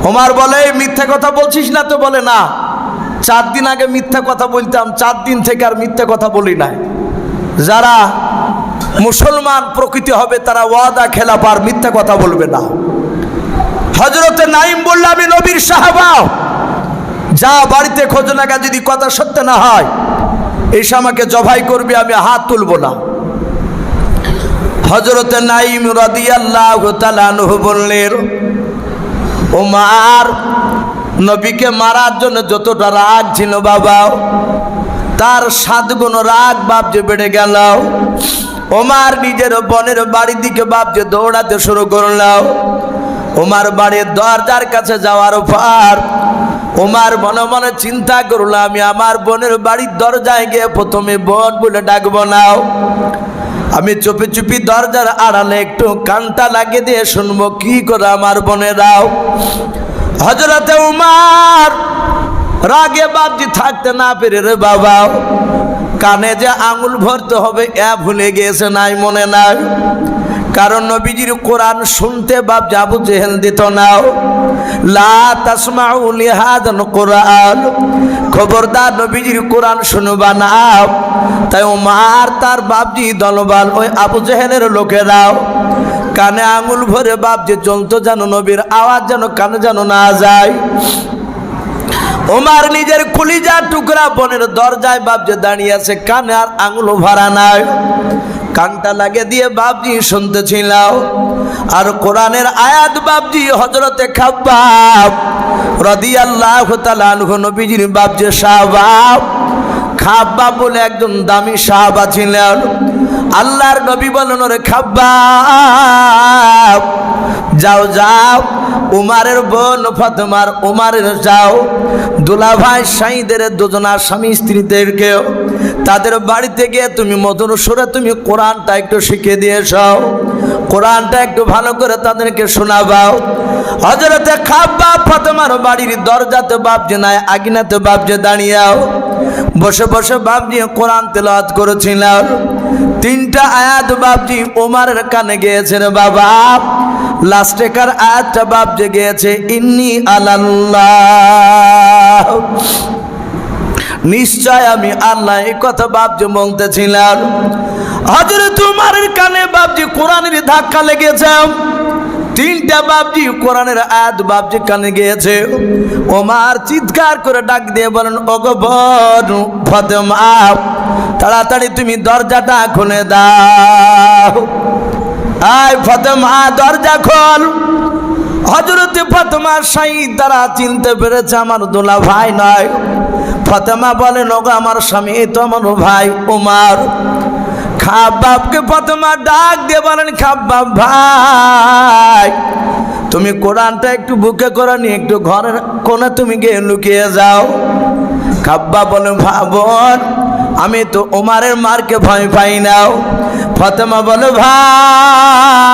A: ওমর বলে, মিথ্যা কথা বলছিস না তো? বলে, না, 4 দিন আগে মিথ্যা কথা বলতাম, 4 দিন থেকে আর মিথ্যা কথা বলি না। যারা মুসলমান প্রকৃতি হবে, তারা ওয়াদা খেলাফ আর মিথ্যা কথা বলবে না। হযরতে নাইম বলল, আমি নবীর সাহাবা, যা বাড়িতে খোঁজ লাগা, যদি কথা সত্য না হয় এসে আমাকে জবাই করবে, আমি হাত তুলব না। হযরতে নাইম রাদিয়াল্লাহু তাআলা আনহু বললেন, ওমর নবীকে মারার জন্য যতটা রাগ ছিল বাবা, তার 7 গুণ রাগ বাপ যে বেড়ে গেল। ওমর নিজের বোনের বাড়ির দিকে বাপ যে দৌড়াতে শুরু করল। ওমর বাড়ির দরজার কাছে যাওয়ার পর ওমর মনে মনে চিন্তা করল, আমি আমার বোনের বাড়ির দরজায় গিয়ে প্রথমে বোন বলে ডাকবো না, আমি চুপি চুপি দরজার আড়ালে একটু কানটা লাগিয়ে দিয়ে শুনবো কি করে আমার বোনেরাও। হযরতে উমর রাগে বাপজি থাকতে না পেরে, রে বাবা, কানে যে আঙুল ভরতে হবে ভুলে গিয়েছে, নাই মনে নাই। কারণ নবীজির কোরআন শুনতে বাপ আবু জেহেল দিত না, লা তাসমাউ লিহাদাল কুরআন, খবরদার নবীজির কোরআন শুনবা না। তাই ওমর তার বাপজি দলবল ওই আবু জেহেলের লোকেরাও কানে আঙুল ভরে বাপজি চলতো যেন নবীর আওয়াজ যেন কানে যেন না যায়। ওমর নিজের কলিজা টুকরা বোনের দরজায় বাপজি দাঁড়িয়ে আছে, কানে আর আঙুল ভরা নাই, কানটা লাগে দিয়ে বাপজি শুনতেছিল। আর কোরআনের আয়াত বাপজি হযরতে খাব্বাব রাদিয়াল্লাহু তাআলা আনহু নবীজির বাপজি সাহাবা, খাব্বাব বলে একজন দামি সাহাবা ছিলেন। আল্লাহর নবী বলেন, ওরে খাব্বাব যাও যাও, উমারের বোন ফাতেমার উমারের যাও দুলাভাই সাইদের দুজনা স্বামী স্ত্রীদেরকেও তাদের বাড়িতে গিয়ে তুমি মধুর সুরে তুমি কোরআনটা একটু শিখিয়ে দিয়েছাও, কোরআনটা একটু ভালো করে তাদেরকে শোনাবাও। হযরতে খাব্বাব ফাতেমার বাড়ির দরজাতে বাপজি নাই আগিনাতে বাপজি দাঁড়িয়েও বসে বসে বাপজি কোরআন তেলাওয়াত করেছিলেন। তিনটা আয়াত বাপজি উমারের কানে গিয়েছেন বাবা। লাস্টেকার আয়াতটা বাপজি গিয়েছে ইন্নী আলাল্লাহ, নিশ্চয় আমি আল্লাহ, এই কথা বাপজি বলতেছিলেন। হযরত উমারের কানে বাপজি কোরআনের ধাক্কা লেগেছে। তিনটা বাপজি কোরআনের আয়াত বাপজি কানে গিয়েছে। ওমর চিৎকার করে ডাক দিয়ে বলেন, ওগো বোন ফাতেমা, তাড়াতাড়ি তুমি দরজাটা খুলে দাও। আয় ফাতেমা দরজা খোল। হযরতে ফাতেমা সাইদ তারা চিনতে পেরেছে আমার দোলা ভাই নয়। ফাতেমা বলেন, ওগো আমার স্বামী, তো আমার ভাই ওমর। খাব্বাবকে ফাতেমা ডাক দিয়ে বলেন, খাব্বাব ভাই, তুমি কোরআনটা একটু বুকে করে নিয়ে একটু ঘরের কোণে তুমি গিয়ে লুকিয়ে যাও। খাব্বাব বলে, বোন, আমি তো ওমরের মারকে ভয় পাই না। ফাতেমা বলে, ভাই,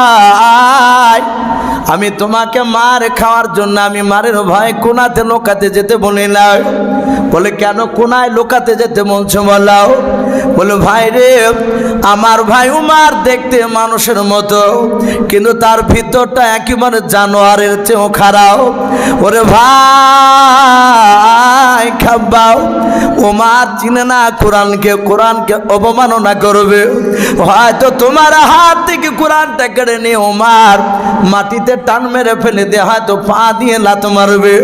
A: আমি তোমাকে মার খাওয়ার জন্য আমি মারের ভয় কোনাতে লোকাতে যেতে বলি না। বলে, কেন কোনায় লোকাতে যেতে বলছো বলাও? বলে, ভাই রে, আমার ভাই উমার দেখতে মানুষের মতো, কিন্তু তার ভিতরটা একেবারে জানোয়ারের চেয়েও খারাপ। ওরে ভাই খাব্বাব, উমার চিনে না কোরআনকে, কোরআনকে অবমাননা করবে, হয়তো তোমার হাত থেকে কোরআনটা কেড়ে নিয়ে উমার মাটিতে টান মেরে ফেলে দিয়ে হয়তো পা দিয়ে লাত মারবে।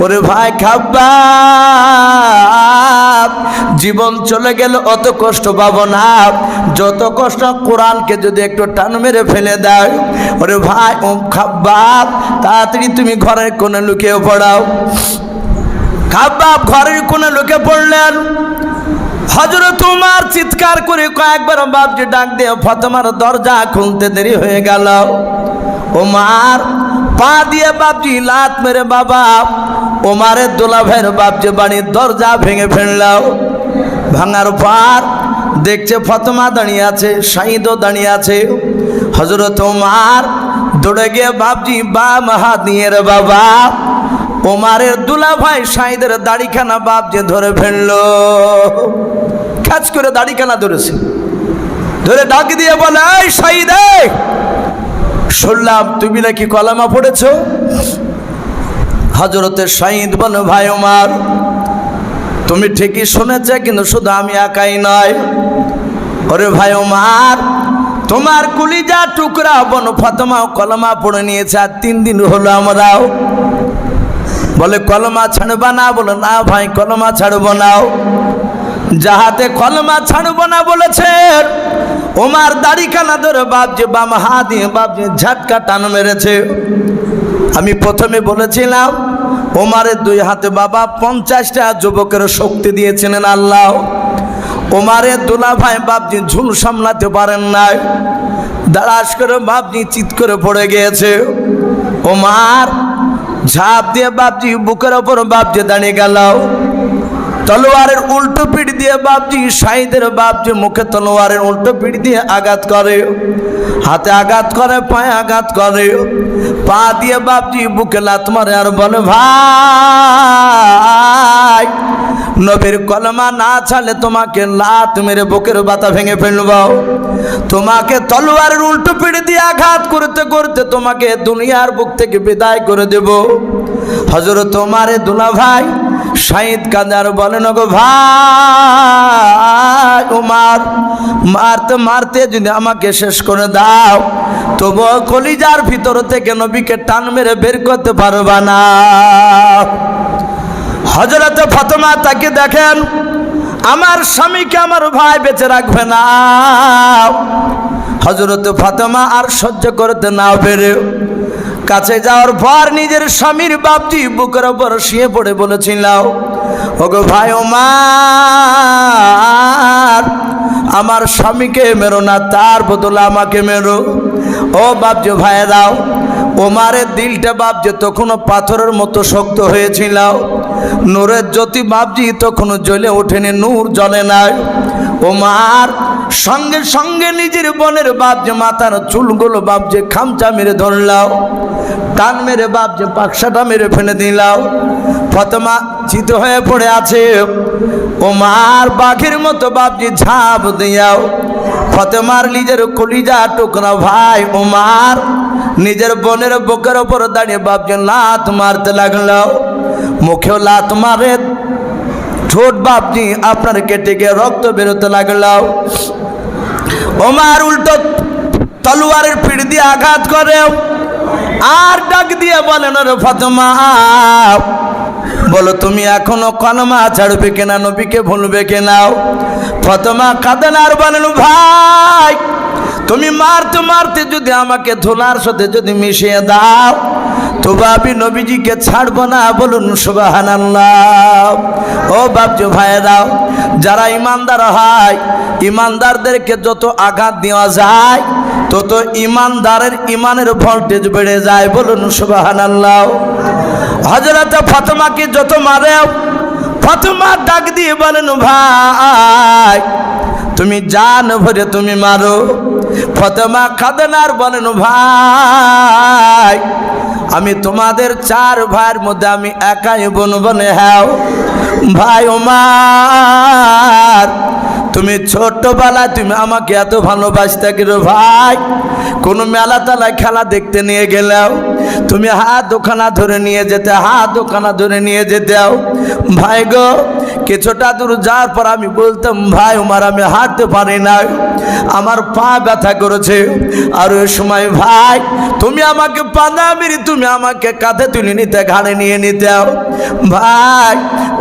A: ওরে ভাই খাব্বাব, জীবন চলে গেল অত কষ্ট পাবো না, যত কষ্ট কোরআনকে যদি একটু টান মেরে ফেলে দেয়। ওরে ভাই খাব্বাব, তাড়াতাড়ি তুমি ঘরের কোণে লুকিয়ে পড়াও। খাব্বাব ঘরের কোণে লুকিয়ে পড়লেন। হযরত উমর চিৎকার করে কয়েকবার বাপজি ডাক দিয়ে ফাতেমার দরজা খুলতে দেরি হয়ে গেল। উমর পা দিয়ে বাপজি লাত মেরে বাবা উমারের দুলাভাইয়ের বাপজি বাড়ির দরজা ভেঙে ফেলল। ভাঙার পর দেখছে ফাতেমা দাঁড়িয়ে আছে, সাইদও দাঁড়িয়ে আছে। হযরত উমর দৌড়ে গিয়ে বাপজি বাম হাত নিয়ে রে বাবা উমারের দুলাভাই সাইদের দাড়িখানা বাপজি ধরে ফেললো। কাজ করে দাড়িখানা ধরেছে, ধরে ডাক দিয়ে বলে, এই সাইদ, শুনলাম তুমি নাকি কলেমা পড়েছ। হযরতে সাইদ বলে, ভাই উমর, তুমি ঠিকই শুনেছ, কিন্তু শুধু আমি একাই নয়। ওরে ভাই উমর, তোমার কলিজা টুকরা বোন ফাতেমাও কলেমা পড়ে নিয়েছে, আর 3 দিন হলো আমরাও। বলে, কলেমা ছাড়বা না? বলে, না ভাই, কলেমা ছাড়বো না। যাহাতে কলেমা ছাড়বো না বলেছে, ওমার দাড়িখানা ধরে বাপজি বাম হাত দিয়ে বাপজি ঝাটকা টান মেরেছে। আমি প্রথমে বলেছিলাম ওমারের 2 হাতে বাবা 50টা যুবকের শক্তি দিয়েছিলেন আল্লাহ। ওমারের দুলাভাই বাপজি ঝুল সামলাতে পারেন নাই, দাঁড়াস করে বাপজি চিৎ করে পড়ে গিয়েছে। ওমার ঝাঁপ দিয়ে বাপজি বুকের ওপর বাপজি দাঁড়িয়ে গেল। তলোয়ারের উল্টো পিঠ দিয়ে বাপজি সাইদের বাপজি মুখে তলোয়ারের উল্টো পিঠ দিয়ে আঘাত করে, হাতে আঘাত করে, পায়ে আঘাত করে, পা দিয়ে বাপজি বুকে লাত মারে আর বলে, ভাই, নবীর কলেমা না ছাড়লে তোমাকে লাত মেরে বুকের বাতা ভেঙে ফেলব। তোমাকে তলোয়ারের উল্টো পিঠে দিয়ে আঘাত করতে করতে তোমাকে দুনিয়ার বুক থেকে বিদায় করে দেব। হযরত ওমর দুলাভাই শাহিদ কাদার বলেন, গো ভাই ওমর, মারতে মারতে যদি আমাকে শেষ করে দাও, তবু কলিজার ভিতর থেকে নবীকে টান মেরে বের করতে পারবা না। হযরত ফাতেমা তাকে দেখেন, আমার স্বামীকে আমার ভাই বেঁচে রাখবে না। হযরত ফাতেমা আর সহ্য করতে না পেরে কাছে যাওয়ার পর নিজের স্বামীর বাপজি বুকের উপর শুয়ে পড়ে বলেছিল, ওগো ভাই ওমর, আমার স্বামীকে মেরো না, তার বদলে আমাকে মেরো। ও বাপজি ভাইরাও, ওমরের দিলটা বাপজি তখনও পাথরের মতো শক্ত হয়েছিল। নূরের জ্যোতি বাপজি তখনও জ্বলে ওঠেনি, নূর জ্বলে নাই। ওমর সঙ্গে সঙ্গে নিজের বোনের বাপজি মাথার চুলগুলো বাপজি খামচা মেরে ধরলাও, টান মেরে বাপজি পাকসাটা মেরে ফেলে দিলাও। ফাতেমা চিত হয়ে পড়ে আছে। ওমর বাঘের মতো বাপজি ঝাঁপ দিয়াও ফাতেমার নিজের কলিজা টুকরা ভাই ওমর নিজের বোনের বুকের ওপর দাঁড়িয়ে বাপজি লাত মারতে লাগলো। মুখেও লাত মারে, ঠোঁট বাপজি আপনার কেটে গিয়ে রক্ত বেরোতে লাগলো। ওমর উল্টো তলোয়ারের পিঠ দিয়ে আঘাত করে আর ডাক দিয়ে বলেন, রে ফাতেমা, বলো তুমি এখনো কলমা ছাড়বে কিনা, নবীকে ভুলবে কিনা? ফাতেমা কাঁদেন আর বলেন, ভাই তুমি মারতে মারতে যদি আমাকে ধুলার সাথে যদি মিশিয়ে দাও, তবু আমি নবীজিকে ছাড়বো না। বলুন সুবহানাল্লাহ। ও বাপজি ভাইরাও, যারা ইমানদার হয়, ইমানদারদেরকে যত আঘাত দেওয়া যায় তত ইমানদারের ইমানের ভোল্টেজ বেড়ে যায়। বলুন সুবহানাল্লাহ। হযরত ফাতেমাকে যত মারে, ফাতেমা ডাক দিয়ে বলেন, ভাই তুমি জান ভরে তুমি মারো। ফাতেমা কাঁদেন আর বলেন, ভাই আমি তোমাদের চার ভাইয়ের মধ্যে আমি একাই বোন বনে হ্যাঁ ভাই ওমর, তুমি ছোট্টবেলায় তুমি আমাকে এত ভালোবাসতে গেলো ভাই, কোনো মেলা তালায় খেলা দেখতে নিয়ে গেলেও তুমি হাত দোকানা ধরে নিয়ে যেতে, হাত দোকানা ধরে নিয়ে যেতেও ভাই গো। কিছুটা দূর যাওয়ার পর আমি বলতাম, ভাই ওমর আমি হাঁটতে পারি না, আমার পা ব্যথা করেছে। আর ওই সময় ভাই তুমি আমাকে পানা মেরে তুমি আমাকে কাঁধে তুলে নিতে, ঘাড়ে নিয়ে নিতেও ভাই,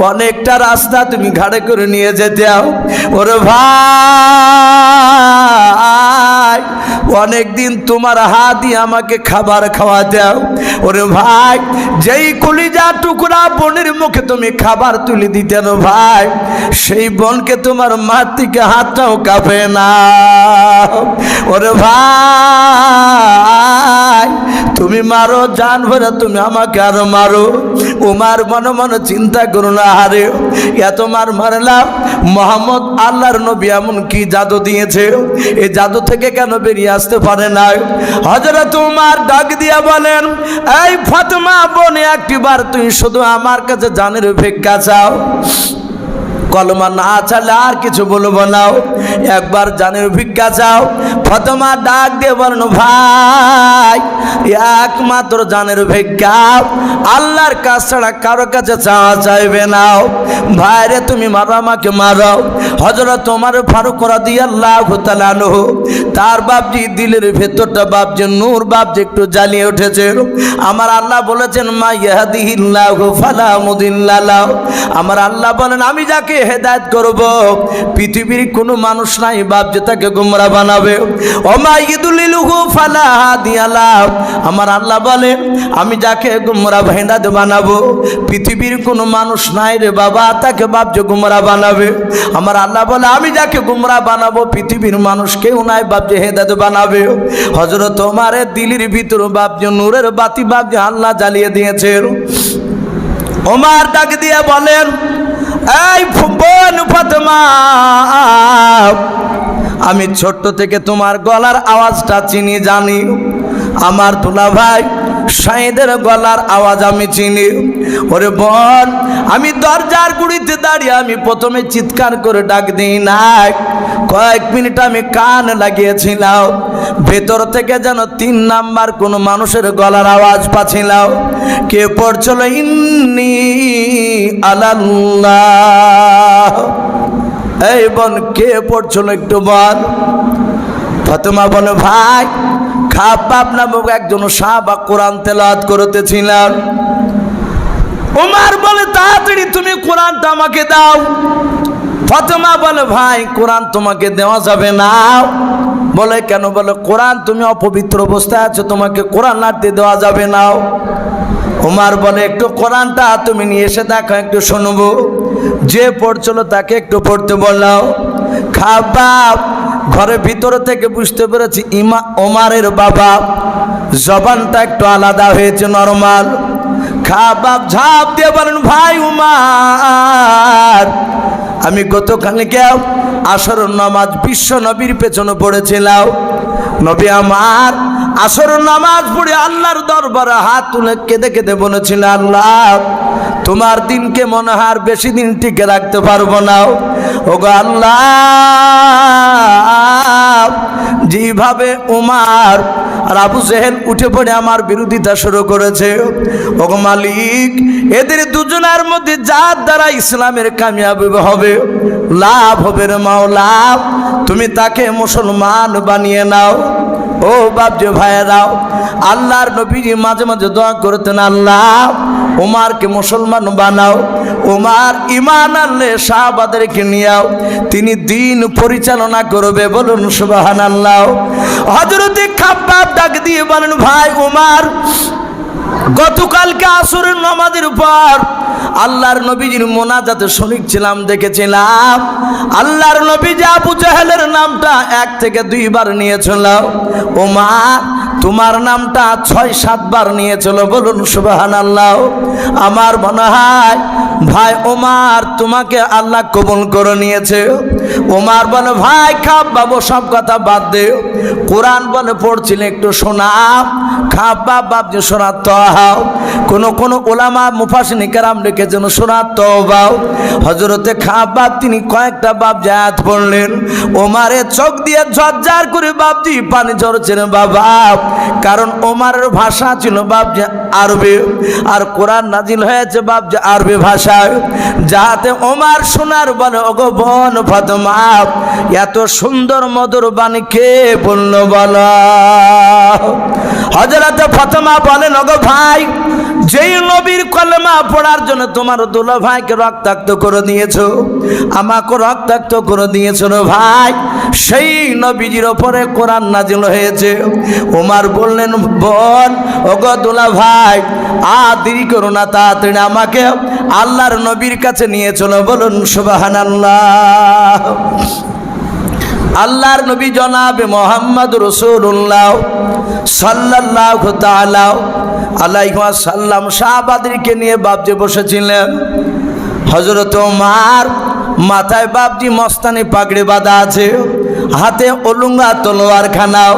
A: অনেকটা রাস্তা তুমি ঘাড়ে করে নিয়ে যেতেও। ওরে ভাই অনেক দিন তোমার হাত দিয়ে আমাকে খাবার খাওয়া দাও। ওরে ভাই যেই কলিজা টুকরা বোনের মুখে তুমি খাবার তুলে দিতে না ভাই, সেই বোনকে তোমার মার থেকে হাতটাও কাঁপে না। ওরে ভাই তুমি মারো জান ভরে তুমি আমাকে আরো মারো। ওমর মনে মনে চিন্তা করো না, হারে এত মার মারলাম, মোহাম্মদ আল্লাহর নবী এমন কি জাদু দিয়েছে, এই জাদু থেকে কেন বেরিয়ে আসতে পারে না? হযরত ওমর ডাক দিয়া বলেন, এই ফাতেমা বোন, একটিবার তুই শুধু আমার কাছে জানের ভিক্ষা চাও, কলমা না চালে আর কিছু বলবো না, একবার জানের ভিক্ষা চাও। ফাতেমা ডাক দিয়ে বলেন, ভাই একমাত্র জানের ভিক্ষা, আল্লাহর কাছ ছাড়া কারো কাছে চাওয়া চাইবে না। ভাইরে তুমি মারো, আমাকে মারো। হযরত ওমর ফারুক রাদিয়াল্লাহু তাআলা আনহু তার বাপজি দিলের ভেতরটা বাপজি নূর বাপজি একটু জ্বালিয়ে উঠেছে। আমার আল্লাহ বলেছেন, মা ইয়াহদিহিল্লাহু ফালা মুদিল্লা লাহু, আমার আল্লাহ বলেন আমি যাকে হেদায়েত করব পৃথিবীর কোনো মানুষ নাই বাপজি তাকে গোমরা বানাবে। ওমা ইদুলিলহু ফালা হাদিয়া লাহু, আমার আল্লাহ বলে আমি যাকে গোমরা হেদায়েত বানাবো পৃথিবীর কোনো মানুষ নাই রে বাবা তাকে বাপজি গোমরা বানাবে। আমার আল্লাহ বলে আমি যাকে গোমরা বানাবো পৃথিবীর মানুষ কেউ নাই বাপজি হেদায়েত বানাবে। হযরত ওমরের দিলের ভিতর বাপজি নূরের বাতি বাপজি আল্লাহ জ্বালিয়ে দিয়েছে। ওমর ডাক দিয়ে বলেন, এই বোন ফাতেমা, আমি ছোট্ট থেকে তোমার গলার আওয়াজটা চিনি জানি, আমার দুলা ভাই শাহিদের গলার আওয়াজ আমি চিনি। ওরে বোন, আমি দরজার গুড়িতে দাঁড়িয়ে আমি প্রথমে চিৎকার করে ডাক দিই নাই, কয়েক মিনিট আমি কান লাগিয়েছিলাম, ভেতর থেকে যেন 3 নাম্বার কোন মানুষের গলার আওয়াজ পাচ্ছিলাম। কে পড়ছিল ইন্নী আলাল্লাহ? এই বোন, কে পড়ছিল একটু বল। ফাতেমা বলে, ভাই খাব্বাব নামক একজন সাহাবা কোরআন তেলাওয়াত করতেছিলেন। ওমর বলে, তাড়াতাড়ি তুমি কোরআনটা আমাকে দাও। ফাতেমা বলে, ভাই কোরআন তোমাকে দেওয়া যাবে না। বলে, কেন? বলে, কোরআন তুমি অপবিত্র অবস্থায় আছো, তোমাকে কোরআন নাড়তে দেওয়া যাবে না। ওমর বলে, একটু কোরআনটা তুমি নিয়ে এসে দেখো, একটু শুনবো। যে পড়ছিল তাকে একটু পড়তে বললাম। খাব্বাব ঘরের ভিতর থেকে বুঝতে পেরেছি ওমরের বাবা জবানটা একটু আলাদা হয়েছে, নরমাল। খাব্বাব ঝাঁপ দিয়ে বলেন, ভাই উমার, আমি গতকালকে আসর নামাজ বিশ্ব নবীর পেছনে পড়েছিলাম। নবী আমার আসর নামাজ পড়ে আল্লাহর দরবারে হাত তুলে কেঁদে কেঁদে বলেছিল, আল্লাহ তোমার দিনকে মনে হয় আর বেশি দিন টিকে রাখতে পারবো না। ওগো আল্লাহ, যেভাবে উমার আর আবু জেহেল উঠে পড়ে আমার বিরোধিতা শুরু করেছে, ওগো মালিক, এদের দুজনের মধ্যে যার দ্বারা ইসলামের কামিয়াবি হবে, লাভ হবে রে মাওলা, তুমি তাকে মুসলমান বানিয়ে নাও। ও বাপজি ভাইয়েরাও, আল্লাহর নবীজি মাঝে মাঝে দোয়া করতেন, আল্লাহ উমারকে মুসলমান বানাও। উমার ঈমান আনলে সাহাবাদেরকে নিয়াও, তিনি দিন পরিচালনা করবে। বলুন সুবহানাল্লাহ। হযরতে খাব্বাব ডাক দিয়ে বলেন, ভাই উমার, গতকালকে আসরের নামাজের পর আল্লাহর নবীজির মোনাজাতে শরীক ছিলাম, দেখেছিলাম আল্লাহর নবীজি আবু জাহেলের নামটা 1 থেকে 2 বার নিয়েছিল। ওমর তোমার নামটা 6-7 বার নিয়েছিল। বলুন সুবহানাল্লাহ। আমার মনে হয় ভাই ওমর তোমাকে আল্লাহ কবুল করে নিয়েছে। ওমর বলে, ভাই খাব্বাব সব কথা বাদ দে, কোরআন বলে পড়ছিলে একটু শোনা। খাব্বাব বাপজি শোনাতো হাও। কোন ওলামা মুফাসসিরিন কেরাম লিখেছেন সূরাত তাওবা। হযরতে খাব্বাব তিনি কয়েকটা বাপজি আয়াত পড়লেন। ওমরের চোখ দিয়ে ঝরঝর করে বাপজি পানি ঝরছেন বাবা, কারণ ওমরের ভাষা ছিল বাপজি আরবি, আর কোরআন নাজিল হয়েছে বাপজি আরবি ভাষায়। যাতে ওমর শোনার বলে, ওগো বোন ফাতেমা, এত সুন্দর মধুর বাণী কে বলল বলো? হযরতে ফাতেমা বলেন, ওগো ভাই, যেই নবীর কলেমা পড়ার জন্য তোমার দুলা ভাইকে রক্তাক্ত করে দিয়েছো, আমাকে রক্তাক্ত করে দিয়েছো ভাই, সেই নবীজির ওপরে কোরআন নাজিল হয়েছে। ওমর বললেন, বোন ওগো দুলা ভাই, আর দেরি করো না, তাড়াতাড়ি আমাকে আল্লাহর নবীর কাছে নিয়ে চলো। বলুন সুবহানাল্লাহ। আল্লাহর নবী জনাবে মুহাম্মদ রাসূলুল্লাহ সাল্লাল্লাহু তাআলা আলাইহি ওয়াসাল্লাম সাহাবাদেরকে নিয়ে বাপজি বসেছিলেন। হযরত ওমর মাথায় বাপজি মস্তানি পাগড়ি বাঁধা আছে, হাতে অলুঙ্গা তলোয়ার খানাও।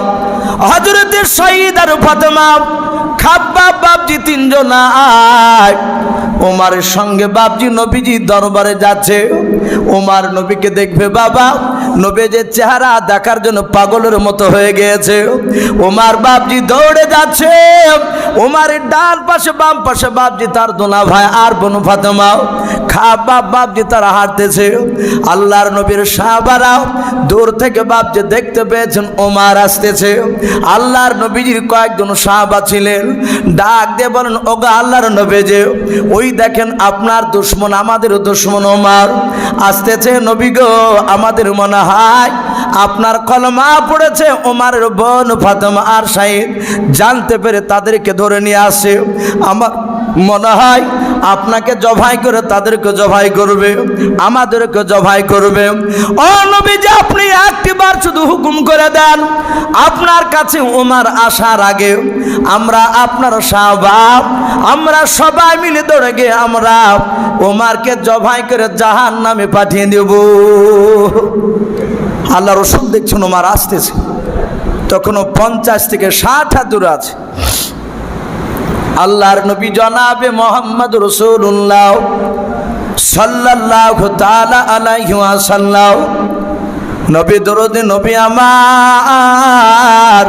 A: হযরতে সাইয়্যিদা ফাতেমা, খাব্বাব বাপজি 3 জন আয় ওমরের সঙ্গে বাপজি নবীজি দরবারে যাচ্ছে। ওমর নবীকে দেখবে বাবা, নবীজির চেহারা দেখার জন্য পাগলের মতো হয়ে গিয়েছে। ওমর বাপজি দৌড়ে যাচ্ছে। ওমরের ডান পাশে বাম পাশে বাপজি তার দোলা ভাই আর বোন ফাতেমা, খাব্বাব বাপজি তারা হাঁটতেছে। আল্লাহর নবীর সাহাবারা দূর থেকে বাপজি দেখতে পেয়েছেন ওমর আসতেছে। আল্লাহর নবীজির কয়েকজন সাহাবা ছিলেন, ডাক দিয়ে বলেন, ওগো আল্লাহর নবীজি, ওই দেখেন আপনার দুশমন, আমাদের দুশমন ওমর আসতেছে। নবী গো, আমাদের মনে হয় আপনার কলমা পড়েছে ওমরের বোন ফাতেমা আর শাহিদ, জানতে পেরে তাদেরকে ধরে নিয়ে আসে। আমার মনে হয় আপনাকে জবাই করে তাদেরকে জবাই করবে, আমাদেরকে জবাই করবে। ও নবীজি, আপনি একটিবার শুধু হুকুম করে দেন, আপনার কাছে ওমর আসার আগে আমরা আপনার সাহাবা, আমরা সবাই মিলে দৌড়ে গিয়ে আমরা ওমরকে জবাই করে জাহান্নামে পাঠিয়ে দেব। আল্লাহ রসুল দেখছেন ওমর আসতেছে, তখনও 50 থেকে 60 হাত দূরে আছে। আল্লাহর নবী জনাবে মুহাম্মদ রাসূলুল্লাহ সাল্লাল্লাহু তাআলা আলাইহি ওয়াসাল্লাম, নবী দরুদে নবী আমার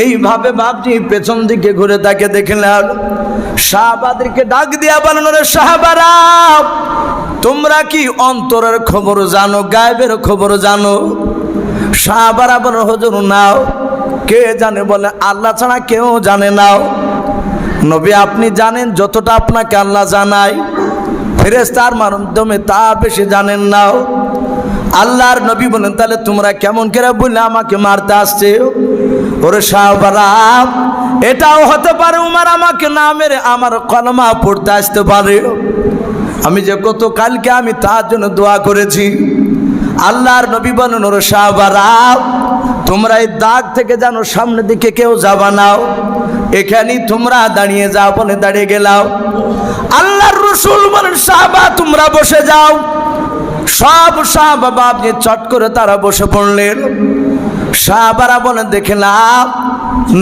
A: এইভাবে বাপজি পেছন দিকে ঘুরে তাকে দেখলেন। সাহাবাদেরকে ডাক দিয়া বলেন, রে সাহাবারা, তোমরা কি অন্তরের খবর জানো, গায়েবের খবর জানো? সাহাবারা বলেন, হুজুর নাও। কে জানে? বলে, আল্লাহ ছাড়া কেউ জানে না। নবী আপনি জানেন যতটা আপনাকে আল্লাহ জানায়, ফেরেশতার মাধ্যমে তা বেশি জানেন না। আল্লাহর নবী বলেন, তাহলে তোমরা কেমন করে বললে আমাকে মারতে আসছে? ওরে সাহাবারা, এটাও হতে পারে উমর আমাকে না মেরে আমার কলমা পড়তে আসতে পারে। আমি যে কত কালকে আমি তার জন্য দোয়া করেছি। আল্লাহর নবী বলেন, ওরে সাহাবারা, তোমরা এই দাগ থেকে জানো সামনের দিকে কেউ যাবা নাও, এখানেই তোমরা দাঁড়িয়ে যাও। বলে দাঁড়িয়ে গেলাও। আল্লাহর রাসূল বলেন, সাহাবা তোমরা বসে যাও। সব সাহাবা বাপজি চট করে তারা বসে পড়লেন। সাহাবারা বলেন, দেখলাম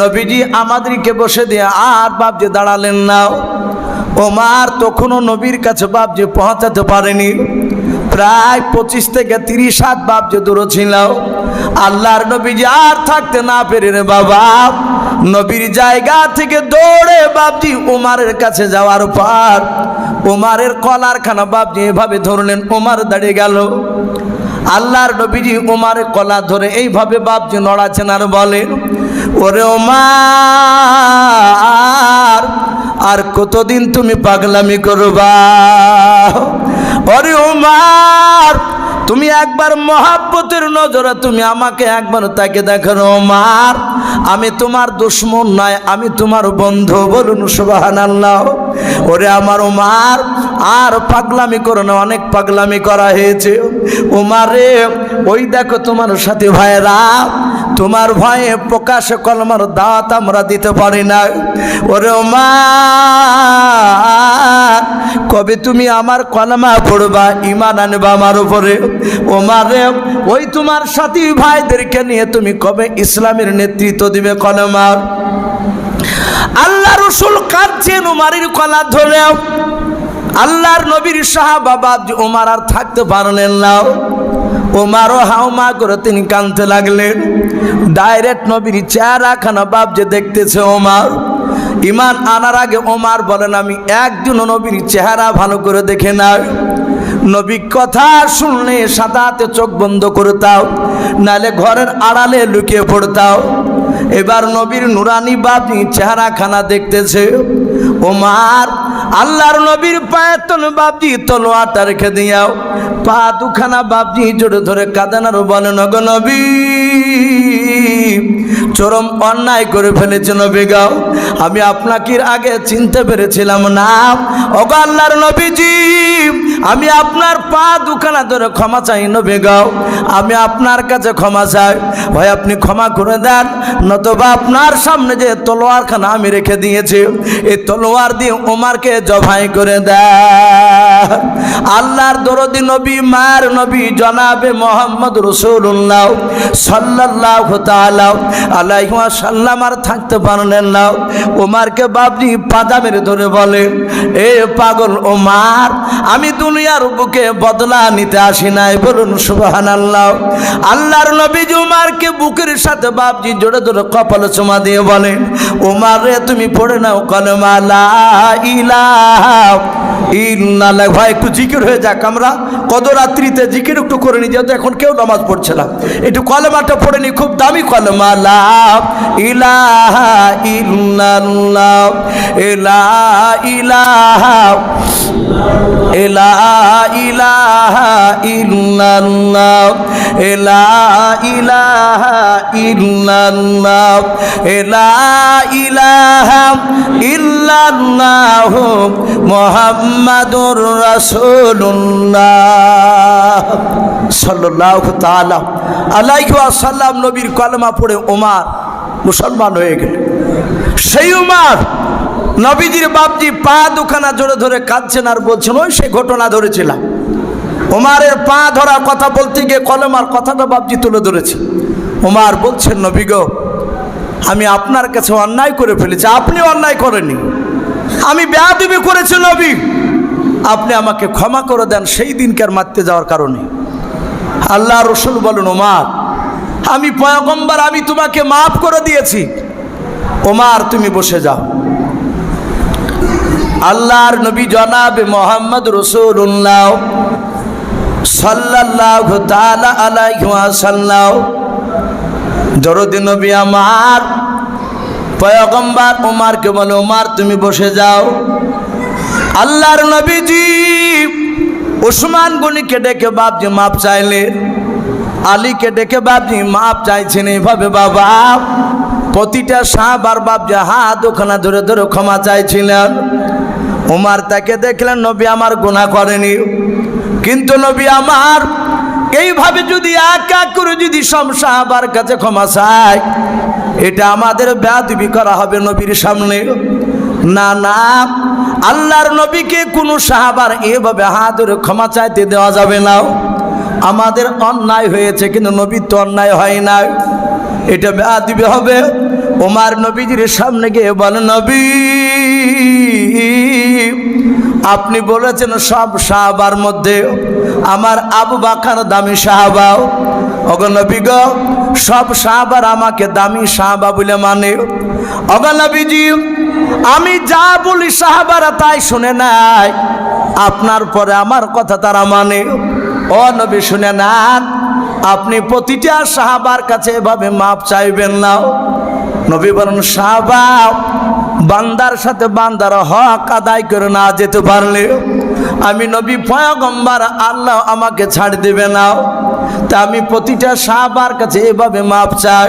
A: নবীজি আমাদেরকে বসে দিয়ে আর বাপজি দাঁড়ালেন না। ওমর তখনও নবীর কাছে বাপজি পৌঁছাতে পারেনি। প্রায় 25 থেকে 30 হাত বাপজি দূর ছিল। আল্লাহর নবীজি আর থাকতে না পেরে রে বাবা নবীর জায়গা থেকে দৌড়ে বাপজি ওমরের কাছে যাওয়ার পর ওমরের কলার খানা বাপজি এভাবে ধরলেন। ওমর দাঁড়িয়ে গেল। আল্লাহর নবীজি ওমরের কলা ধরে এইভাবে বাপজি নড়াচ্ছেন আর বলেন, ওরে ওমর, আর কতদিন তুমি পাগলামি করবা? ওরে ওমর, তুমি একবার মহাব্বতের নজরে তুমি আমাকে একবার তাকে দেখো। ওমর, আমি তোমার দুশমন নয়, আমি তোমার বন্ধু। বলুন সুবহানাল্লাহ। ওরে আমার ওমর, আর পাগলামি করো না, অনেক পাগলামি করা হয়েছে। ওমরে, ওই দেখো তোমার সাথী ভাইরা, তোমার ভয়ে প্রকাশে কলমার দাওয়াত আমরা দিতে পারি না। ওরে ওমর, কবে তুমি আমার কলমা পড়বা, ঈমান আনবা আমার উপরে? ওমরে, ওই তোমার সাথী ভাইদেরকে নিয়ে তুমি কবে ইসলামের নেতৃত্ব দিবে কলমার? আল্লাহ রাসূল কাঁদছেন ওমরের কলা ধরে। আল্লাহর নবীর সাহাবা বাপ ওমর আর থাকতে পারলেন না। ওমরও হাউমা করে তিনি কাঁদতে লাগলেন। ডাইরেক্ট নবীর চেহারা খানা বাপ যে দেখতেছে ওমর। ঈমান আনার আগে ওমর বলেন, আমি একজন নবীর চেহারা ভালো করে দেখে না। নবী কথা শুনলে সাদাতে চোখ বন্ধ করতাও, নালে ঘরের আড়ালে লুকিয়ে পড়তাও। এবার নবীর নুরানি বাপজি চেহারা খানা দেখতেছে। ওমর আল্লাহর নবীর পায়ের তলে বাপজি তলোয়ারটা রেখে দিয়াও, পা দুখানা বাপজি জোরে ধরে কাঁদেন আর বলেন, ওগো নবী, চরম অন্যায় করে ফেলেছে নবী গো, আমি আপনাকে আগে চিনতে পেরেছিলাম না। ওগো আল্লাহর নবীজি, আমি আপনার পা দুখানা ধরে ক্ষমা চাই নবী গো, আমি আপনার কাছে ক্ষমা চাই। ভাই আপনি ক্ষমা করে দেন, নতবা আপনার সামনে যে তলোয়ারখানা আমি রেখে দিয়েছি, এই তলোয়ার দিয়ে ওমরকে জবাই করে দেন। আল্লাহর দরদি নবী, মায়ের নবী জনাবে মুহাম্মদ রাসূলুল্লাহ সাল্লাল্লাহু তাআলা আলাইহি ওয়াসাল্লাম আর থাকতে পারলেন না। ওমরকে বাপজি পাজা মেরে ধরে বলে, এ পাগল ওমর, আমি দুনিয়ার বুকে বদলা নিতে আসি নাই। বলুন সুবহানাল্লাহ। আল্লাহর নবী ওমরকে বুকের সাথে বাপজি জোরে জোরে কপালে চুমা দিয়ে বলেন, ওমর রে, তুমি পড়ে নাও কলমা লা ইলাহা ইল্লাল্লাহ। ভাই একটু জিকির হয়ে যাক, আমরা কত রাত্রিতে জিকির একটু করে নি, যেহেতু এখন কেউ নামাজ পড়ছে না, একটু কলমাটা পড়ে নি, খুব দামি কলমা, লা ইলাহা ইল্লাল্লাহ, লা ইলাহা লা ইলাহা ইল্লাল্লাহ, লা ইলাহা ইল্লাল্লাহ, লা ইলাহা ইল্লাল্লাহ মুহাম্মাদুর রাসূলুল্লাহ সাল্লাল্লাহু তাআলা আলাইহি ওয়াসাল্লাম নবীর কলমা পড়ে ওমর মুসলমান হয়ে গেল। সেই ওমর নবীজির বাপজি পা দুখানা জোরে ধরে কাঁদছেন আর বলছেন, ওই সে ঘটনা ধরেছিলাম। ওমরের পা ধরা কথা বলতে গিয়ে কলমার কথাটা বাপজি তুলে ধরেছে। ওমর বলছেন, নবী গো, আমি আপনার কাছে অন্যায় করে ফেলেছি, আপনি অন্যায় করেননি, আমি বেয়াদবি করেছি নবী, আপনি আমাকে ক্ষমা করে দেন সেই দিনকার মারতে যাওয়ার কারণে। আল্লাহ রসুল বলেন, ওমর আমি পয়গম্বর, আমি তোমাকে মাফ করে দিয়েছি, ওমর তুমি বসে যাও। আল্লাহর নবী জনাবে মোহাম্মদ রাসূলুল্লাহ সাল্লাল্লাহু তাআলা আলাইহি ওয়াসাল্লাম দরুদ নবী আমার পয়গম্বর ওমরকে বলে, ওমর তুমি বসে যাও। আল্লাহর নবীজি উসমান গনিকে ডেকে বাপজি মাপ চাইলেন, আলীকে ডেকে বাপজি মাপ চাইছেন। এইভাবে বাবা প্রতিটা সাহাবার বাপজি হাত ওখানে ধরে ধরে ক্ষমা চাইছিলেন। ওমর তাকে দেখলেন নবী আমার গুনাহ করেনি, কিন্তু নবী আমার এইভাবে যদি এক এক করে যদি সব সাহাবার কাছে ক্ষমা চায়, এটা আমাদের বেয়াদবি করা হবে নবীর সামনে। না না, আল্লাহর নবীকে কোনো সাহাবার এভাবে হাত ধরে ক্ষমা চাইতে দেওয়া যাবে না। আমাদের অন্যায় হয়েছে, কিন্তু নবীর তো অন্যায় হয় না, এটা বেয়াদবি হবে। ওমর নবীজির সামনে গিয়ে বলে, নবী আপনি বলেছেন সব সাহাবার মধ্যে আমার আবু বকর দামি সাহাবা। ওগো নবী গো, সব সাহাবার আমাকে দামি সাহাবা বলে মানে। ওগো নবীজি আমি যা বলি সাহাবারা তাই শুনে নাই, আপনার পরে আমার কথা তারা মানে। ও নবী শুনে নেন, আপনি প্রতিটা সাহাবার কাছে এভাবে মাপ চাইবেন না। নবী বলেন, সাহাবা বান্দার সাথে বান্দার হক আদায় করে না যেতে পারলে আমি নবী পয়গম্বর আল্লাহ আমাকে ছাড় দেবে না। তা আমি প্রতিটা সাহাবার কাছে এভাবে মাপ চাই।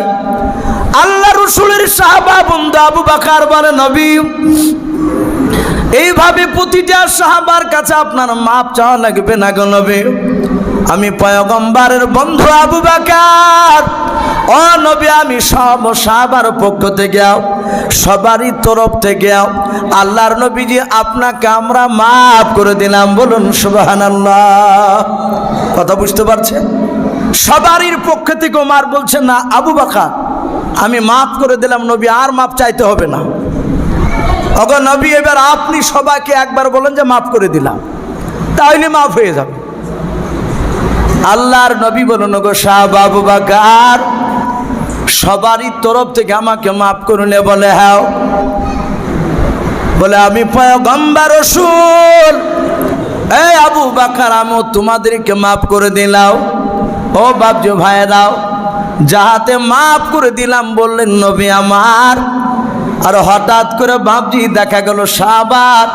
A: আল্লাহ রসুলের সাহাবা বন্ধু আবু বকর বলে, নবী এইভাবে প্রতিটা সাহাবার কাছে আপনার মাপ চাওয়া লাগবে না গো নবী, আমি পয়গম্বরের বন্ধু আবু বকর, ও নবী আমি সব সাহাবার পক্ষ থেকে সবারই তরফ থেকে আল্লাহর নবীজি আপনাকে আমরা মাফ করে দিলাম। বলুন সুবহানাল্লাহ। কথা বুঝতে পারছেন? সবারই পক্ষ থেকে ওমর বলছেন না, আবু বকর আমি মাফ করে দিলাম নবী, আর মাফ চাইতে হবে না। ওগো নবী এবার আপনি সবাইকে একবার বলেন যে মাফ করে দিলাম, তাহলে মাফ হয়ে যাবে। আল্লাহর নবী বলুন, ওগো সাহাবা আবু বকর সবারই তরফ থেকে আমাকে মাফ করলে? বলে হ্যাঁ। বলে আমি পয়গম্বর রাসূল, এই আবু বকর আমি তোমাদেরকে মাফ করে দিলাম। ও বাপজি ভাইরাও, যাহাতে মাফ করে দিলাম বললেন নবী আমার। আর হঠাৎ করে বাপজি দেখা গেল সাহাবার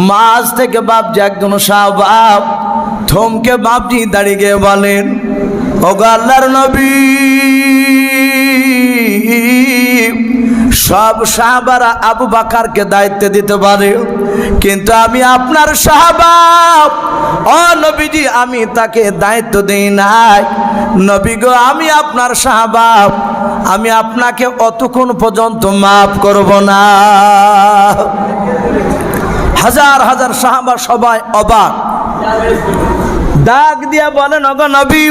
A: মাঝ থেকে বাপজি একজন সাহাবা থমকে বাপজি দাঁড়িয়ে গিয়ে বলেন, ওগো আল্লাহর নবী সব সাহাবারা আবু বকরকে দায়িত্ব দিতে পারে, কিন্তু আমি আপনার সাহাবা, ও নবীজি আমি তাকে দায়িত্ব দেই নাই। নবী গো আমি আপনার সাহাবা, আমি আপনাকে অতক্ষণ পর্যন্ত মাফ করব না। হাজার হাজার সাহাবা সবাই অবাক, ডাক দিয়া বলেন, ওগো নবী,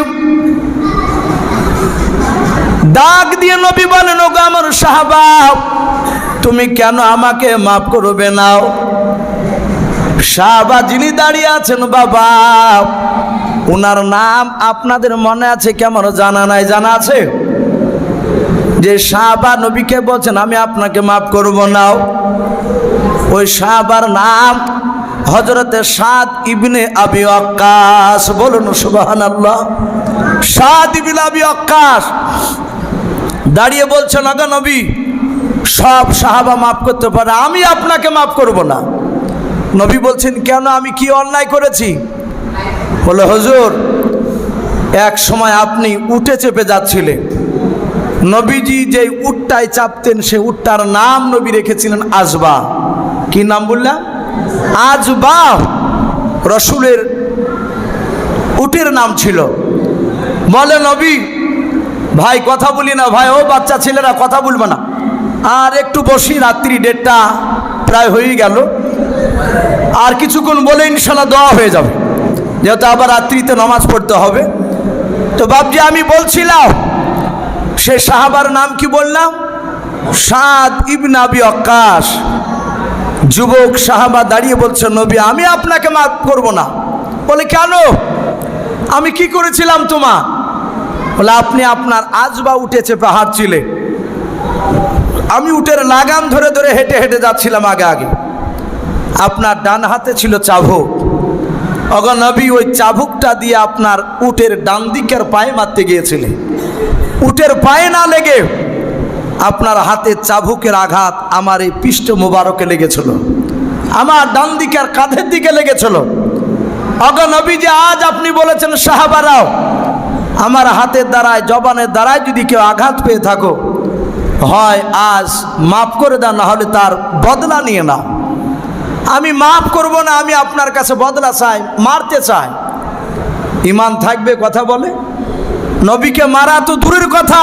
A: ডাক দিয়ে নবী বলেন, ওগো আমার সাহাবা তুমি কেন আমাকে মাফ করবে না? সাহাবা যিনি দাঁড়িয়ে আছেন বাবা, ওনার নাম আপনাদের মনে আছে কেমন জানা নাই? জানা আছে? যে সাহাবা নবীকে বলছেন আমি আপনাকে মাফ করব না, ওই সাহাবার নাম হযরতে সাদ ইবনে আবি ওয়াক্কাস। বলুন সুবহানাল্লাহ। সাদ ইবনে আবি ওয়াক্কাস দাঁড়িয়ে বলছেন, ওগো নবী সব সাহাবা মাফ করতে পারে, আমি আপনাকে মাফ করব না। নবী বলছেন কেন, আমি কি অন্যায় করেছি? বলে হুজুর এক সময় আপনি উটে চেপে যাচ্ছিলেন, নবীজি যে উটটায় চাপতেন সে উটটার নাম নবী রেখেছিলেন আজবা। কি নাম বললাম? আজবা। রসুলের উটের নাম ছিল। বলে নবী ভাই কথা বলি না ভাই, ও বাচ্চা ছেলেরা কথা বলবে না, আর একটু বসি, রাত্রি 1:30 প্রায় হয়ে গেল, আর কিছুক্ষণ বলে ইনশাল্লাহ দোয়া হয়ে যাবে, যেহেতু আবার রাত্রিতে নামাজ পড়তে হবে। তো বাপজি আমি বলছিলাম সে সাহাবার নাম কি বললাম? সাদ ইবনে আবি ওয়াক্কাস যুবক সাহাবা দাঁড়িয়ে বলছে, নবী আমি আপনাকে মাফ করব না। বলে কেন? আমি কি করেছিলাম তোমার? বলে আপনি আপনার আজবা উঠেছে পাহাড় চিলে, আমি উটের লাগাম ধরে ধরে হেঁটে হেঁটে যাচ্ছিলাম আগে আগে, আপনার ডান হাতে ছিল চাবুক। ওগো নবী ওই চাবুকটা দিয়ে আপনার উটের ডান দিকের পায়ে মারতে গিয়েছিলেন, উটের পায়ে না লেগে আপনার হাতে চাবুকের আঘাত আমার এই পৃষ্ঠ মোবারকে লেগেছিল, আমার ডান দিকের কাঁধের দিকে লেগেছিল। ওগো নবী যে আজ আপনি বলেছেন সাহাবারাও আমার হাতের দ্বারায় জবানের দ্বারায় যদি কেউ আঘাত পেয়ে থাকো, হয় আজ মাফ করে দাও, না হলে তার বদলা নিয়ে নাও। আমি মাফ করব না, আমি আপনার কাছে বদলা চাই, মারতে চাই। ঈমান থাকবে কথা বলে? নবীকে মারা তো দূরের কথা,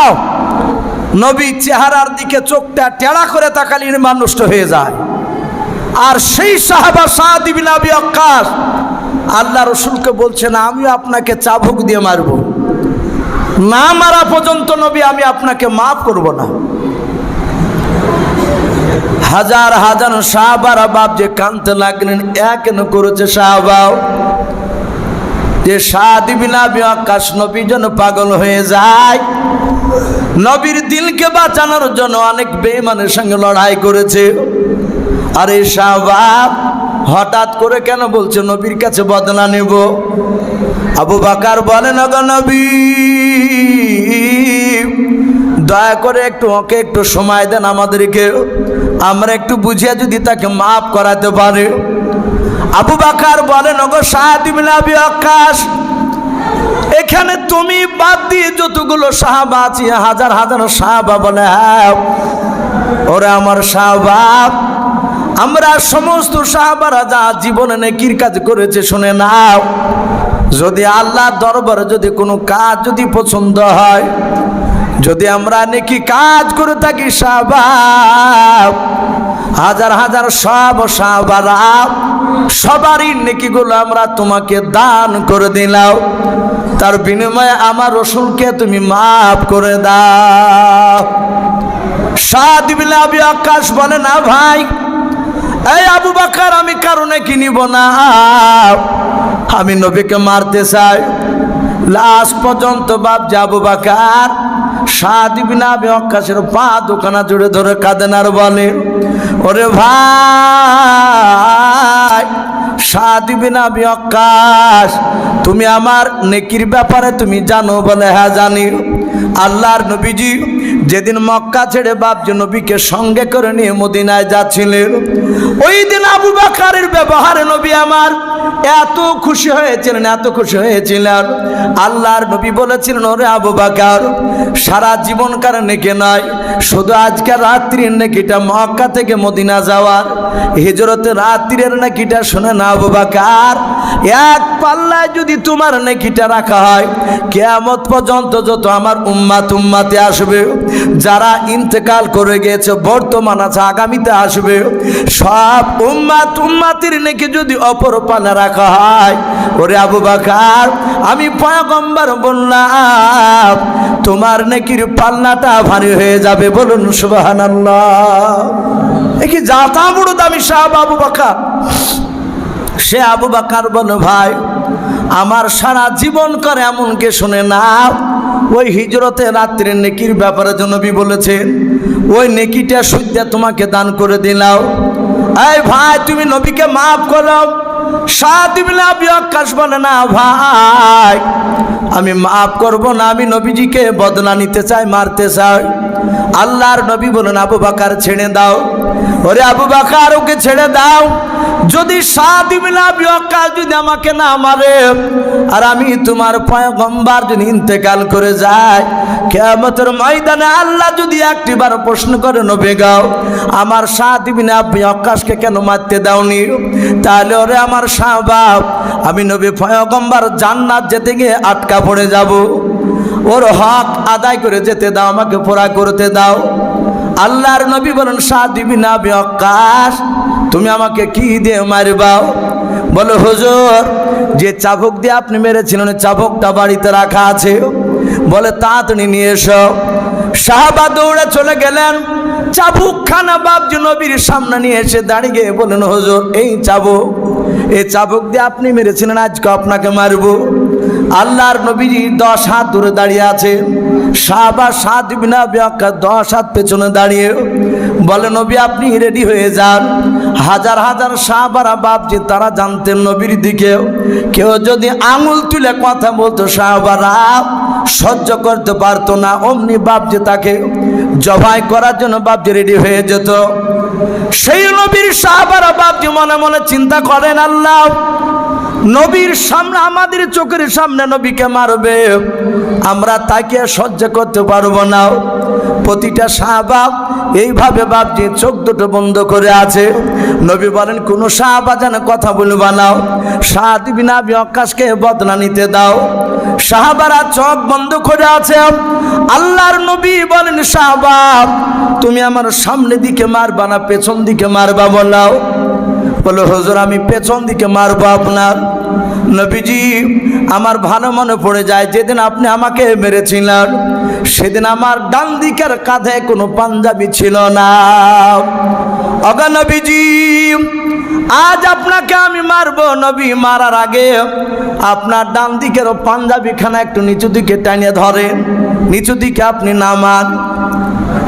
A: নবী চেহারার দিকে চোখটা টেড়া করে তাকালে ঈমান নষ্ট হয়ে যায়। আর সেই সাহাবা সাদ ইবনে আবি ওয়াক্কাস আল্লাহ রসুলকে বলছেন আমিও আপনাকে চাবুক দিয়ে মারব, না মারা পর্যন্ত নবী আমি আপনাকে মাফ করব না। হাজার হাজার সাহাবারা বাপ যে কাঁদতে লাগলেন, কেন করেছে সাহাবাও যে সাদ ইবনে আবি ওয়াক্কাস নবী যেন পাগল হয়ে যায়, নবীর দিলকে বাঁচানোর জন্য অনেক বেঈমানের সঙ্গে লড়াই করেছে। আর এই সাহাবা হঠাৎ করে কেন বলছে নবীর কাছে বদলা নেব? আবু বকর বলেন ওগো নবী দয়া করে ওকে একটু সময় দেন আমাদেরকে, আমরা একটু বুঝিয়ে যদি তাকে মাফ করাতে পারে। আবু বকর বলেন ওগো সাদ ইবনে আবি ওয়াক্কাস এখানে তুমি বাদ দিয়ে যতগুলো সাহাবা আছে, হাজার হাজার সাহাবা বলে হ্যাঁ ওরা আমার সাহাবা, আমরা সমস্ত সাহাবারা যা জীবনে নেকির কাজ করেছে শুনে নাও, যদি আল্লাহর দরবারে যদি কোনো কাজ যদি পছন্দ হয়, যদি আমরা নেকি কাজ করে থাকি সাহাবা, হাজার হাজার সব সাহাবারা সবারই নেকিগুলো আমরা তোমাকে দান করে দিলাম, তার বিনিময়ে আমার রাসূলকে তুমি মাফ করে দাও। সাদ ইবনে আবি ওয়াক্কাস বলে না ভাই, এই আবু বকর আমি কারণে কি নিব না, আমি নবীকে মারতে চাই। লাস্ট পর্যন্ত বাপ যে আবু বকর সাদ ইবনে আবি ওয়াক্কাসের পা দুখানা জুড়ে ধরে কাঁদেন আর বলে ওরে ভাই সাদ ইবনে আবি ওয়াক্কাস তুমি আমার নেকির ব্যাপারে তুমি জানো? বলে হ্যাঁ জানি। আল্লাহর নবীজি যেদিন মক্কা ছেড়ে বাপ যে নবীকে সঙ্গে করে নিয়ে মদিনায় যাচ্ছিলেন, ওই দিন আবু বকরের ব্যবহারে নবী আমার এত খুশি হয়েছিলেন, এত খুশি হয়েছিলেন। আল্লাহর নবী বলেছিলেন ওরে আবু বকর সারা জীবনকার নেকি নয়, শুধু আজকের রাত্রির নেকিটা মক্কা থেকে মদিনা যাওয়ার হিজরতের রাত্রির নেকিটা শুনে না আবু বকর, এক পাল্লায় যদি তোমার নেকিটা রাখা হয় কিয়ামত পর্যন্ত যত আমার উম্মতে আসবে, যারা ইন্তেকাল করে গিয়েছে বর্তমান আছে আগামীতে আসবে, সব উম্মতির নেকি যদি অপর পাল্লা রাখা হয়, ওরে আবু বকর আমি পয়গম্বর বললাম তোমার নেকির পাল্লাটা ভারী হয়ে যাবে। বলুন সুবহানাল্লাহ। কি জাতা বড় দামি সাহাবা আবু বকর। সে আবু বকর বলে ভাই আমার সারা জীবন করে এমনকে শুনে না, ওই হিজরতে রাত্রির নেকির ব্যাপারে নবী বলেছেন ওই নেকিটা সুদ্ধা তোমাকে দান করে দিলাম। এই ভাই তুমি নবীকে মাফ করো। সাদ ইবনে আবি ওয়াক্কাস বলে না ভাই আমি মাফ করব না, আমি নবীজিকে বদলা নিতে চাই, মারতে চাই। আল্লাহর নবী বলেন আবু বকর ছেড়ে দাও। ওরে আবু বকর ওকে ছেড়ে দাও, যদি সাদ ইবনে আবি ওয়াক্কাস যদি আমাকে না মারে আর আমি তোমার পয়গম্বর যদি ইন্তেকাল করে যায়, কিয়ামতের ময়দানে আল্লাহ যদি একটিবার প্রশ্ন করে নবী গাও আমার সাদ ইবনে আবি ওয়াক্কাসকে কেন মারতে দাওনি, তাহলে ওরে আমার সাহাবা আমি নবী পয়গম্বর জান্নাত যেতে গিয়ে আটকা পড়ে যাব, ওর হক আদায় করে যেতে দাও, আমাকে পুরা করতে দাও। আল্লাহর নবী বলেন সাদ ইবনে আবি ওয়াক্কাস তুমি আমাকে কি দিয়ে মারবাও? বলে হুজুর যে চাবুক দিয়ে আপনি মেরেছিলেন চাবুকটা বাড়িতে রাখা আছে, বলে তাড়াতাড়ি নিয়ে এসো। সাহাবা দৌড়ে চলে গেলেন, চাবুক খানা বাপজি নবীর সামনে নিয়ে এসে দাঁড়িয়ে বলেন, হুজুর এই চাবুক, এই চাবুক দিয়ে আপনি মেরেছিলেন, আজকে আপনাকে মারবো। আল্লাহর নবীজি 10 হাত দূরে দাঁড়িয়ে আছে, সাহাবা সাদ বিনা বিয়াক্কা 10 হাত পেছনে দাঁড়িয়ে বলে, নবী আপনি রেডি হয়ে যান। হাজার হাজার সাহাবারা বাপজি তারা জানতেন নবীর দিকে কেউ যদি আঙুল তুলে কথা বলতো সাহাবারা সহ্য করতে পারতো না, অমনি বাপজি তাকে জবাই করার জন্য বাপজি রেডি হয়ে যেত। সেই নবীর সাহাবারা বাপজি মনে মনে চিন্তা করেন, আল্লাহ নবীর সামনে, আমাদের চোখের সামনে নবীকে মারবে, আমরা তাকে সহ্য করতে পারবো না। প্রতিটা সাহাবা এইভাবে বাপজি চোখ দুটো বন্ধ করে আছে। নবী বলেন, কোনো সাহাবা যেন কথা বলবা না, সাদ বিন আবি ওয়াক্কাসকে বদলা নিতে দাও। সাহাবারা চোখ বন্ধ করে আছে। আল্লাহর নবী বলেন, সাহাবা তুমি আমার সামনে দিকে মারবা না পেছন দিকে মারবা? বলাও। বলো, হুজুর আমি পেছন দিকে মারবো আপনার। নবীজি আমার ভালো মনে পড়ে যায়, যেদিন আপনি আমাকে মেরেছিলেন সেদিন আমার ডান দিকের কাঁধে কোনো পাঞ্জাবি ছিল না। অগা নবীজি আজ আপনাকে আমি মারবো, নবী মারার আগে আপনার ডান দিকের পাঞ্জাবি খানা একটু নিচু দিকে টানিয়ে ধরেন, নিচু দিকে আপনি নামান।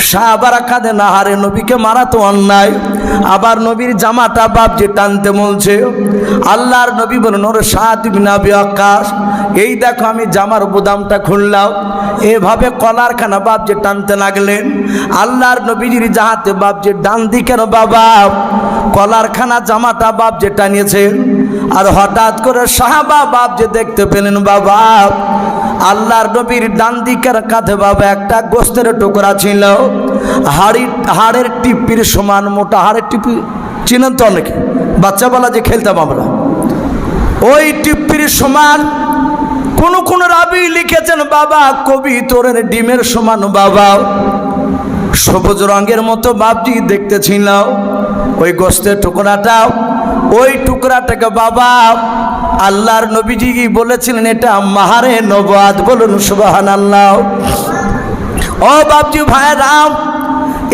A: সাহাবারা কাঁধে না হারে, নবীকে মারা তো অন্যায়, আবার নবীর জামাটা বাপজি টানতে বলছে। আল্লাহর নবী বলেন, ওরে সাদ বিন আবি ওয়াক্কাস এই দেখো আমি জামার বোতামটা খুললাম। এভাবে কলারখানা বাপজি টানতে লাগলেন। আল্লাহর নবীজির জাহাতে বাপজি ডান দিকের বাবা কলারখানা জামাটা বাপজি টানিয়েছে। আর হঠাৎ করে সাহাবা বাপজি দেখতে পেলেন বাবা আল্লাহর নবীর ডান দিকের কাঁধে বাবা একটা গোস্তের টুকরা ছিল, হাড়ের টিপির সমান মোটা। হাড়ের টিপি চিনেন তো অনেকে, বাচ্চাবেলা যে খেলতাম আমরা, ওই টিপির সমান। কোন রাবি লিখেছেন বাবা কবি তোরের ডিমের সমান বাবা, সবুজ রঙের মতো বাপজি দেখতে ছিল ওই গোস্তের টুকরাটা। ওই টুকরাটাকে বাবা আল্লাহর নবীজি বলেছিলেন এটা মাহারে নবুয়াত। বলুন সুবহানাল্লাহ। ও বাপজি ভাইরা,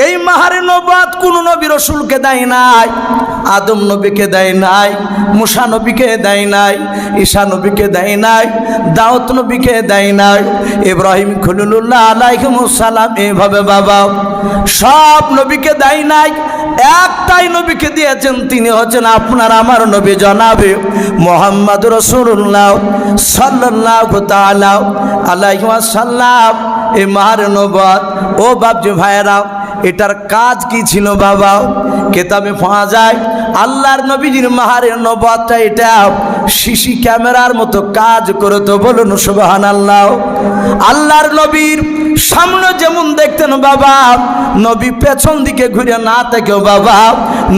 A: এই মাহারে নবুয়াত কোন নবী রাসূলকে দেয় নাই, আদম নবীকে দেয় নাই, মুসা নবীকে দেয় নাই, ঈসা নবীকে দেয় নাই, দাউদ নবীকে দেয় নাই, ইব্রাহিম খলিলুল্লাহ আলাইহিস সালাম এইভাবে বাবা সব নবীকে দেয় নাই। একটাই নবীকে দিয়েছেন, তিনি হচ্ছেন আপনার আমার নবী জনাবে মুহাম্মদ রাসূলুল্লাহ সাল্লাল্লাহু তাআলা আলাইহি ওয়াসাল্লাম। এই মাহারে নবুয়াত ও বাপজি ভাইরা এটার কাজ কি ছিল বাবা? কিতাবে পাওয়া যায় আল্লাহর নবীজির মাহারে নবুয়াতটা এটা সিসি ক্যামেরার মতো কাজ করত। বলুন সুবহানাল্লাহ। আল্লাহর নবীর সামনে যেমন দেখতেন বাবা, নবী পেছন দিকে ঘুরে না থেকেও বাবা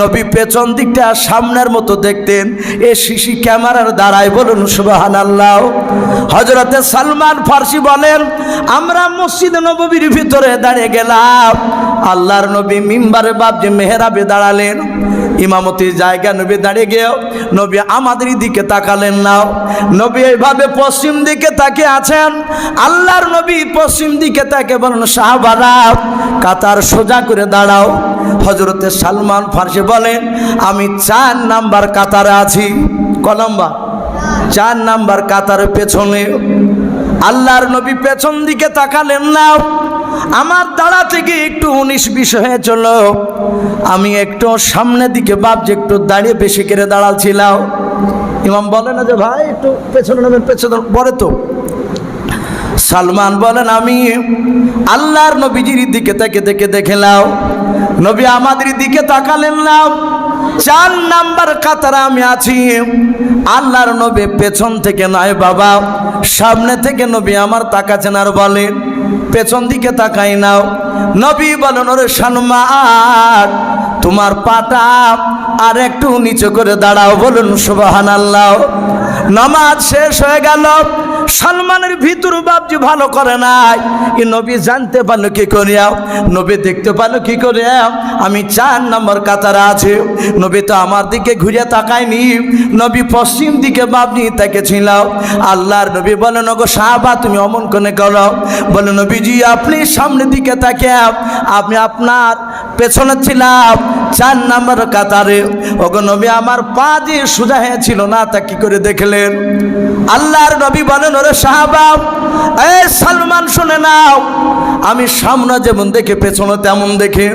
A: নবী পেছন দিকটা সামনের মতো দেখতেন এই সিসি ক্যামেরার দ্বারাই। বলুন সুবহানাল্লাহ। হযরতে সালমান ফারসি বলেন, আমরা মসজিদ নববীর ভিতরে দাঁড়িয়ে গেলাম, আল্লাহর নবী মিম্বারে বাপজি মেহরাবে দাঁড়ালেন, ইমামতির জায়গা নবী দাঁড়িয়ে গিয়ে নবী আমাদের দিকে তাকালেন না, নবী এইভাবে পশ্চিম দিকে তাকিয়ে আছেন। আল্লাহর নবী পশ্চিম দিকে তাকে বলেন, সাহাবারা কাতার সোজা করে দাঁড়াও। হযরতে সালমান ফারসি বলেন, আমি 4 নাম্বার কাতারে আছি। ক নাম্বার? 4 নাম্বার কাতারের পেছনে। আল্লাহর নবী পেছন দিকে তাকালেন না। আমার দাঁড়া থেকে একটু 19-20 হয়ে চলো, আমি একটু সামনের দিকে বাপজি একটু দাঁড়িয়ে বেশি করে দাঁড়াচ্ছিলাম। ইমাম বলে না যে ভাই একটু পেছনে নামেন, পেছনে পরে তো। সালমান বলেন, আমি আল্লাহর নবীজির দিকে তাকে দেখে নাও, নবী আমাদের দিকে তাকালেন না। 4 নাম্বার কাতারে আমি আছি। আল্লাহর নবী পেছন থেকে নয় বাবা সামনে থেকে নবী আমার তাকাচ্ছেন আর বলেন, পেছন দিকে তাকাই নাও। নবী বলেন, ওরে সালমান তোমার পাটা আর একটু নিচু করে দাঁড়াও। বলুন সুবহানাল্লাহ। নামাজ শেষ হয়ে গেল, সালমানের ভিতর বাপজি ভালো করে নাই। এ নবী জানতে পারলো কি করিয়া, নবী দেখতে পারলো কি করিয়া আমি 4 নম্বর কাতারে আছে। নবী তো আমার দিকে ঘুরে তাকায়নি, নবী পশ্চিম দিকে বাপজি তাকিয়েছিল। আল্লাহর নবী বলেন, ওগো সাহাবা তুমি অমন কোনে করো? বলে নবীজি আপনি সামনের দিকে তাকিয়ে আমি আপনার পেছনে ছিলাম 4 নম্বর কাতারে। ওগো নবী আমার পা দিয়ে সোজা হয়েছিল না, তা কি করে দেখলেন? আল্লাহর নবী বলেন, ওরে সাহাবা এই সালমান শুনে নাও, আমি সামনে যেমন দেখে পেছনে তেমন দেখে।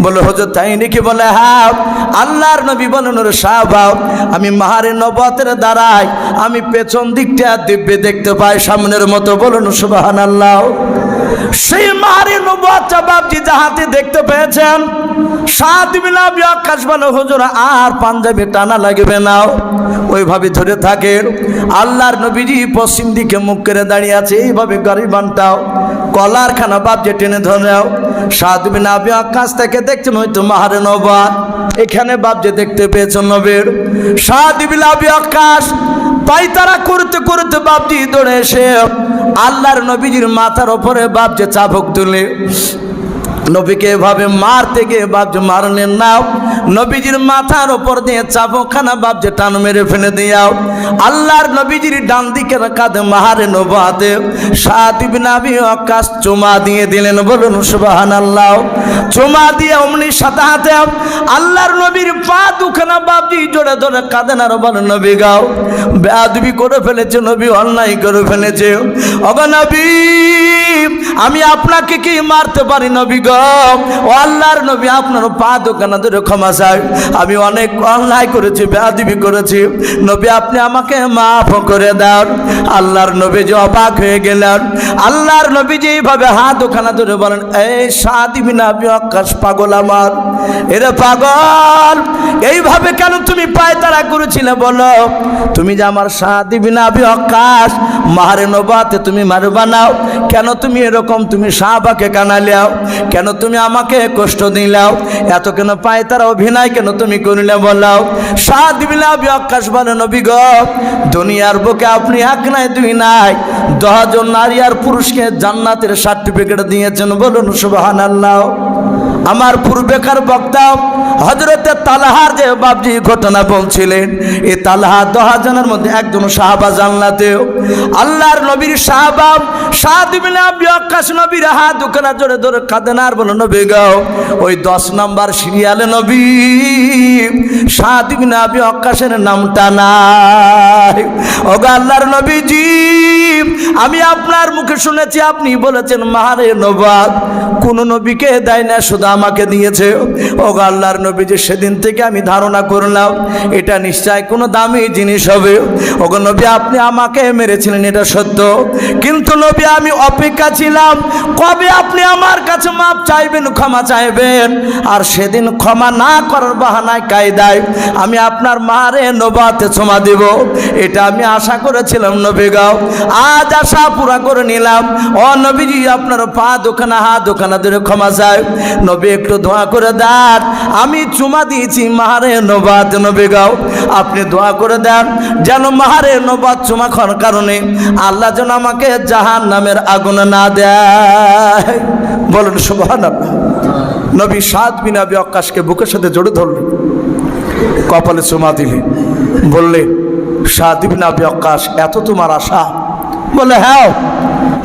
A: বলে হুজুর তাই নাকি? বলে হ্যাঁ। আল্লাহর নবী বলেন, ওরে সাহাবা আমি মাহারে নবুয়তের দ্বারাই আমি পেছন দিকটা দিব্যে দেখতে পাই সামনের মতো। বলুন সুবহানাল্লাহ। সেই মাহারে নবুয়তটা বাপজি যাহাতে দেখতে পেয়েছেন। সাদ বিন আবি ওয়াক্কাস বলে হুজুর আর পাঞ্জাবি টানা লাগবে না, ওইভাবে ধরে থাকেন। আল্লাহর নবীজি পশ্চিম দিকে মুখ করে দাঁড়িয়ে আছে, এইভাবে গরিবানটাও কলার খানা বাপজি টেনে ধরেও। সাদ বিন আবি ওয়াক্কাস থেকে দেখছেন হয়তো মাহারে নবুয়ত এখানে বাপজি দেখতে পেয়েছেন নবীর। সাদ বিন আবি ওয়াক্কাস পায়তারা করতে করতে বাপজি দৌড়ে এসে আল্লাহর নবীজির মাথার উপরে বাপজি চাবুক তুলে নবীকে এভাবে মারতে গিয়ে বাপজি মারলেন না, নবীজির মাথার উপর দিয়ে চাবুকখানা বাপজি টান মেরে ফেলে দিয়াও। আল্লাহর নবীজির ডান দিকের কাঁধে মাহারে নবুয়তে সাদ বিন আবি ওয়াক্কাস চুমা দিয়ে দিলেন। বলুন সুবহানাল্লাহ। চুমা দিয়ে অমনি সাথে হাতে আল্লাহর নবীর পা দুখানা বাপজি জোরে ধরে কাঁদেন আর বলেন, নবী গাও বেয়াদবি করে ফেলেছে, নবী অন্যায় করে ফেলেছে। ওগো নবী আমি আপনাকে কি মারতে পারি নবী গো? ও আল্লাহর নবী আপনার পা দোকানা ধরে ক্ষমা চাই, আমি অনেক অন্যায় করেছি, বেয়াদবি করেছি, নবী আপনি আমাকে মাফ করে দেন। আল্লাহর নবী যে অবাক হয়ে গেলেন। আল্লাহর নবী যে এইভাবে হাত দোকানা ধরে বলেন, এই সাদ বিন আবি ওয়াক্কাস পাগল আমার, এরে পাগল এইভাবে কেন তুমি পায়তারা করেছিলে? বলো তুমি যে আমার সাদ বিন আবি ওয়াক্কাস মাহারে নবুয়তে তুমি মারবা নাও, কেন তুমি এরকম তুমি সাহাবাকে কানালিয়াও, কেন তুমি আমাকে কষ্ট দিলাও, এত কেন পায়তারা অভিনয় কেন তুমি করিলে? বলাও। সাদ বিন আবি ওয়াক্কাস বলে, নবী গো দুনিয়ার বুকে আপনি এক নাই দুই নাই 10 জন নারী আর পুরুষকে জান্নাতের সার্টিফিকেট দিয়েছেন। বলুন সুবহানাল্লাহ। আমার পূর্বেকার বক্তা হযরতে তালহার যে বাপজি ঘটনা বলছিলেন, এই তালহা 10 জনের মধ্যে একজন সাহাবা জান্নাতে। আল্লাহর নবীর সাহাবা সাদ বিন আবি ওয়াক্কাস নবীর হাত দুখানা জোরে ধরে কাঁদেন আর বলেন, নবী গো ওই 10 নম্বর সিরিয়ালে নবী সাদ বিন আবি ওয়াক্কাসের নামটা নাই। ওগো আল্লাহর নবীজি আমি আপনার মুখে শুনেছি আপনি বলেছেন মাহারে নবুয়ত কোন নবীকে দেয় না, শুধু আমাকে দিয়েছে। ওগো আল্লাহর নবীজি সেদিন থেকে আমি ধারণা করলাম এটা নিশ্চয় কোনো দামি জিনিস হবে। ওগো নবী আপনি আমাকে মেরেছিলেন এটা সত্য, কিন্তু নবী আমি অপেক্ষা ছিলাম কবে আপনি আমার কাছে মাপ চাইবেন, ক্ষমা চাইবেন। আর সেদিন ক্ষমা না করার বাহানায় কায়দায় আমি আপনার মারে নবুয়তে চুমা দেব, এটা আমি আশা করেছিলাম নবী গাও। আজ আশা পুরা করে নিলাম। ও নবীজি আপনার পা দোকানা হাত দোকানা ধরে ক্ষমা চাই, নবী একটু দোয়া করে দেন, আমি চুমা দিয়েছি মাহারে নবুয়তে নবী গাও, আপনি দোয়া করে দেন যেন মাহারে নবুয়ত চুমা খাওয়ার কারণে আল্লাহ যেন আমাকে জাহান্নামের আগুনে না দেয়। বলুন সুবহানাল্লাহ। নবী সাদ বিন আবি ওয়াক্কাসকে বুকের সাথে জড়িয়ে ধরলেন, কপালে চুমা দিলেন, বললেন, সাদ বিন আবি ওয়াক্কাস এত তোমার আশা? বলে হ্যাঁ।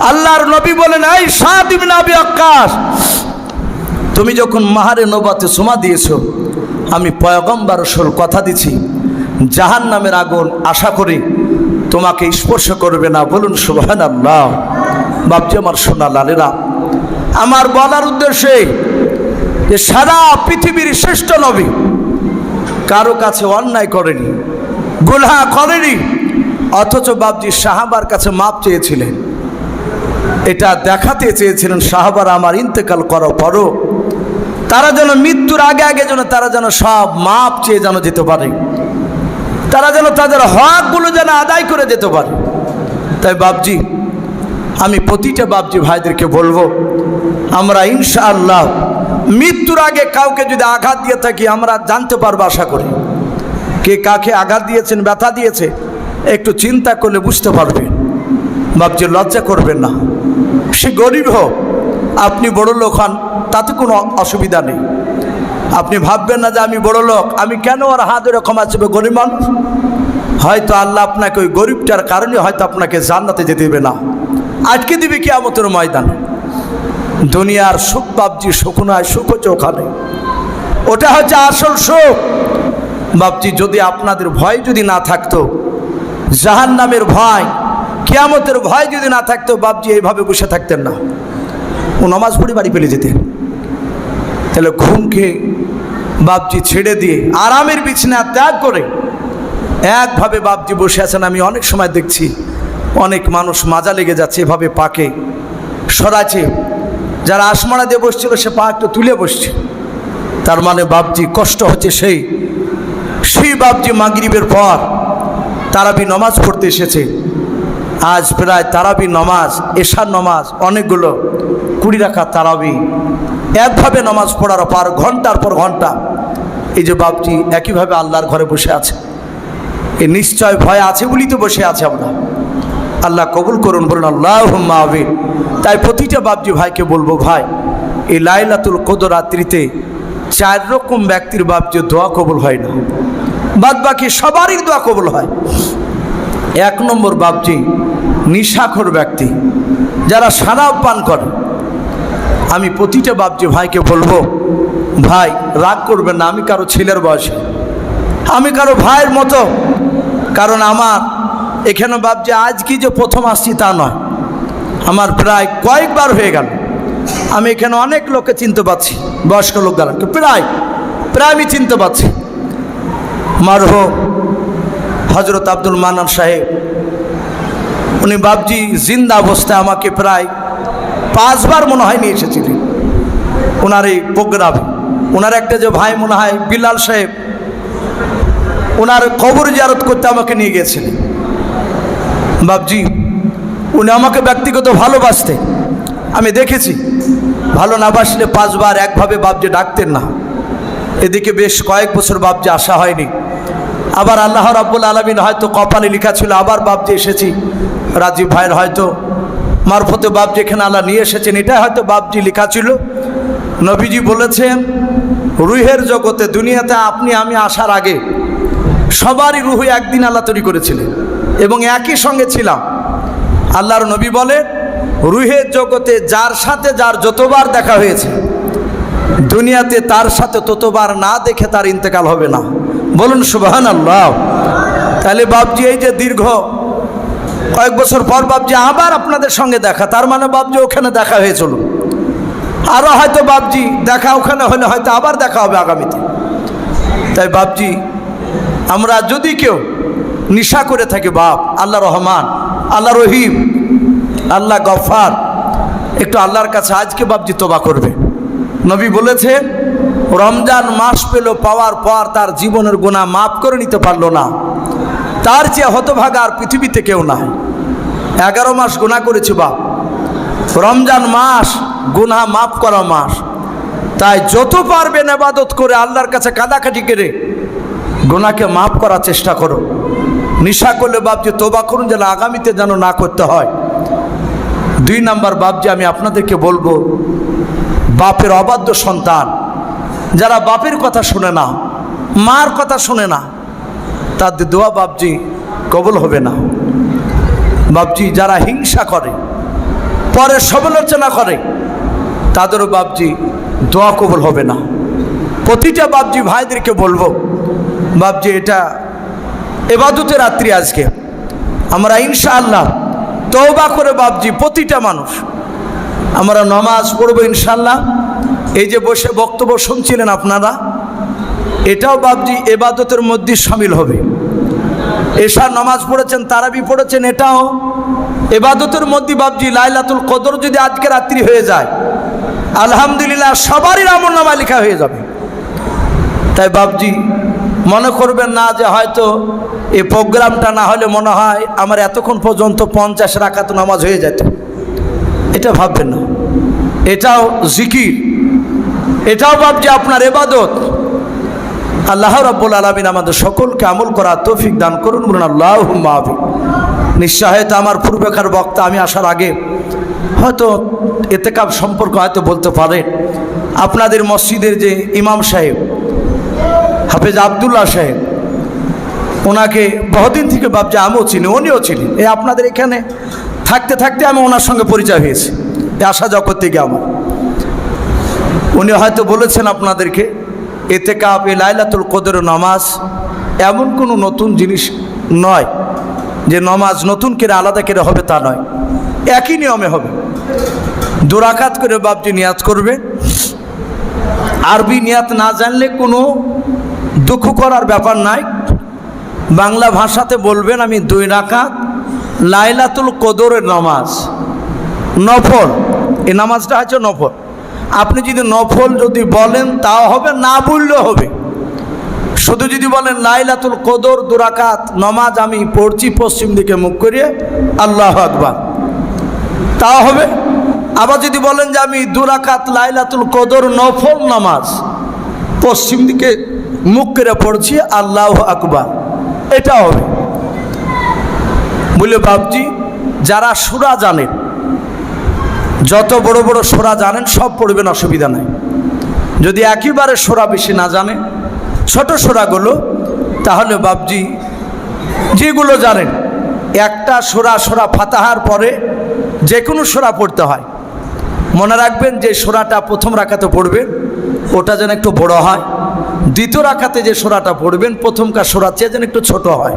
A: আল্লাহর নবী বলেন, এই সাদ বিন আবি ওয়াক্কাস তুমি যখন মাহারে নবুয়তে চুমা দিয়েছো, আমি পয়গম্বর রাসূল কথা দিছি জাহান্নামের আগুন আশা করি তোমাকে স্পর্শ করবে না। বলুন সুবহানাল্লাহ। বাপজি আমার সোনা লালেরা, আমার বলার উদ্দেশ্যে যে সারা পৃথিবীর শ্রেষ্ঠ নবী কারো কাছে অন্যায় করেনি, গুনাহ করেনি, অথচ বাপজি সাহাবার কাছে মাপ চেয়েছিলেন। এটা দেখাতে চেয়েছিলেন সাহাবারা আমার ইন্তেকাল করার পরও তারা যেন মৃত্যুর আগে আগে যেন তারা যেন সব মাপ চেয়ে যেন যেতে পারে, তারা যেন তাদের হকগুলো যেন আদায় করে যেতে পারে। তাই বাপজি আমি প্রতিটা বাপজি ভাইদেরকে বলবো, আমরা ইনশাআল্লাহ মৃত্যুর আগে কাউকে যদি আঘাত দিয়ে থাকি আমরা জানতে পারবো, আশা করি কে কাকে আঘাত দিয়েছেন, ব্যথা দিয়েছে একটু চিন্তা করলে বুঝতে পারবেন। বাপজি লজ্জা করবেন না, সে গরিব হোক আপনি বড় লোক হন, তাতে কোনো অসুবিধা নেই। আপনি ভাববেন না যে আমি বড় লোক, আমি কেন ওর হাত ধরে ক্ষমা চাইবে, গরিব মানুষ। হয়তো আল্লাহ আপনাকে ওই গরিবটার কারণে হয়তো আপনাকে জান্নাতে যেতে দেবে না, আটকে দিবে কিয়ামতের ময়দানে। দুনিয়ার সুখ বাপজি সুখ নয়, সুখ হচ্ছে ওখানে, ওটা হচ্ছে আসল সুখ। বাপজি যদি আপনাদের ভয় যদি না থাকতো, জাহান্নামের ভয়, কিয়ামতের ভয় যদি না থাকতো, বাপজি এইভাবে বসে থাকতেন না, ও নামাজ পড়ে বাড়ি পেলে যেতেন। তাহলে ঘুমকে বাপজি ছেড়ে দিয়ে আরামের বিছানা ত্যাগ করে একভাবে বাপজি বসে আছেন। আমি অনেক সময় দেখছি অনেক মানুষ মাজা লেগে যাচ্ছে, এভাবে পাকে সরাচ্ছে। যারা আসমানা দিয়ে বসছিল সে পা একটু তুলে বসছে, তার মানে বাপজি কষ্ট হচ্ছে। সেই বাপজি মাগরিবের পর তারাবি নমাজ পড়তে এসেছে। আজ প্রায় তারাবি নমাজ, এশার নমাজ অনেকগুলো 20 রাকাত তারাবি একভাবে নমাজ পড়ার পর ঘন্টার পর ঘন্টা এই যে বাপজি একইভাবে আল্লাহর ঘরে বসে আছে। এ নিশ্চয় ভয় আছে বলেই তো বসে আছে আমরা। আল্লাহ কবুল করুন, বলুন আল্লাহুম্মা আমিন। তাই প্রতিটা বাপজি ভাইকে বলবো, ভাই এই লাইলাতুল কদর রাত্রিতে 4 রকম ব্যক্তির বাপজি দোয়া কবুল হয় না, বাদ বাকি সবারই দোয়া কবুল হয়। 1 নম্বর বাপজি নিশাখোর ব্যক্তি, যারা শরাব পান করে। আমি প্রতিটা বাপজি ভাইকে বলবো, ভাই রাগ করবেন না, আমি কারো ছেলের বয়সে, আমি কারো ভাইয়ের মতো। কারণ আমার এখানে বাপজি আজ কি যে প্রথম আসছি তা নয়, আমার প্রায় কয়েকবার হয়ে গেল। আমি এখানে অনেক লোককে চিনতে পারছি, বয়স্ক লোক দ্বারা প্রায় আমি চিনতে পারছি। মারহুম হজরত আব্দুল মান্নান সাহেব, উনি বাপজি জিন্দা অবস্থায় আমাকে প্রায় 5 বার মনে হয় নিয়ে এসেছিলেন ওনার এই প্রোগ্রামে। ওনার একটা যে ভাই মনে হয় বিলাল সাহেব, ওনার কবর জিয়ারত করতে আমাকে নিয়ে গিয়েছিলেন। বাপজি উনি আমাকে ব্যক্তিগত ভালোবাসতেন, আমি দেখেছি। ভালো না বাসলে 5 বার একভাবে বাপজি ডাকতেন না। এদিকে বেশ কয়েক বছর বাপজি আসা হয়নি। আবার আল্লাহ রাব্বুল আলামিন হয়তো কপালে লেখা ছিল আবার বাপজি এসেছি, রাজীব ভাইয়ের হয়তো মারফতে বাপজি এখানে আল্লাহ নিয়ে এসেছেন, এটা হয়তো বাপজি লেখা ছিল। নবীজি বলেছেন রুহের জগতে দুনিয়াতে আপনি আমি আসার আগে সবারই রুহ একদিন আল্লাহ তৈরি করেছিলেন এবং একই সঙ্গে ছিলাম। আল্লাহর নবী বলেন রুহের জগতে যার সাথে যার যতবার দেখা হয়েছে, দুনিয়াতে তার সাথে ততবার না দেখে তার ইন্তেকাল হবে না। বলুন সুবহানাল্লাহ। তাহলে বাপজি এই যে দীর্ঘ কয়েক বছর পর বাপজি আবার আপনাদের সঙ্গে দেখা, তার মানে বাপজি ওখানে দেখা হয়েছিল। আরও হয়তো বাপজি দেখা ওখানে হলে হয়তো আবার দেখা হবে আগামীতে। তাই বাপজি আমরা যদি কেউ নিশা করে থাকি, বাপ আল্লাহ রহমান, আল্লাহ রহিম, আল্লাহ গফার, একটু আল্লাহর কাছে আজকে বাপজি তোবা করবে। নবী বলেছেন রমজান মাস পেল, পাওয়ার পর তার জীবনের গুনাহ মাফ করে নিতে পারলো না, তার চেয়ে হতভাগা আর পৃথিবীতে কেউ নাই। 11 মাস গুনাহ করেছে বাপ, রমজান মাস গুনাহ মাফ করা মাস। তাই যত পারবেন ইবাদত করে আল্লাহর কাছে কাঁদাকাটি করে গুনাহকে মাফ করার চেষ্টা করো। নিশা করলে বাপজি তোবা করুন, যেন আগামীতে যেন না করতে হয়। 2 নম্বর বাপজি আমি আপনাদেরকে বলবো, বাপের অবাধ্য সন্তান, যারা বাপের কথা শুনে না, মার কথা শুনে না, তাদের দোয়া বাপজি কবুল হবে না। বাপজি যারা হিংসা করে, পরে সমালোচনা করে, তাদেরও বাপজি দোয়া কবুল হবে না। প্রতিটা বাপজি ভাইদেরকে বলবো, বাপজি এটা ইবাদতের রাত্রি, আজকে আমরা ইনশাআল্লাহ তওবা করে বাপজি প্রতিটা মানুষ আমরা নামাজ পড়বো ইনশাআল্লাহ। এই যে বসে বক্তব্য শুনছিলেন আপনারা, এটাও বাপজি ইবাদতের মধ্যে শামিল হবে। এশার নামাজ পড়েছেন, তারাবি পড়েছেন, এটাও ইবাদতের মধ্যে বাপজি। লাইলাতুল কদর যদি আজকে রাত্রি হয়ে যায়, আলহামদুলিল্লাহ সবারই আমলনামা লেখা হয়ে যাবে। তাই বাপজি মনে করবেন না যে হয়তো এই প্রোগ্রামটা না হলে মনে হয় আমার এতক্ষণ পর্যন্ত 50 রাকাত নামাজ হয়ে যেত, এটা ভাববেন না। এটাও জিকির, এটাও বাপজি আপনার ইবাদত। আল্লাহ রাব্বুল আলামিন আমাদের সকলকে আমল করার তৌফিক দান করুন, বলুন আল্লাহুম্মা আমিন। নিশ্চয় হয়তো আমার পূর্বেকার বক্তা আমি আসার আগে হয়তো এতেকাব সম্পর্কে হয়তো বলতে পারে। আপনাদের মসজিদের যে ইমাম সাহেব হাফেজ আবদুল্লাহ সাহেব, ওনাকে বহুদিন থেকে ভাবছি আমিও চিনি, উনিও চিনি। এই আপনাদের এখানে থাকতে থাকতে আমি ওনার সঙ্গে পরিচয় হয়েছি, আসা যাওয়া করতে গিয়ে আমার। উনি হয়তো বলেছেন আপনাদেরকে এতেকাব, এই লাইলাতুল কদরের নামাজ এমন কোনো নতুন জিনিস নয় যে নামাজ নতুন করে আলাদা করে হবে, তা নয়, একই নিয়মে হবে। 2 রাকাত করে বাপজি নিয়াত করবে। আরবি নিয়াত না জানলে কোনো দুঃখ করার ব্যাপার নাই, বাংলা ভাষাতে বলবেন আমি 2 রাকাত লাইলাতুল কদরের নামাজ, নফল। এই নামাজটা হচ্ছে নফল। আপনি যদি নফল যদি বলেন তাও হবে, না বললেও হবে। শুধু যদি বলেন লাইলাতুল কদর 2 রাকাত নামাজ আমি পড়ছি পশ্চিম দিকে মুখ করিয়ে আল্লাহু আকবার, তাও হবে। আবার যদি বলেন যে আমি 2 রাকাত লাইলাতুল কদর নফল নামাজ পশ্চিম দিকে মুখ করে পড়ছি আল্লাহু আকবার, এটা হবে। বলে বাপজি যারা সূরা জানেন, যত বড় বড় সূরা জানেন সব পড়বেন, অসুবিধা নাই। যদি একেবারে সূরা বেশি না জানেন, ছোট সূরাগুলো, তাহলে বাপজি যেগুলো জানেন, একটা সূরা ফাতিহার পরে যে কোনো সূরা পড়তে হয়। মনে রাখবেন যে সূরাটা প্রথম রাকাতে পড়বেন ওটা যেন একটু বড় হয়, দ্বিতীয় রাকাতে যে সূরাটা পড়বেন প্রথমকার সূরার চেয়ে যেন একটু ছোট হয়,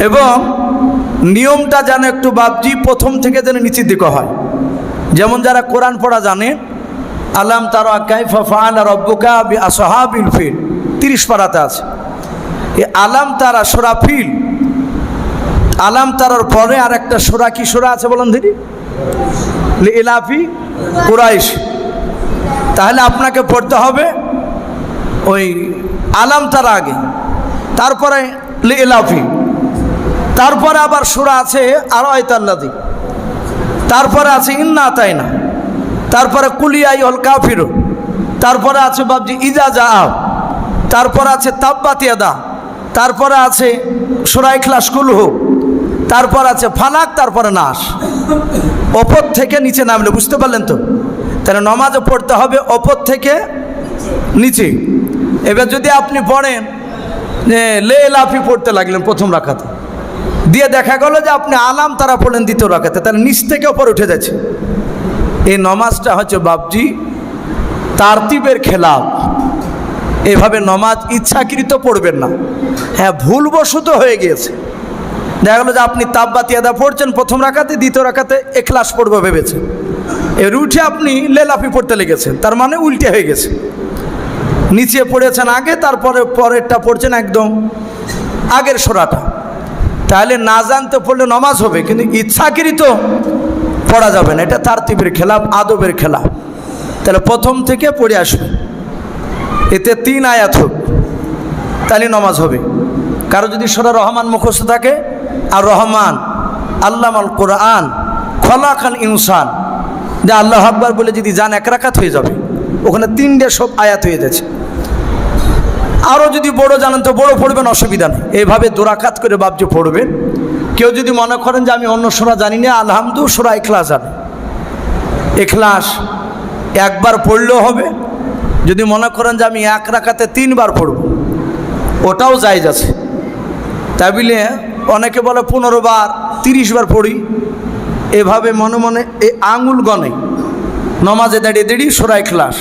A: এবং নিয়মটা যেন একটু বাপজি প্রথম থেকে যেন নিচের দিকে হয়। যেমন যারা কোরআন পড়া জানে, আলাম তারা কাইফা ফাআলা রাব্বুকা বিআসহাবিল ফিল 30 পারাতে আছে। এই আলাম তারা সূরা ফিল, আলাম তারার পরে আর একটা সূরা, কি সূরা আছে বলেন দিদি? লিইলাফি কুরাইশ। তাহলে আপনাকে পড়তে হবে ওই আলাম তারা আগে, তারপরে লিইলাফি, তারপরে আবার সূরা আছে আরাইতাল্লাযী, তারপরে আছে ইন্না আতাইনা, তারপরে কুল ইয়া আইয়ুহাল কাফিরুন, তারপরে আছে বাবজি ইজা জাআ, তারপরে আছে তাব্বাত ইয়াদা, তারপরে আছে সূরা ইখলাস কুলহু, তারপর আছে ফালাক, তারপরে নাস। ওপর থেকে নিচে নামলে, বুঝতে পারলেন তো? তাহলে নামাজে পড়তে হবে ওপর থেকে নিচে। এবার যদি আপনি পড়েন যে লিইলাফি পড়তে লাগলেন প্রথম রাকাতে, দিয়ে দেখা গেল যে আপনি আলাম তারা পড়লেন দ্বিতীয় রাকাতে, তাহলে নিচ থেকে ওপর উঠে যাচ্ছে। এই নামাজটা হচ্ছে বাপজি তারতিবের খেলাফ। এভাবে নামাজ ইচ্ছাকৃত পড়বেন না। হ্যাঁ, ভুলবশত হয়ে গিয়েছে, দেখা গেল যে আপনি তাব্বাত ইয়াদা পড়ছেন প্রথম রাকাতে, দ্বিতীয় রাকাতে ইখলাস পড়বো ভেবেছেন, এর উঠে আপনি লিইলাফি পড়তে লেগেছেন, তার মানে উল্টে হয়ে গেছে। নিচে পড়েছেন আগে, তারপরে পরেরটা পড়ছেন একদম আগের সূরাটা। তাহলে না জানতে পড়লে নামাজ হবে, কিন্তু ইচ্ছাকৃত পড়া যাবে না। এটা তারতিবের খেলাফ, আদবের খেলাফ। তাহলে প্রথম থেকে পড়ে আসবে, এতে 3 আয়াত হোক, তাহলে নামাজ হবে। কারো যদি সূরা রহমান মুখস্থ থাকে, আর রহমান আল্লামাল কোরআন খলাকাল ইনসান, যে আল্লাহু আকবার বলে যদি যান 1 রাকাত হয়ে যাবে, ওখানে 3টে সব আয়াত হয়ে যাচ্ছে। আরও যদি বড় জানেন তো বড় পড়বেন, অসুবিধা নেই। এইভাবে 2 রাকাত করে বাপজি পড়বেন। কেউ যদি মনে করেন যে আমি অন্য সূরা জানি না, আলহামদুলিল্লাহ সূরা ইখলাস জানে, ইখলাস একবার পড়লেও হবে। যদি মনে করেন যে আমি 1 রাকাতে 3 বার পড়ব, ওটাও জায়েজ আছে। তাই বলে অনেকে বলে 15 বার 30 বার পড়ি, এভাবে মনে মনে এই আঙুল গনে নমাজে দাঁড়িয়ে দাঁড়িয়ে সূরা ইখলাস,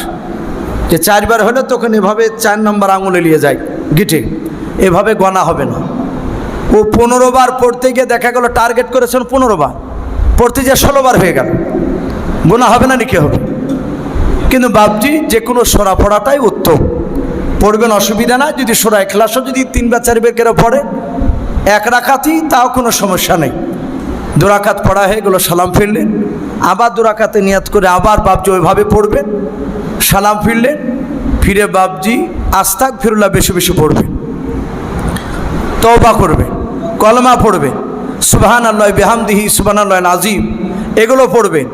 A: যে 4 বার হলে তখন এভাবে 4 নম্বর আঙুলে নিয়ে যায় গিটে, এভাবে গণা হবে না। ও 15 বার পড়তে গিয়ে দেখা গেল টার্গেট করেছেন 15 বার, পড়তে গিয়ে 16 বার হয়ে গেল, গোনা হবে না নাকি? হবে। কিন্তু বাপজি যে কোনো সূরা পড়াটাই উত্তম, পড়বেন, অসুবিধা না। যদি সূরা ইখলাসও যদি 3 বার 4 বার করে পড়ে 1 রাকাতই, তাও কোনো সমস্যা নেই। 2 রাকাত পড়া হয়ে গেলো, সালাম ফিরলেন, আবার 2 রাকাতে নিয়াত করে আবার বাপজি ওইভাবে পড়বেন, সালাম ফিরলেন, ফিরে বাপজি আস্তাগফিরুল্লাহ বেশি বেশি পড়বেন, তওবা করবেন, কলমা পড়বেন, সুবহানাল্লাহি বিহামদিহি সুবহানাল্লাহিল আযীম, এগুলো পড়বেন।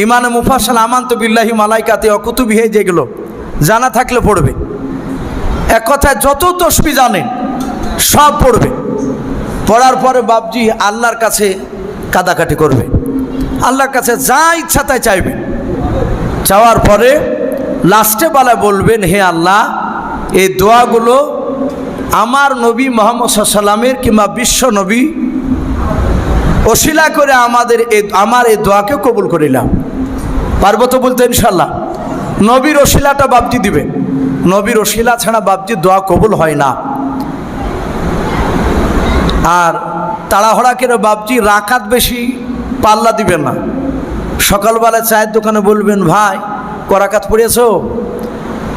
A: ইমানে মুফাসসাল আমানতু বিল্লাহি মালাইকাতি ওয়া কুতুবিহি, যেগুলো জানা থাকলে পড়বেন। এক কথায় যত তাসবিহ জানেন সব পড়বেন। পড়ার পরে বাপজি আল্লাহর কাছে কাঁদাকাটি করবে, আল্লাহর কাছে যা ইচ্ছা তাই চাইবে। চাওয়ার পরে লাস্টে বেলায় বলবেন, হে আল্লাহ, এই দোয়াগুলো আমার নবী মুহাম্মদ সাল্লাল্লাহু আলাইহি ওয়াসাল্লামের কিংবা বিশ্ব নবী ওসিলা করে আমার এই দোয়াকে কবুল করিলাম। পারবো তো বলতে ইনশাল্লাহ? নবীর ওসিলাটা বাপজি দিবে, নবীর ওসিলা ছাড়া বাপজি দোয়া কবুল হয় না। আর তাড়াহড়া করে বাপজি রাকাত বেশি পাল্লা দিবেন না। সকালবেলায় চায়ের দোকানে বলবেন, ভাই করাকাত পড়েছো?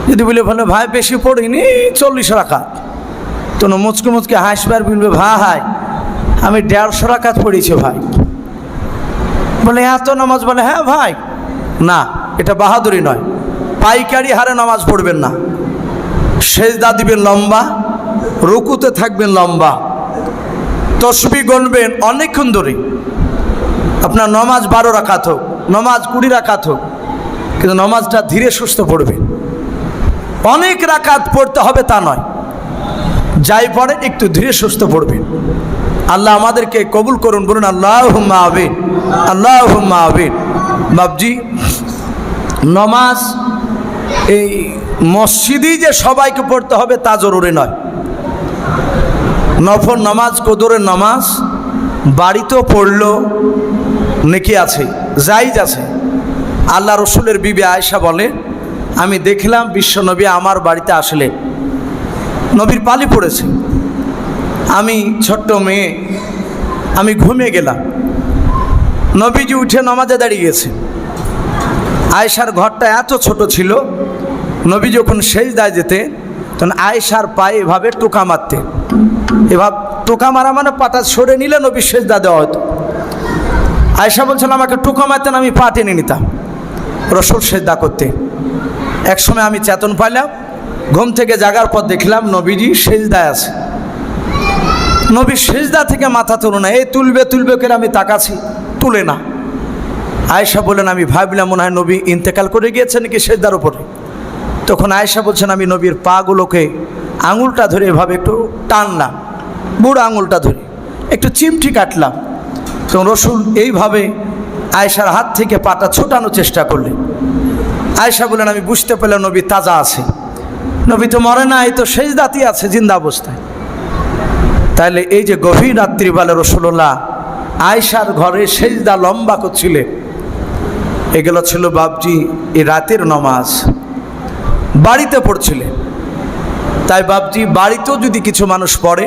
A: যদি বলে ভাই বেশি পড়িনি, 40 রাকাত। তো মুচকে মুচকে হাসবার বলবে, ভাই আমি 150 রাকাত পড়েছি ভাই। বলে এত নামাজ? বলে হ্যাঁ ভাই। না, এটা বাহাদুরি নয়, পাইকারি হারে নামাজ পড়বেন না। সেজদা দিবেন লম্বা, রুকুতে থাকবেন লম্বা, তসবিহ গণবেন অনেকক্ষণ ধরে। আপনার নমাজ 12 রাকাত হোক, নমাজ 20 রাকাত হোক, কিন্তু নমাজটা ধীরে সুস্থ পড়বে। অনেক রাকাত পড়তে হবে তা নয়, যাই পড়েন একটু ধীরে সুস্থ পড়বেন। আল্লাহ আমাদেরকে কবুল করুন, বলুন আল্লাহুম্মা আমিন, আল্লাহুম্মা আমিন। বাপজি, নমাজ এই মসজিদেই যে সবাইকে পড়তে হবে তা জরুরি নয়। নফল নামাজ, কদরের নামাজ বাড়িতেও পড়লো নেকি আছে, জায়েজ আছে। আল্লাহ রসুলের বিবি আয়েশা বলে, আমি দেখলাম বিশ্বনবী আমার বাড়িতে আসলেন, নবীর পালি পড়েছে, আমি ছোট্ট মেয়ে, আমি ঘুমিয়ে গেলাম। নবীজি উঠে নামাজে দাঁড়িয়ে গেছে। আয়েশার ঘরটা এত ছোট ছিল, নবী যখন সেজদায় যেতে তখন আয়েশার পায়ে এভাবে টোকা মারতে, এভাবে টোকা মারা মানে পাটা সরে নিলে নবী সেজদা দেওয়া হতো। আয়েশা বলছেন, আমাকে টোকা মারতেন, আমি পা টেনে নিতাম, রসুল সেজদা করতে। এক সময় আমি চেতন পাইলাম, ঘুম থেকে জাগার পর দেখলাম নবীজি সেজদায় আছে। নবী সেজদা থেকে মাথা তুলো না, এই তুলবে তুলবে করে আমি তাকাছি, তুলে না। আয়েশা বলেন, আমি ভাবলাম মনে হয় নবী ইন্তেকাল করে গিয়েছে নাকি সেজদার উপরে। তখন আয়েশা বলছেন, আমি নবীর পাগুলোকে আঙুলটা ধরে এভাবে একটু টানলাম, বুড়ো আঙুলটা ধরে একটু চিমটি কাটলাম। তখন রসুল এইভাবে আয়েশার হাত থেকে পাটা ছোটানোর চেষ্টা করলেন। আয়েশা বলেন, আমি বুঝতে পারলাম নবী তাজা আছে, নবী তো মরে না, এই তো সেজদাতেই আছে জিন্দা অবস্থায়। তাহলে এই যে গভীর রাত্রিবেলা রসুল্লাহ আয়েশার ঘরে সেজদা লম্বা করছিলেন, এগুলো ছিল বাপজি এই রাতের নামাজ, বাড়িতে পড়ছিলেন। তাই বাপজি বাড়িতেও যদি কিছু মানুষ পড়ে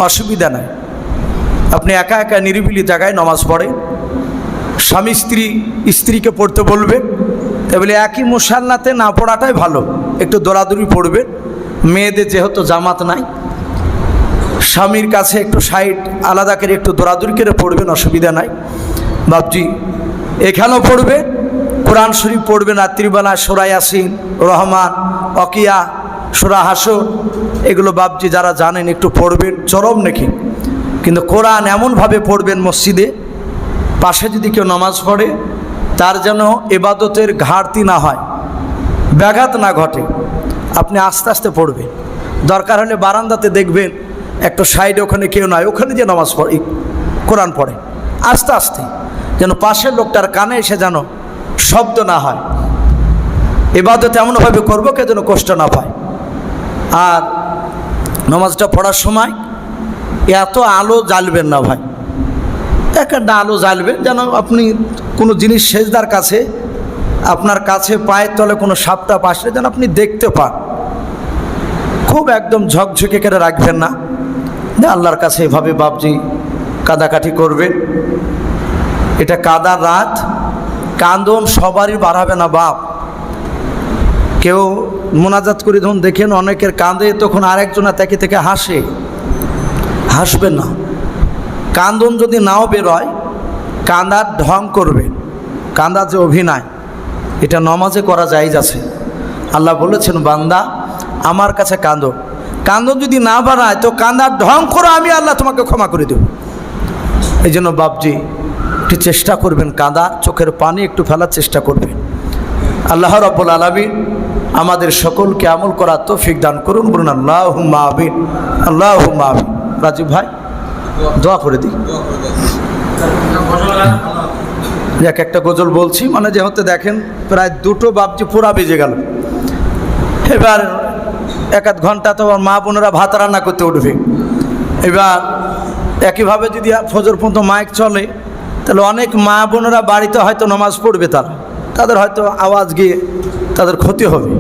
A: অসুবিধা নাই, আপনি একা একা নিরিবিলি জায়গায় নামাজ পড়ে, স্বামী স্ত্রীকে পড়তে বলবে, তাহলে একই মুসাল্লাতে না পড়াটাই ভালো, একটু দৌড়াদৌড়ি পড়বে। মেয়েদের যেহেতু জামাত নাই, স্বামীর কাছে একটু সাইড আলাদা করে একটু দৌড়াদৌড়ি করে পড়বেন, অসুবিধা নাই। বাপজি এখানেও পড়বে, কোরআন শরীফ পড়বেন রাত্রিবেলা, সূরা ইয়াসিন, রহমান, ওয়াকিয়া, সূরা হাসর, এগুলো বাপজি যারা জানেন একটু পড়বেন, চরম নাকি। কিন্তু কোরআন এমনভাবে পড়বেন মসজিদে, পাশে যদি কেউ নামাজ পড়ে তার যেন ইবাদতের ঘাটতি না হয়, ব্যাঘাত না ঘটে। আপনি আস্তে আস্তে পড়বেন, দরকার হলে বারান্দাতে দেখবেন একটু সাইডে, ওখানে কেউ নয়, ওখানে যে নামাজ পড়ে কোরআন পড়ে আস্তে আস্তে, যেন পাশের লোকটার কানে এসে যেন শব্দ না হয়। ইবাদত এমনভাবে করবো কে যেন কষ্ট না পায়। আর নামাজটা পড়ার সময় এত আলো জ্বালবেন না ভাই, একটা আলো জ্বালবেন যেন আপনি কোনো জিনিস সেজদার কাছে, আপনার কাছে পায়ের তলে কোনো সাপটা আসলে যেন আপনি দেখতে পান। খুব একদম ঝকঝকে করে রাখবেন না, আল্লাহর কাছে এভাবে বাপজি কাদাকাঠি করবেন। এটা কাদার রাত, কান্দন সবারই বাড়াবে না বাপ। কেউ মোনাজাত করে যখন দেখেন অনেকের কাঁদে, তখন আরেকজনা থেকে থেকে হাসবেন না। কান্দন যদি নাও বেরোয়, কান্দার ঢং করবে, কান্দার যে অভিনয়, এটা নমাজে করা জায়েজ আছে। আল্লাহ বলেছেন, বান্দা আমার কাছে কাঁদো, কান্দন যদি না বাড়ায় তো কান্দার ঢং করো, আমি আল্লাহ তোমাকে ক্ষমা করে দেব। এই জন্য বাপজি একটু চেষ্টা করবেন, কাঁদার চোখের পানি একটু ফেলার চেষ্টা করবেন। আল্লাহ রাব্বুল আলামিন আমাদের সকলকে আমল করার তৌফিক দান করুন, বলুন আল্লাহুম্মা আমিন, আল্লাহুম্মা আমিন। রাজীব ভাই দোয়া করে দিই। এক একটা গজল বলছি, মানে যেহেতু দেখেন প্রায় দুটো বাবজি পুরা বেজে গেল। এবার এক আধ ঘন্টা তো মা বোনেরা ভাত রান্না করতে উঠবে। এবার একইভাবে যদি ফজর পর্যন্ত মাইক চলে, তাহলে অনেক মা বোনেরা বাড়িতে হয়তো নামাজ পড়বে, তাদের হয়তো আওয়াজ গিয়ে তাদের ক্ষতি হবে।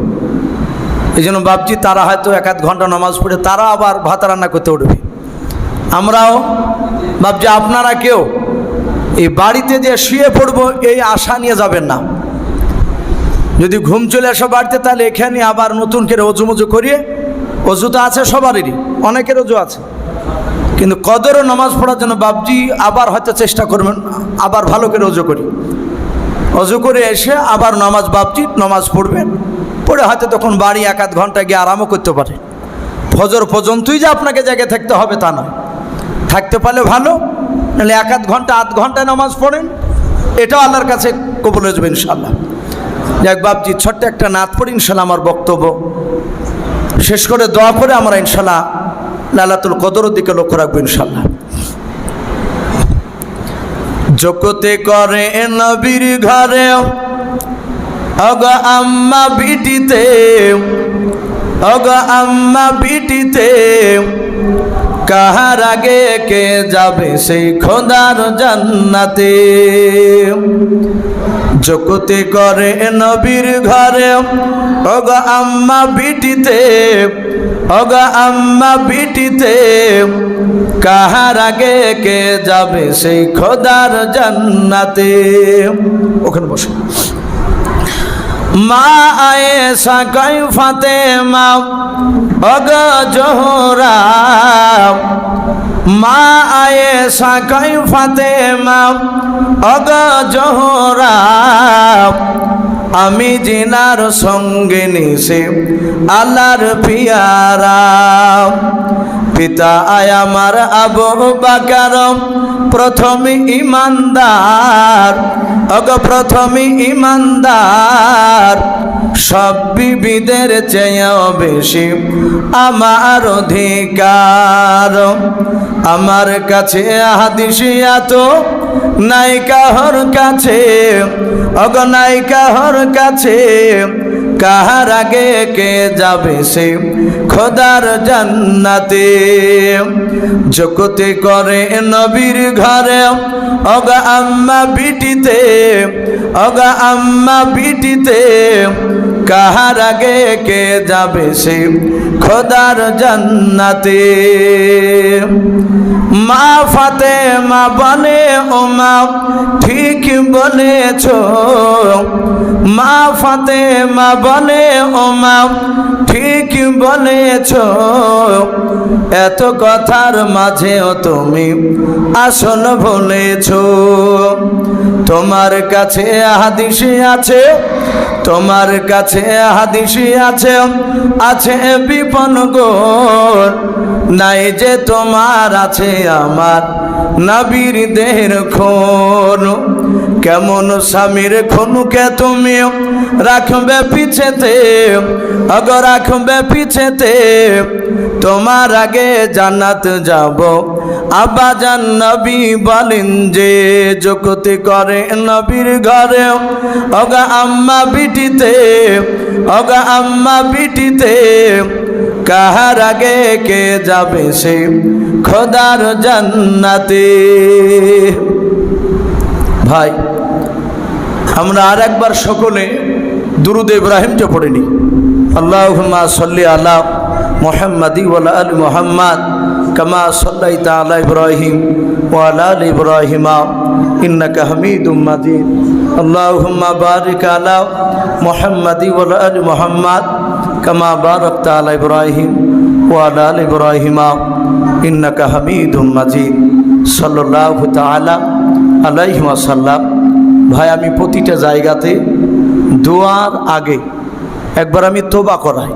A: এই জন্য ভাবছি তারা হয়তো এক আধ ঘন্টা নামাজ পড়ে তারা আবার ভাত রান্না করতে উঠবে। আমরাও ভাবছি আপনারা কেউ এই বাড়িতে যে শুয়ে পড়বো এই আশা নিয়ে যাবেন না। যদি ঘুম চলে আসো বাড়িতে, তাহলে এখানে আবার নতুন করে অজুমজু করিয়ে, অজু তো আছে সবারই, অনেকের অজু আছে, কিন্তু কদরও নামাজ পড়ার জন্য বাবজি আবার হয়তো চেষ্টা করবেন আবার ভালো করে অজু করি, অজু করে এসে আবার নামাজ বাবজি নামাজ পড়বেন, পড়ে হয়তো তখন বাড়ি এক আধ ঘন্টা গিয়ে আরামও করতে পারে। ফজর পর্যন্তই যে আপনাকে জায়গায় থাকতে হবে তা নয়, থাকতে পারলে ভালো, নাহলে এক আধ ঘন্টা আধ ঘন্টায় নামাজ পড়েন, এটাও আল্লাহর কাছে কবুল হয়ে যাবে ইনশাআল্লাহ। যাক বাবজি, ছোট্ট একটা নাত পড়ি, ইনশাআল্লাহ আমার বক্তব্য শেষ করে দোয়া করে আমরা ইনশাআল্লাহ লাইলাতুল কদরের দিকে লক্ষ্য রাখবো ইনশাআল্লাহ। জগতে করে নবীর ঘরে অগ আম্মা বিটিতে, অগ আম্মা বিটিতে, কাহার আগে কে যাবে সেই খোদার জান্নাতে। জগতে করে নবীর ঘরে অগ আম্মা বিটিতে, অগ আম্মা বিটিতে, কাহার আগে কে যাবে সেই খোদার জান্নাতে। ওখানে বসে মা আয়েশা কই ফাতেমা অগ জোহরা, মা আয়েশা কই ফাতেমা অগ জোহরা, আমি জিনার সঙ্গে নিছে আল্লাহর পিয়ারা। পিতা আমার আবু বকর প্রথম ইমানদার, অগ প্রথম ইমানদার, সব বিবিদের চেয়েও বেশি আমার অধিকার। আমার কাছে হাদিস এত নাই কাহর কাছে, অগ নাই কাহর কাছে, কাহার আগে কে যাবে সে খোদার জান্নাতে। জগতে করে নবীর ঘরে অগ আম্মা বিটিতে, অগ আম্মা বিটিতে, কাহার আগে কে যাবে সে খোদার জান্নাতে। মা ফাতেমা বলে ও মা ঠিক বলেছ, মা ফাতেমা বলে ও মা ঠিক বলেছ, এত কথার মাঝেও তুমি আসল বলেছ। তোমার কাছে হাদিস আছে, তোমার কাছে হাদিস আছে, আছে বিপন গোর, নাই যে তোমার আছে আমার নবীর দেহের খুন। কেমন স্বামীর খুনকে তুমি রাখবে পিছেতে, অগ রাখবে পিছেতে, তোমার আগে জান্নাত যাব আব্বাজান নবী বলেন যে। জগতে করে নবীর ঘরে অগ আম্মা বিটিতে, অগ আম্মা বিটিতে, কাহার আগে কে যাবে সে খোদার জান্নাতে। ভাই, আমরা আর একবার সকলে দুরুদ ইব্রাহিম যে পড়ে নি, আল্লাহুম্মা সাল্লি আলা মুহাম্মাদি ওয়া আলি মুহাম্মাদ কামা সাল্লাইতা আলা ইব্রাহিম ওয়া আলা আলি ইব্রাহিম ইন্নাকা হামিদুম মাজিদ। আল্লাহুম্মা বারিক আলা মুহাম্মাদি ওয়া আলি মুহাম্মাদ কামা বারাকতা আলা ইব্রাহিম ওয়া আলা আলি ইব্রাহিম ইন্নাকা হামিদুম মাজিদ। সাল্লাল্লাহু তাআলা আলাইহি ওয়াসাল্লাম। ভাই, আমি প্রতিটা জায়গাতে দোয়ার আগে একবার আমি তওবা করাই।